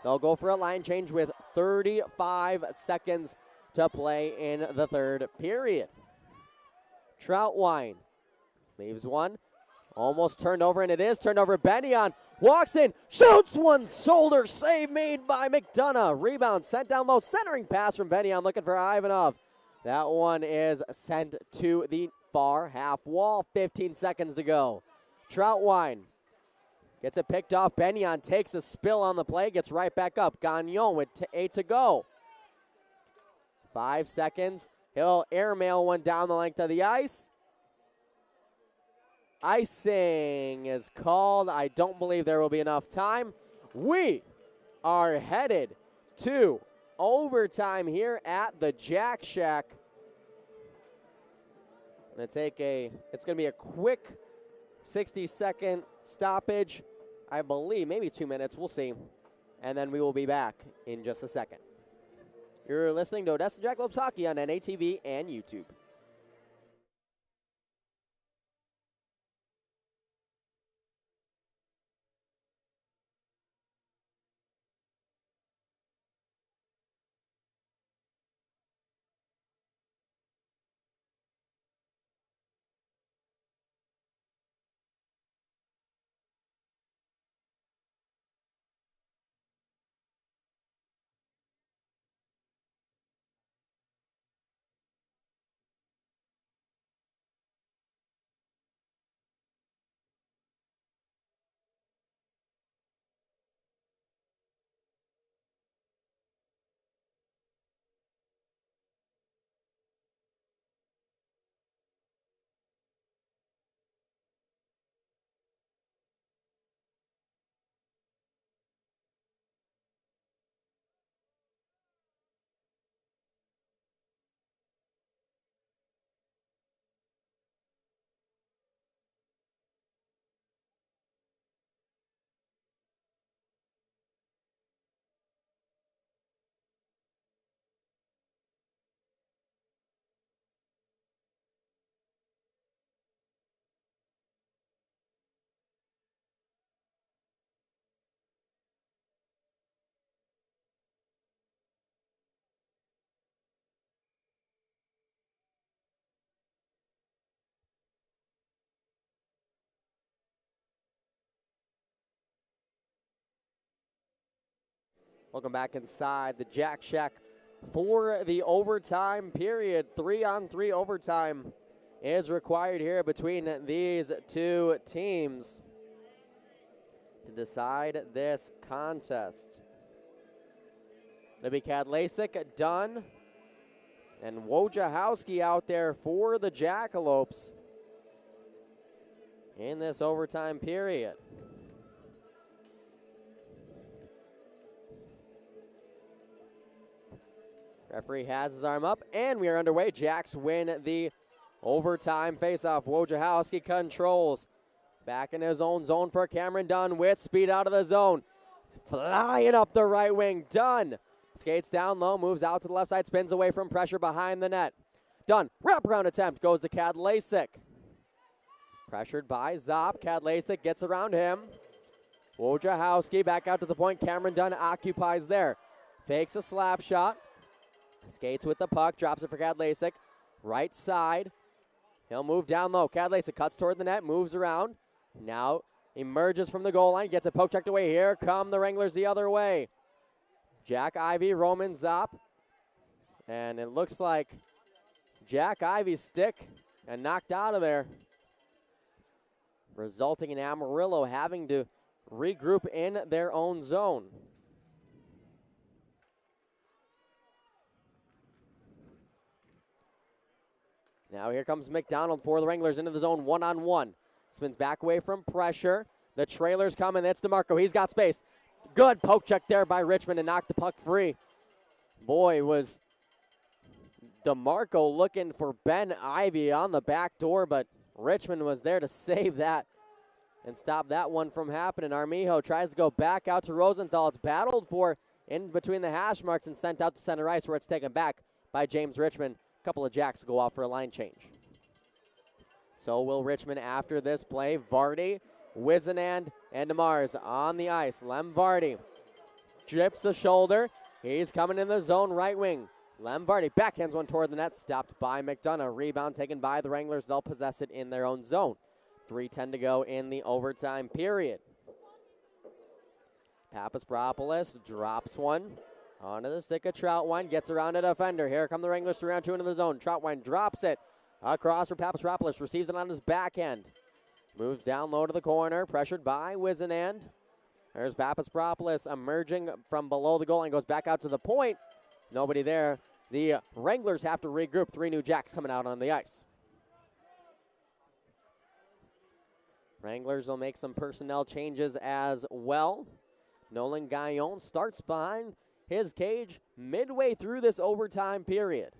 They'll go for a line change with 35 seconds to play in the third period. Troutwine leaves one. Almost turned over, and it is turned over. Benyon walks in, shoots one, shoulder save made by McDonough. Rebound sent down low, centering pass from Benyon looking for Ivanov. That one is sent to the far half wall. 15 seconds to go. Troutwine gets it picked off. Benyon takes a spill on the play, gets right back up. Gagnon with 8 to go. 5 seconds. He'll airmail one down the length of the ice. Icing is called. I don't believe there will be enough time. We are headed to overtime here at the Jack Shack. It's going to be a quick 60-second stoppage, I believe, maybe 2 minutes. We'll see. And then we will be back in just a second. You're listening to Odessa Jackalopes Hockey on NATV and YouTube. Welcome back inside the Jack Shack for the overtime period. 3-on-3 overtime is required here between these two teams to decide this contest. It'll be Kadlasik, Dunn, and Wojciechowski out there for the Jackalopes in this overtime period. Referee has his arm up, and we are underway. Jacks win the overtime faceoff. Wojciechowski controls. Back in his own zone for Cameron Dunn with speed out of the zone. Flying up the right wing. Dunn Skates down low, moves out to the left side, spins away from pressure behind the net. Done. Wraparound attempt goes to Kadlacik. Pressured by Zop. Kadlacik gets around him. Wojciechowski back out to the point. Cameron Dunn occupies there. Fakes a slap shot. Skates with the puck. Drops it for Kadlacik. Right side. He'll move down low. Kadlacik cuts toward the net. Moves around. Now emerges from the goal line. Gets a poke checked away. Here come the Wranglers the other way. Jack Ivy, Roman Zop. And it looks like Jack Ivy's stick and knocked out of there, resulting in Amarillo having to regroup in their own zone. Now here comes McDonald for the Wranglers into the zone, one-on-one. Spins back away from pressure. The trailer's coming. That's DeMarco. He's got space. Good poke check there by Richmond to knock the puck free. Boy, was DeMarco looking for Ben Ivy on the back door, but Richmond was there to save that and stop that one from happening. Armijo tries to go back out to Rosenthal. It's battled for in between the hash marks and sent out to center ice where it's taken back by James Richmond. A couple of Jacks go off for a line change. So will Richmond after this play. Vardy, Wizenand, and DeMars on the ice. Lem Vardy drips a shoulder. He's coming in the zone right wing. Lem Vardy backhands one toward the net, stopped by McDonough. Rebound taken by the Wranglers. They'll possess it in their own zone. 3:10 to go in the overtime period. Papaspropoulos drops one onto the stick of Troutwine, gets around a defender. Here come the Wranglers 3-on-2 into the zone. Troutwine drops it across for Papaspropoulos, receives it on his backhand. Moves down low to the corner, pressured by Wizenand. There's Papaspropoulos emerging from below the goal line, goes back out to the point. Nobody there. The Wranglers have to regroup. 3 new Jacks coming out on the ice. Wranglers will make some personnel changes as well. Nolan Gaillon starts behind his cage midway through this overtime period.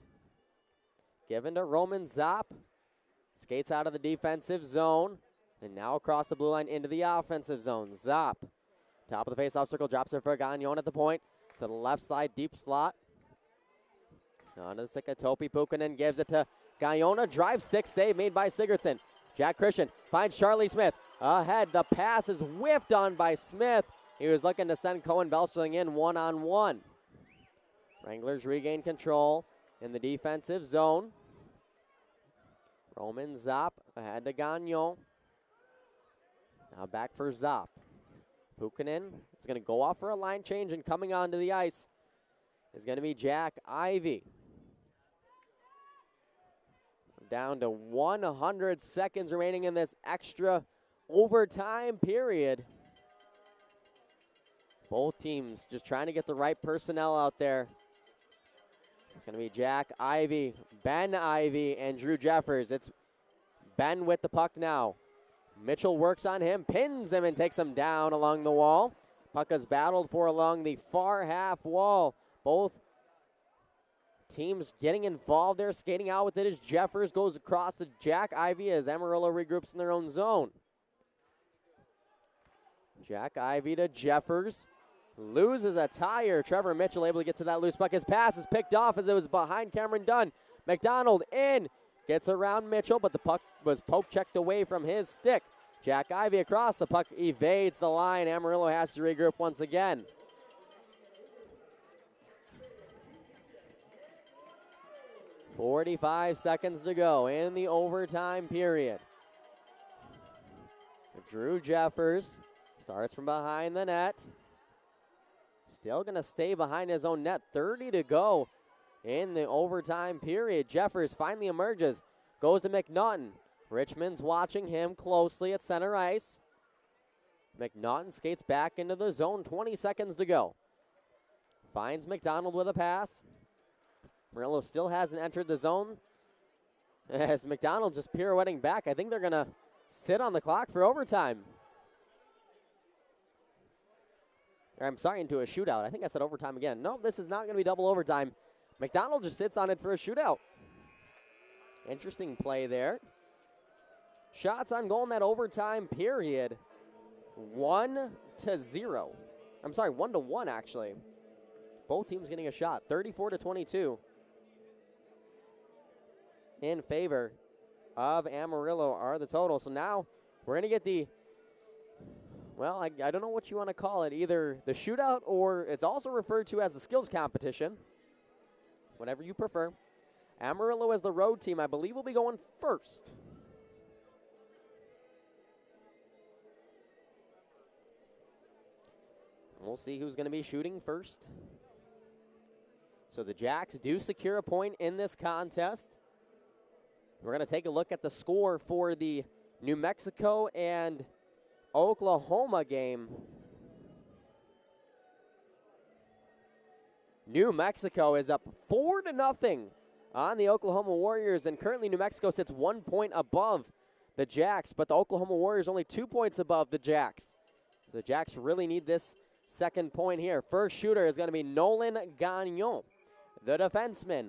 Given to Roman Zop. Skates out of the defensive zone. And now across the blue line into the offensive zone. Zop. Top of the faceoff circle. Drops it for Gagnon at the point. To the left side, deep slot. On to the stick of Topi. Pukkanen gives it to Guyona. Drive stick save made by Sigurdsson. Jack Christian finds Charlie Smith. Ahead. The pass is whiffed on by Smith. He was looking to send Cohen Belschling in one-on-one. Wranglers regain control in the defensive zone. Roman Zop ahead to Gagnon. Now back for Zop. Pukkanen is going to go off for a line change, and coming onto the ice is going to be Jack Ivy. Down to 100 seconds remaining in this extra overtime period. Both teams just trying to get the right personnel out there. It's going to be Jack Ivy, Ben Ivy, and Drew Jeffers. It's Ben with the puck now. Mitchell works on him, pins him, and takes him down along the wall. Puck is battled for along the far half wall. Both teams getting involved there, skating out with it as Jeffers goes across to Jack Ivy as Amarillo regroups in their own zone. Jack Ivy to Jeffers. Loses a tire. Trevor Mitchell able to get to that loose puck. His pass is picked off as it was behind Cameron Dunn. McDonald in. Gets around Mitchell, but the puck was poke checked away from his stick. Jack Ivy across. The puck evades the line. Amarillo has to regroup once again. .45 seconds to go in the overtime period. Drew Jeffers starts from behind the net. Still going to stay behind his own net. 30 to go in the overtime period. Jeffers finally emerges. Goes to McNaughton. Richmond's watching him closely at center ice. McNaughton skates back into the zone. 20 seconds to go. Finds McDonald with a pass. Amarillo still hasn't entered the zone. As McDonald just pirouetting back, I think they're going to sit on the clock for overtime. I'm sorry, into a shootout. I think I said overtime again. No, this is not going to be double overtime. McDonald just sits on it for a shootout. Interesting play there. Shots on goal in that overtime period. 1-0. I'm sorry, 1-1 actually. Both teams getting a shot. 34-22 in favor of Amarillo are the total. So now we're going to get the, well, I don't know what you want to call it, either the shootout or it's also referred to as the skills competition, whatever you prefer. Amarillo as the road team, I believe, will be going first. We'll see who's going to be shooting first. So the Jacks do secure a point in this contest. We're going to take a look at the score for the New Mexico and Oklahoma game. New Mexico is up 4-0 on the Oklahoma Warriors, and currently New Mexico sits 1 point above the Jacks, but the Oklahoma Warriors only 2 points above the Jacks. So the Jacks really need this second point here. First shooter is going to be Nolan Gagnon, the defenseman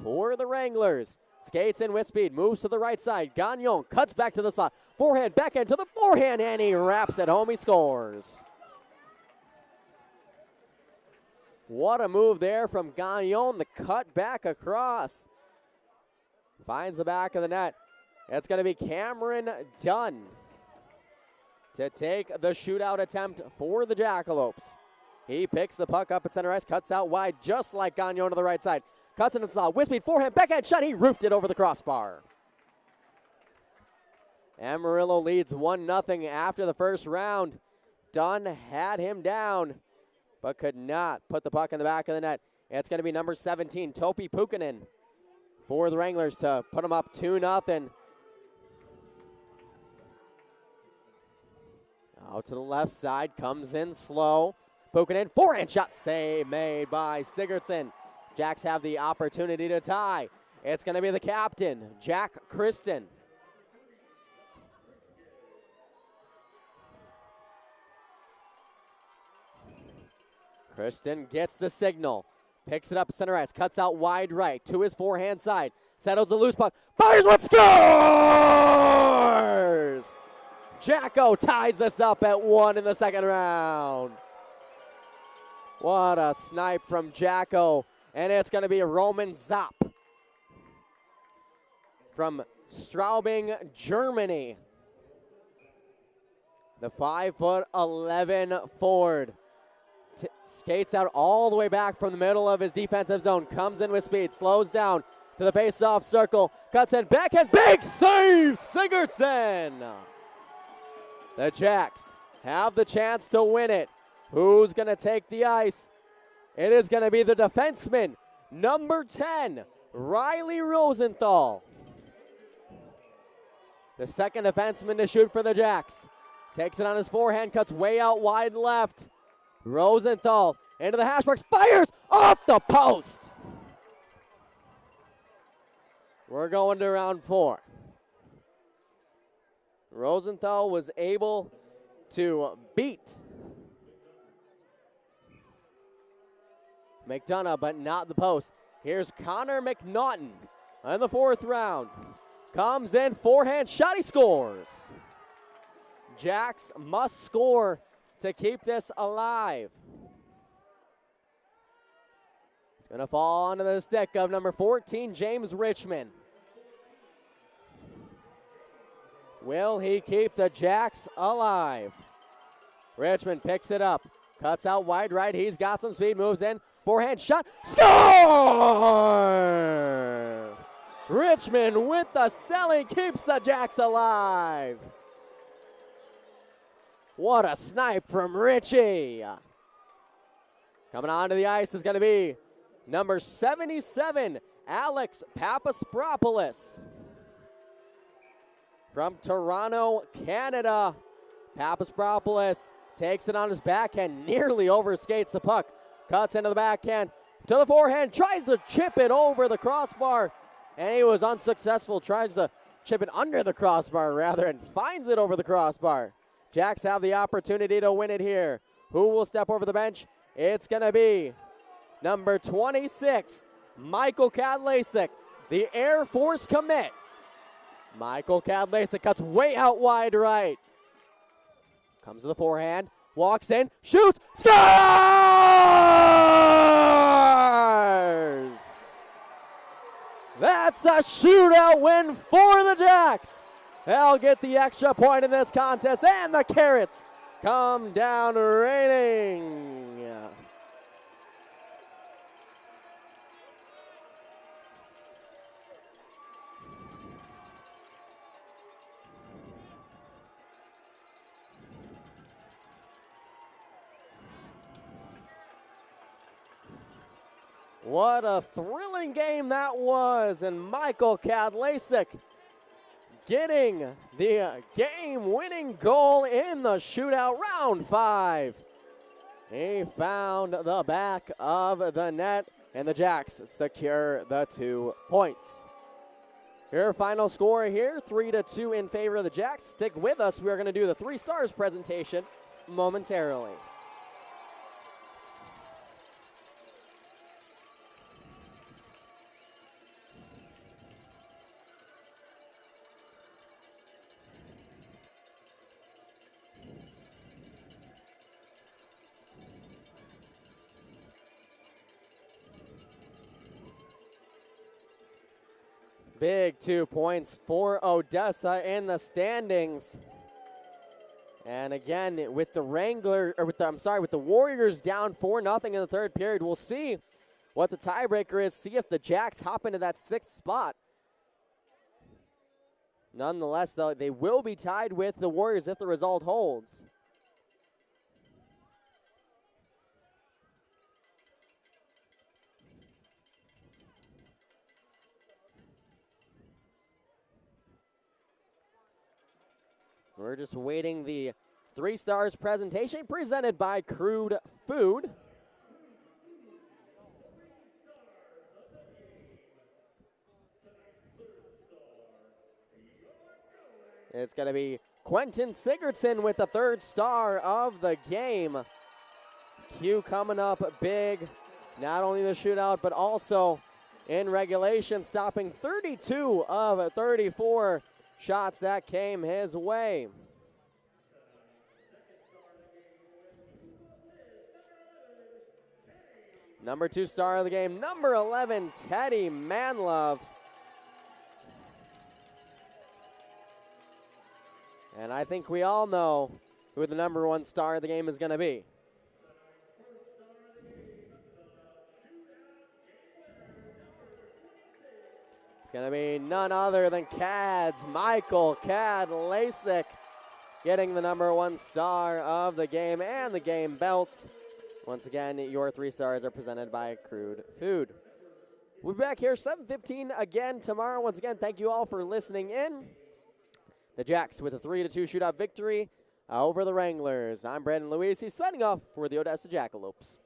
for the Wranglers. Skates in with speed, moves to the right side. Gagnon cuts back to the slot. Forehand, backhand to the forehand, and he wraps it home. He scores. What a move there from Gagnon. The cut back across. Finds the back of the net. It's going to be Cameron Dunn to take the shootout attempt for the Jackalopes. He picks the puck up at center ice, cuts out wide just like Gagnon to the right side. Cuts it in the slot. With speed, forehand, backhand shot. He roofed it over the crossbar. Amarillo leads 1-0 after the first round. Dunn had him down, but could not put the puck in the back of the net. It's going to be number 17, Topi Pukkanen, for the Wranglers to put them up 2-0. Out to the left side, comes in slow. Pukkanen, forehand shot, save made by Sigurdsson. Jacks have the opportunity to tie. It's going to be the captain, Jack Kristen. Kristen gets the signal, picks it up center ice, cuts out wide right to his forehand side, settles the loose puck, fires one, scores! Jacko ties this up at 1 in the second round. What a snipe from Jacko, and it's going to be Roman Zopp from Straubing, Germany. The 5'11" forward. Skates out all the way back from the middle of his defensive zone, comes in with speed, slows down to the face-off circle, cuts in, backhand, big save, Sigurdsson! The Jacks have the chance to win it. Who's going to take the ice? It is going to be the defenseman, number 10, Riley Rosenthal. The second defenseman to shoot for the Jacks. Takes it on his forehand, cuts way out wide left. Rosenthal into the hash marks, fires off the post. We're going to round 4. Rosenthal was able to beat McDonough, but not the post. Here's Connor McNaughton in the 4th round. Comes in, forehand shot, he scores. Jacks must score to keep this alive. It's going to fall onto the stick of number 14, James Richmond. Will he keep the Jacks alive? Richmond picks it up, cuts out wide right. He's got some speed, moves in, forehand shot, score! Richmond with the selling keeps the Jacks alive. What a snipe from Richie. Coming onto the ice is going to be number 77, Alex Papaspropoulos. From Toronto, Canada. Papaspropoulos takes it on his backhand, nearly overskates the puck. Cuts into the backhand, to the forehand, tries to chip it over the crossbar, and he was unsuccessful. Tries to chip it under the crossbar, rather, and finds it over the crossbar. Jacks have the opportunity to win it here. Who will step over the bench? It's going to be number 26, Michael Kadlasik, the Air Force commit. Michael Kadlasik cuts way out wide right. Comes to the forehand, walks in, shoots, scores! That's a shootout win for the Jacks. They'll get the extra point in this contest, and the Carrots come down reigning. What a thrilling game that was, and Michael Kadlasik getting the game-winning goal in the shootout, round 5. He found the back of the net, and the Jacks secure the 2 points. Your final score here, 3-2 in favor of the Jacks. Stick with us. We're going to do the 3 stars presentation momentarily. Big 2 points for Odessa in the standings. And again, with the with the Warriors down 4-0 in the third period, we'll see what the tiebreaker is, see if the Jacks hop into that 6th spot. Nonetheless, though, they will be tied with the Warriors if the result holds. We're just waiting the 3 stars presentation presented by Crude Food. It's going to be Quentin Sigurdsson with the 3rd star of the game. Q coming up big, not only the shootout, but also in regulation, stopping 32 of 34 shots that came his way. Number 2 star of the game, number 11, Teddy Manlove. And I think we all know who the number 1 star of the game is going to be. It's going to be none other than Cads, Michael Kadlasik, getting the number 1 star of the game and the game belt. Once again, your 3 stars are presented by Crude Food. We'll be back here 7:15 again tomorrow. Once again, thank you all for listening in. The Jacks with a 3-2 shootout victory over the Wranglers. I'm Brandon Luisi signing off for the Odessa Jackalopes.